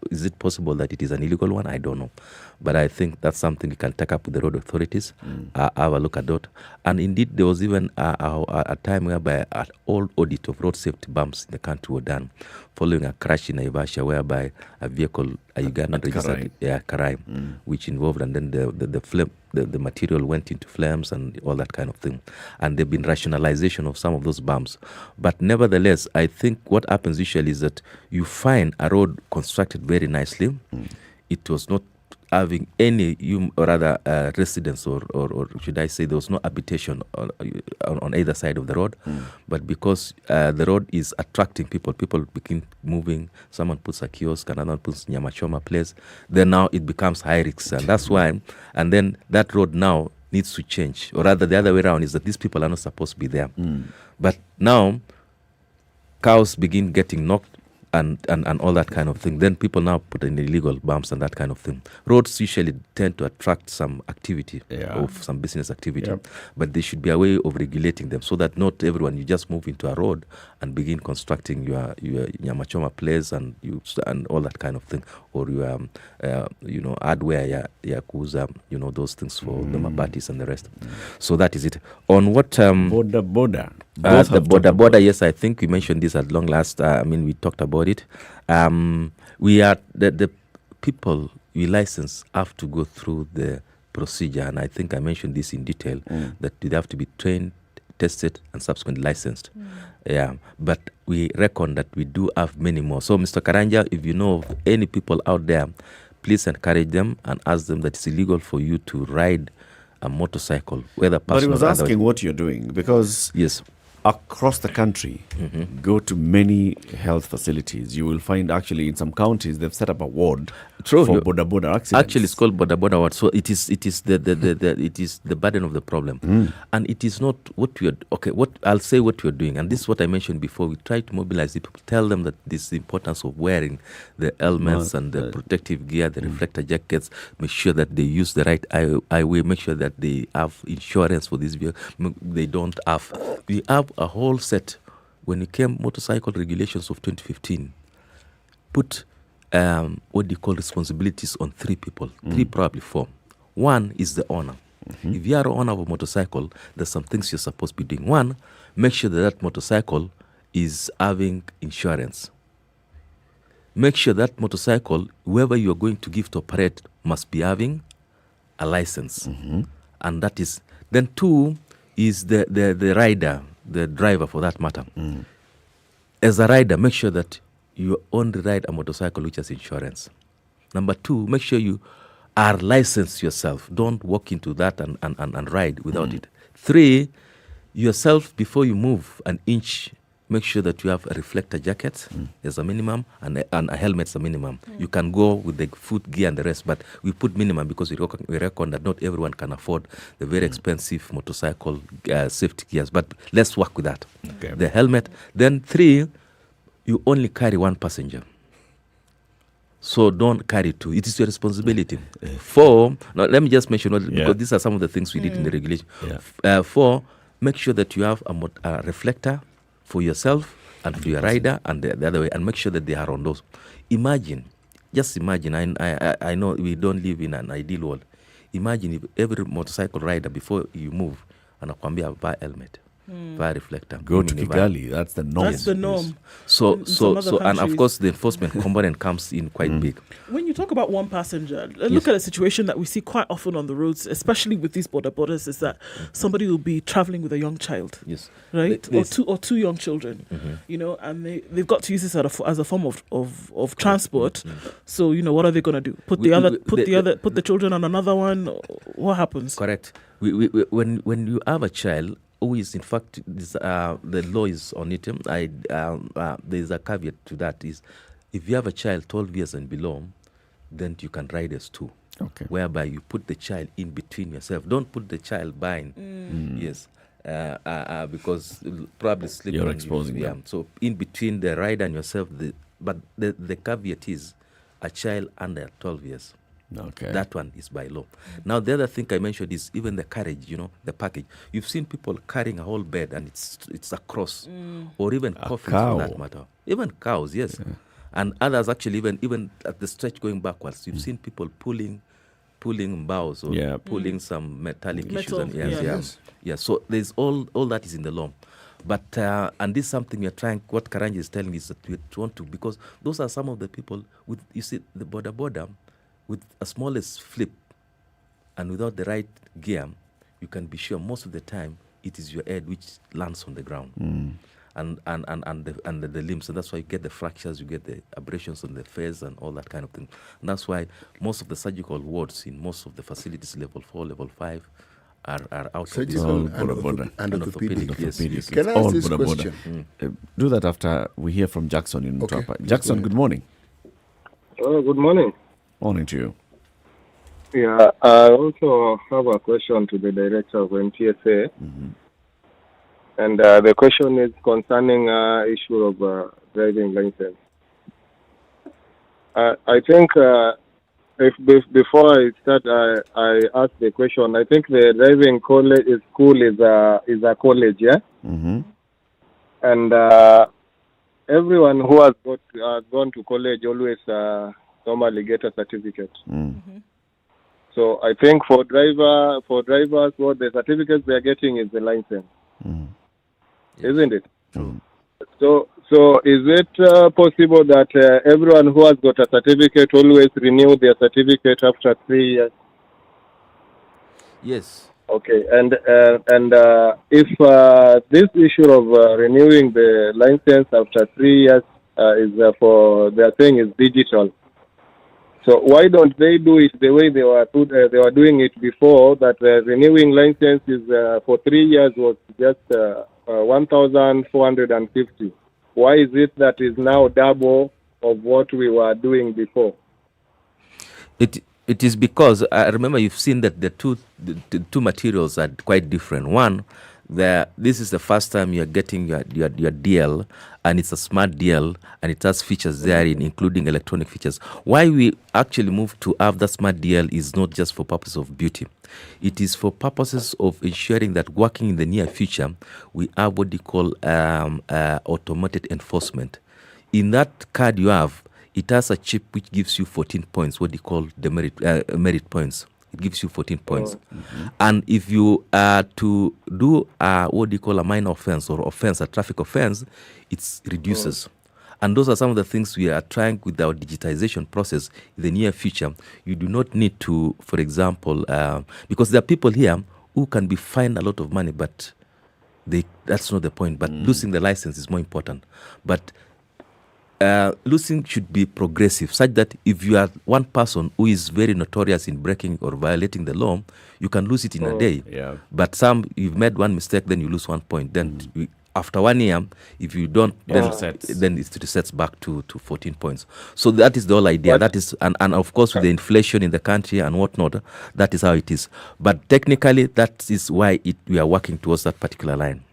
Is it possible that it is an illegal one? I don't know. But I think that's something we can take up with the road authorities, have a look at that. And indeed, there was even a time whereby an old audit of road safety bumps in the country were done, following a crash in Naivasha, whereby a vehicle, a Ugandan registered, Karai, which involved, and then the flame, the material went into flames and all that kind of thing. And there've been rationalization of some of those bumps. But nevertheless, I think what happens usually is that you find a road constructed very nicely. It was not having any or rather residence or should I say there was no habitation on either side of the road, but because the road is attracting people begin moving. Someone puts a kiosk, another puts nyamachoma place. Then now it becomes high risk, and that's why. And then that road now needs to change, or rather the other way around is that these people are not supposed to be there. But now cows begin getting knocked and all that kind of thing. Then people now put in illegal bumps and that kind of thing. Roads usually tend to attract some activity of some business activity, but there should be a way of regulating them so that not everyone, you just move into a road and begin constructing your nyamachoma place and all that kind of thing, or your hardware, ya kuuza, those things for the mabatis and the rest. So that is it. On what border. The border, yes, I think we mentioned this at long last. We talked about it. We are the people we license have to go through the procedure, and I think I mentioned this in detail that they have to be trained, tested, and subsequently licensed. Yeah, but we reckon that we do have many more. So, Mr. Karanja, if you know of any people out there, please encourage them and ask them that it's illegal for you to ride a motorcycle, whether personal. But he was asking what you're doing, because yes, across the country, go to many health facilities. You will find actually in some counties they've set up a ward for border accidents. Actually, it's called border ward. So it is the burden of the problem, and it is not what we are. Okay, what I'll say what we are doing, and this is what I mentioned before. We try to mobilize the people, tell them that this is the importance of wearing the helmets and the protective gear, the reflector jackets. Make sure that they use the right highway. Make sure that they have insurance for this vehicle. They don't have. We have a whole set. When it came motorcycle regulations of 2015, put what they call responsibilities on 3 people, 3, probably 4. One is the owner. If you are the owner of a motorcycle, there's some things you're supposed to be doing. One, make sure that motorcycle is having insurance. Make sure that motorcycle, whoever you're going to give to operate, must be having a license. And that is, then 2 is the rider, the driver for that matter. As a rider, make sure that you only ride a motorcycle which has insurance. Number 2, make sure you are licensed yourself. Don't walk into that and ride without it. 3, yourself, before you move an inch, make sure that you have a reflector jacket as a minimum and a helmet as a minimum. You can go with the foot gear and the rest, but we put minimum because we reckon that not everyone can afford the very expensive motorcycle safety gears. But let's work with that. Okay. The helmet. Then 3, you only carry 1 passenger. So don't carry 2. It is your responsibility. 4, now let me just mention, because these are some of the things we did in the regulation. 4, make sure that you have a reflector for yourself and for your rider and the other way, and make sure that they are on those. Just imagine, I know we don't live in an ideal world. Imagine if every motorcycle rider, before you move, anakwambia buy helmet, buy reflector. Go to Kigali, that's the norm. That's the norm. Yes. So and of course the enforcement component comes in quite big. When you talk about 1 passenger, look at a situation that we see quite often on the roads, especially with these borders, is that somebody will be traveling with a young child. Yes. Right? Or two young children. And they've got to use this as a form of transport. So, what are they going to do? Put the children on another one? What happens? Correct. When you have a child, always, in fact, the law is on it. There's a caveat to that, is if you have a child 12 years and below, then you can ride as 2. Okay. Whereby you put the child in between yourself. Don't put the child behind. Yes. Because probably slip. You're exposing them. So in between the rider and yourself, but the caveat is a child under 12 years. Okay. That one is by law. Now, the other thing I mentioned is even the carriage, the package. You've seen people carrying a whole bed and it's a cross, or even coffins for that matter. Even cows, yes. Yeah. And others actually, even at the stretch going backwards, you've seen people pulling boughs or pulling some metallic issues. And so there's all that is in the law. But, and this is something we're trying, what Karanja is telling is that we want to, because those are some of the people with, you see, the border, with a smallest flip and without the right gear, you can be sure most of the time it is your head which lands on the ground. the limbs. So that's why you get the fractures, you get the abrasions on the face and all that kind of thing. And that's why most of the surgical wards in most of the facilities, level 4, level 5, are out surgical of and orthopedic. Yes. Can I ask this question? Do that after we hear from Jackson in Mutapa. Jackson, good morning. Good morning. Morning to you. Yeah, I also have a question to the director of NTSA. And the question is concerning issue of driving license. I think before I start, I ask the question. I think the driving school is a college, yeah? And everyone who has gone to college always normally get a certificate. So I think for drivers, what the certificates they are getting is the license, isn't it? So is it possible that everyone who has got a certificate always renew their certificate after 3 years? Yes. Okay, and if this issue of renewing the license after 3 years is for their thing is digital, so why don't they do it the way they were doing it before? That renewing license is for 3 years was just 1,450. Why is it that is now double of what we were doing before? It is because I remember you've seen that the two materials are quite different. One, this is the first time you're getting your DL, and it's a smart DL, and it has features therein, including electronic features. Why we actually moved to have the smart DL is not just for purpose of beauty. It is for purposes of ensuring that working in the near future, we have what they call automated enforcement. In that card you have, it has a chip which gives you 14 points, what they call the merit points. It gives you 14 points. And if you are to do what they call a minor offense or offense, a traffic offense, it reduces. And those are some of the things we are trying with our digitization process in the near future. You do not need to, for example, because there are people here who can be fined a lot of money, but that's not the point. But losing the license is more important. But losing should be progressive, such that if you are one person who is very notorious in breaking or violating the law, you can lose it in a day. Yeah. But you've made one mistake, then you lose 1 point. Then after 1 year, if you don't, then it resets back to 14 points. So that is the whole idea. That is, and of course with the inflation in the country and whatnot, that is how it is. But technically, that is why we are working towards that particular line.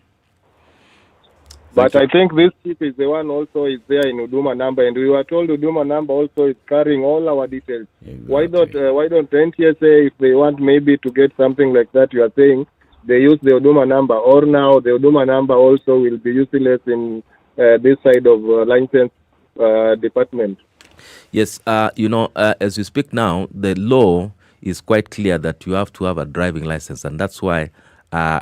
But I think this chip is the one also is there in Huduma number, and we were told Huduma number also is carrying all our details. Why don't NTSA, if they want maybe to get something like that, you are saying they use the Huduma number, or now the Huduma number also will be useless in this side of license department? Yes, as we speak now, the law is quite clear that you have to have a driving license, and that's why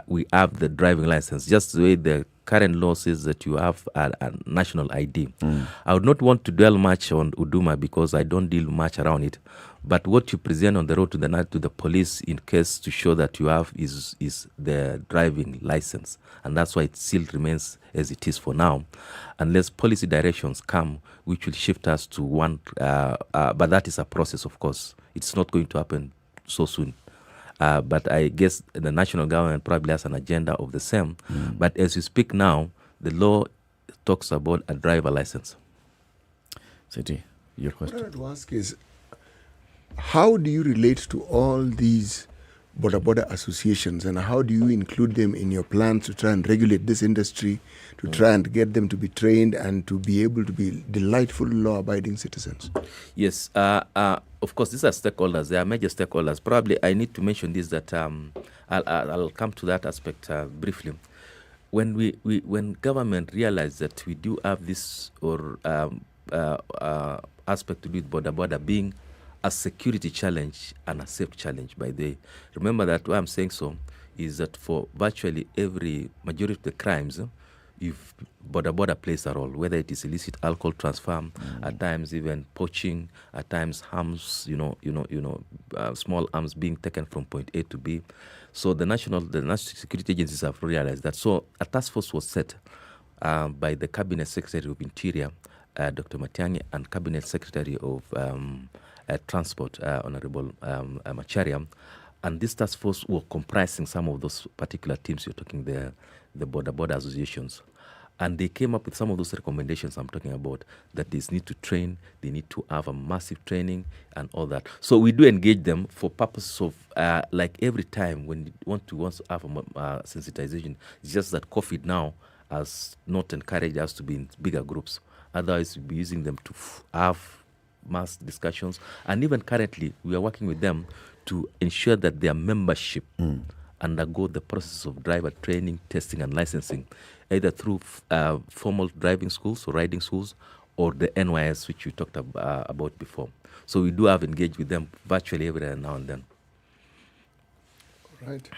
we have the driving license, just the way the current law says that you have a national ID. I would not want to dwell much on Huduma because I don't deal much around it. But what you present on the road to the police in case to show that you have is the driving license. And that's why it still remains as it is for now, unless policy directions come which will shift us to one. But that is a process, of course. It's not going to happen so soon. But I guess the national government probably has an agenda of the same. But as we speak now, the law talks about a driver license. City, your question. What I want to ask is, how do you relate to all these border associations, and how do you include them in your plans to try and regulate this industry, to try and get them to be trained and to be able to be delightful law-abiding citizens? Yes, of course, these are stakeholders. They are major stakeholders. Probably I need to mention this, that I'll come to that aspect briefly. When government realized that we do have this aspect to do with border being a security challenge and a safety challenge, by the way. Remember that why I'm saying so is that for virtually every majority of the crimes, if border plays a role, whether it is illicit alcohol transfer, at times even poaching, at times arms, small arms being taken from point A to B. So the national security agencies have realized that. So a task force was set by the Cabinet Secretary of Interior, Dr. Tinge, and Cabinet Secretary of Transport, Honorable Macharia. And this task force were comprising some of those particular teams you're talking, the border associations. And they came up with some of those recommendations I'm talking about, that they need to train, they need to have a massive training and all that. So we do engage them for purposes of, like every time when you want to have a sensitization, it's just that COVID now has not encouraged us to be in bigger groups. Otherwise, we'll be using them to have mass discussions. And even currently, we are working with them to ensure that their membership undergo the process of driver training, testing, and licensing, either through formal driving schools or riding schools, or the NYS, which we talked about before. So we do have engaged with them virtually every now and then. Right.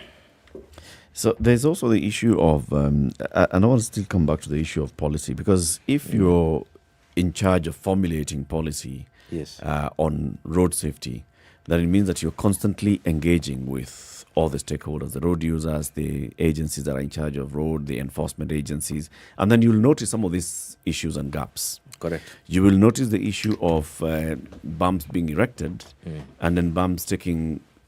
So there's also the issue of, and I want to still come back to the issue of policy, because if you're in charge of formulating policy on road safety, then it means that you're constantly engaging with all the stakeholders, the road users, the agencies that are in charge of road, the enforcement agencies, and then you'll notice some of these issues and gaps. Correct. You will notice the issue of bumps being erected and then bumps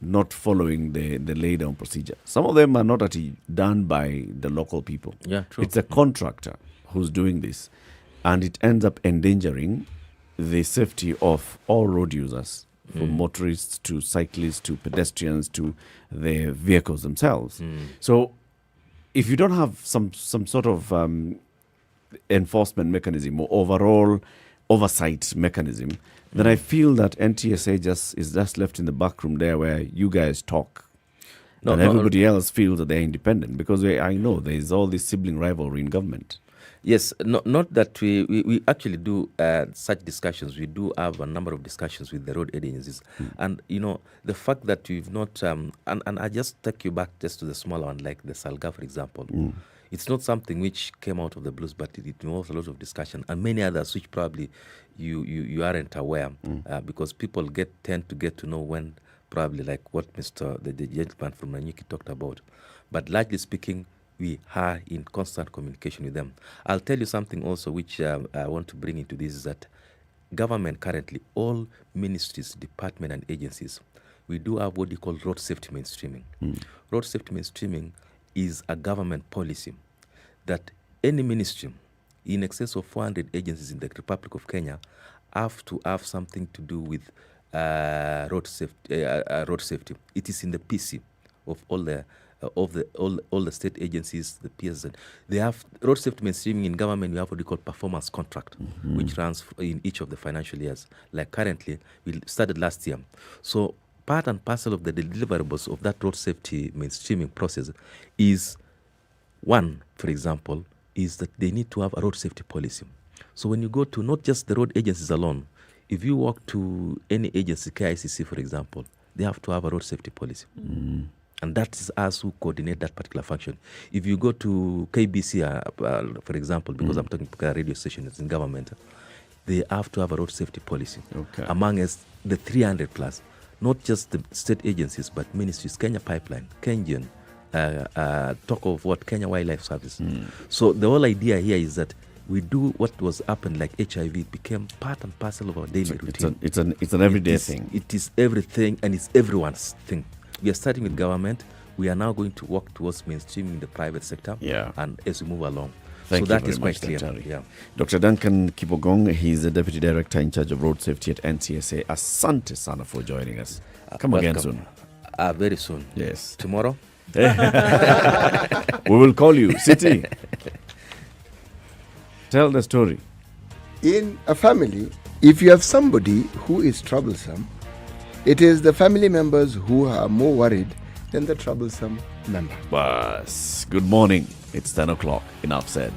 not following the lay-down procedure. Some of them are not actually done by the local people. Yeah, true. It's a contractor who's doing this, and it ends up endangering the safety of all road users, from motorists to cyclists to pedestrians to the vehicles themselves. So if you don't have some sort of enforcement mechanism or overall oversight mechanism, then I feel that NTSA is just left in the back room there where you guys talk. And everybody else feels that they're independent, because I know there's all this sibling rivalry in government. Yes, not that we actually do such discussions. We do have a number of discussions with the road agencies. And, the fact that we've not, and I just take you back just to the smaller one, like the Salga, for example. It's not something which came out of the blues, but it involves a lot of discussion, and many others which probably you aren't aware, because people tend to get to know when, probably like what the gentleman from Nanyuki talked about. But largely speaking, we are in constant communication with them. I'll tell you something also which I want to bring into this, is that government currently, all ministries, departments, and agencies, we do have what we call road safety mainstreaming. Road safety mainstreaming is a government policy that any ministry, in excess of 400 agencies in the Republic of Kenya, have to have something to do with road safety. It is in the PC of all the state agencies, the PSN. They have road safety mainstreaming in government. We have what we call performance contract, which runs in each of the financial years. Like currently, we started last year. So part and parcel of the deliverables of that road safety mainstreaming process is, one, for example, is that they need to have a road safety policy. So when you go to not just the road agencies alone, if you walk to any agency, KICC, for example, they have to have a road safety policy. And that is us who coordinate that particular function. If you go to KBC, for example, because I'm talking about radio stations in government, they have to have a road safety policy. Among us, the 300 plus, not just the state agencies, but ministries, Kenya Pipeline, Kenyan, talk of what, Kenya Wildlife Service. So the whole idea here is that we do what was happened, like HIV, it became part and parcel of our daily routine. It's an everyday thing. It is everything, and it's everyone's thing. We are starting with government. We are now going to work towards mainstreaming the private sector. And as we move along. Thank so you that is very quite much, clear. Daktari. Dr. Duncan Kibogong, he's the Deputy Director in charge of road safety at NTSA. Asante sana for joining us. Come again soon. Very soon. Yes. Tomorrow? We will call you. City. Tell the story. In a family, if you have somebody who is troublesome, it is the family members who are more worried than the troublesome member. Bas. Good morning. It's 10 o'clock. Enough said.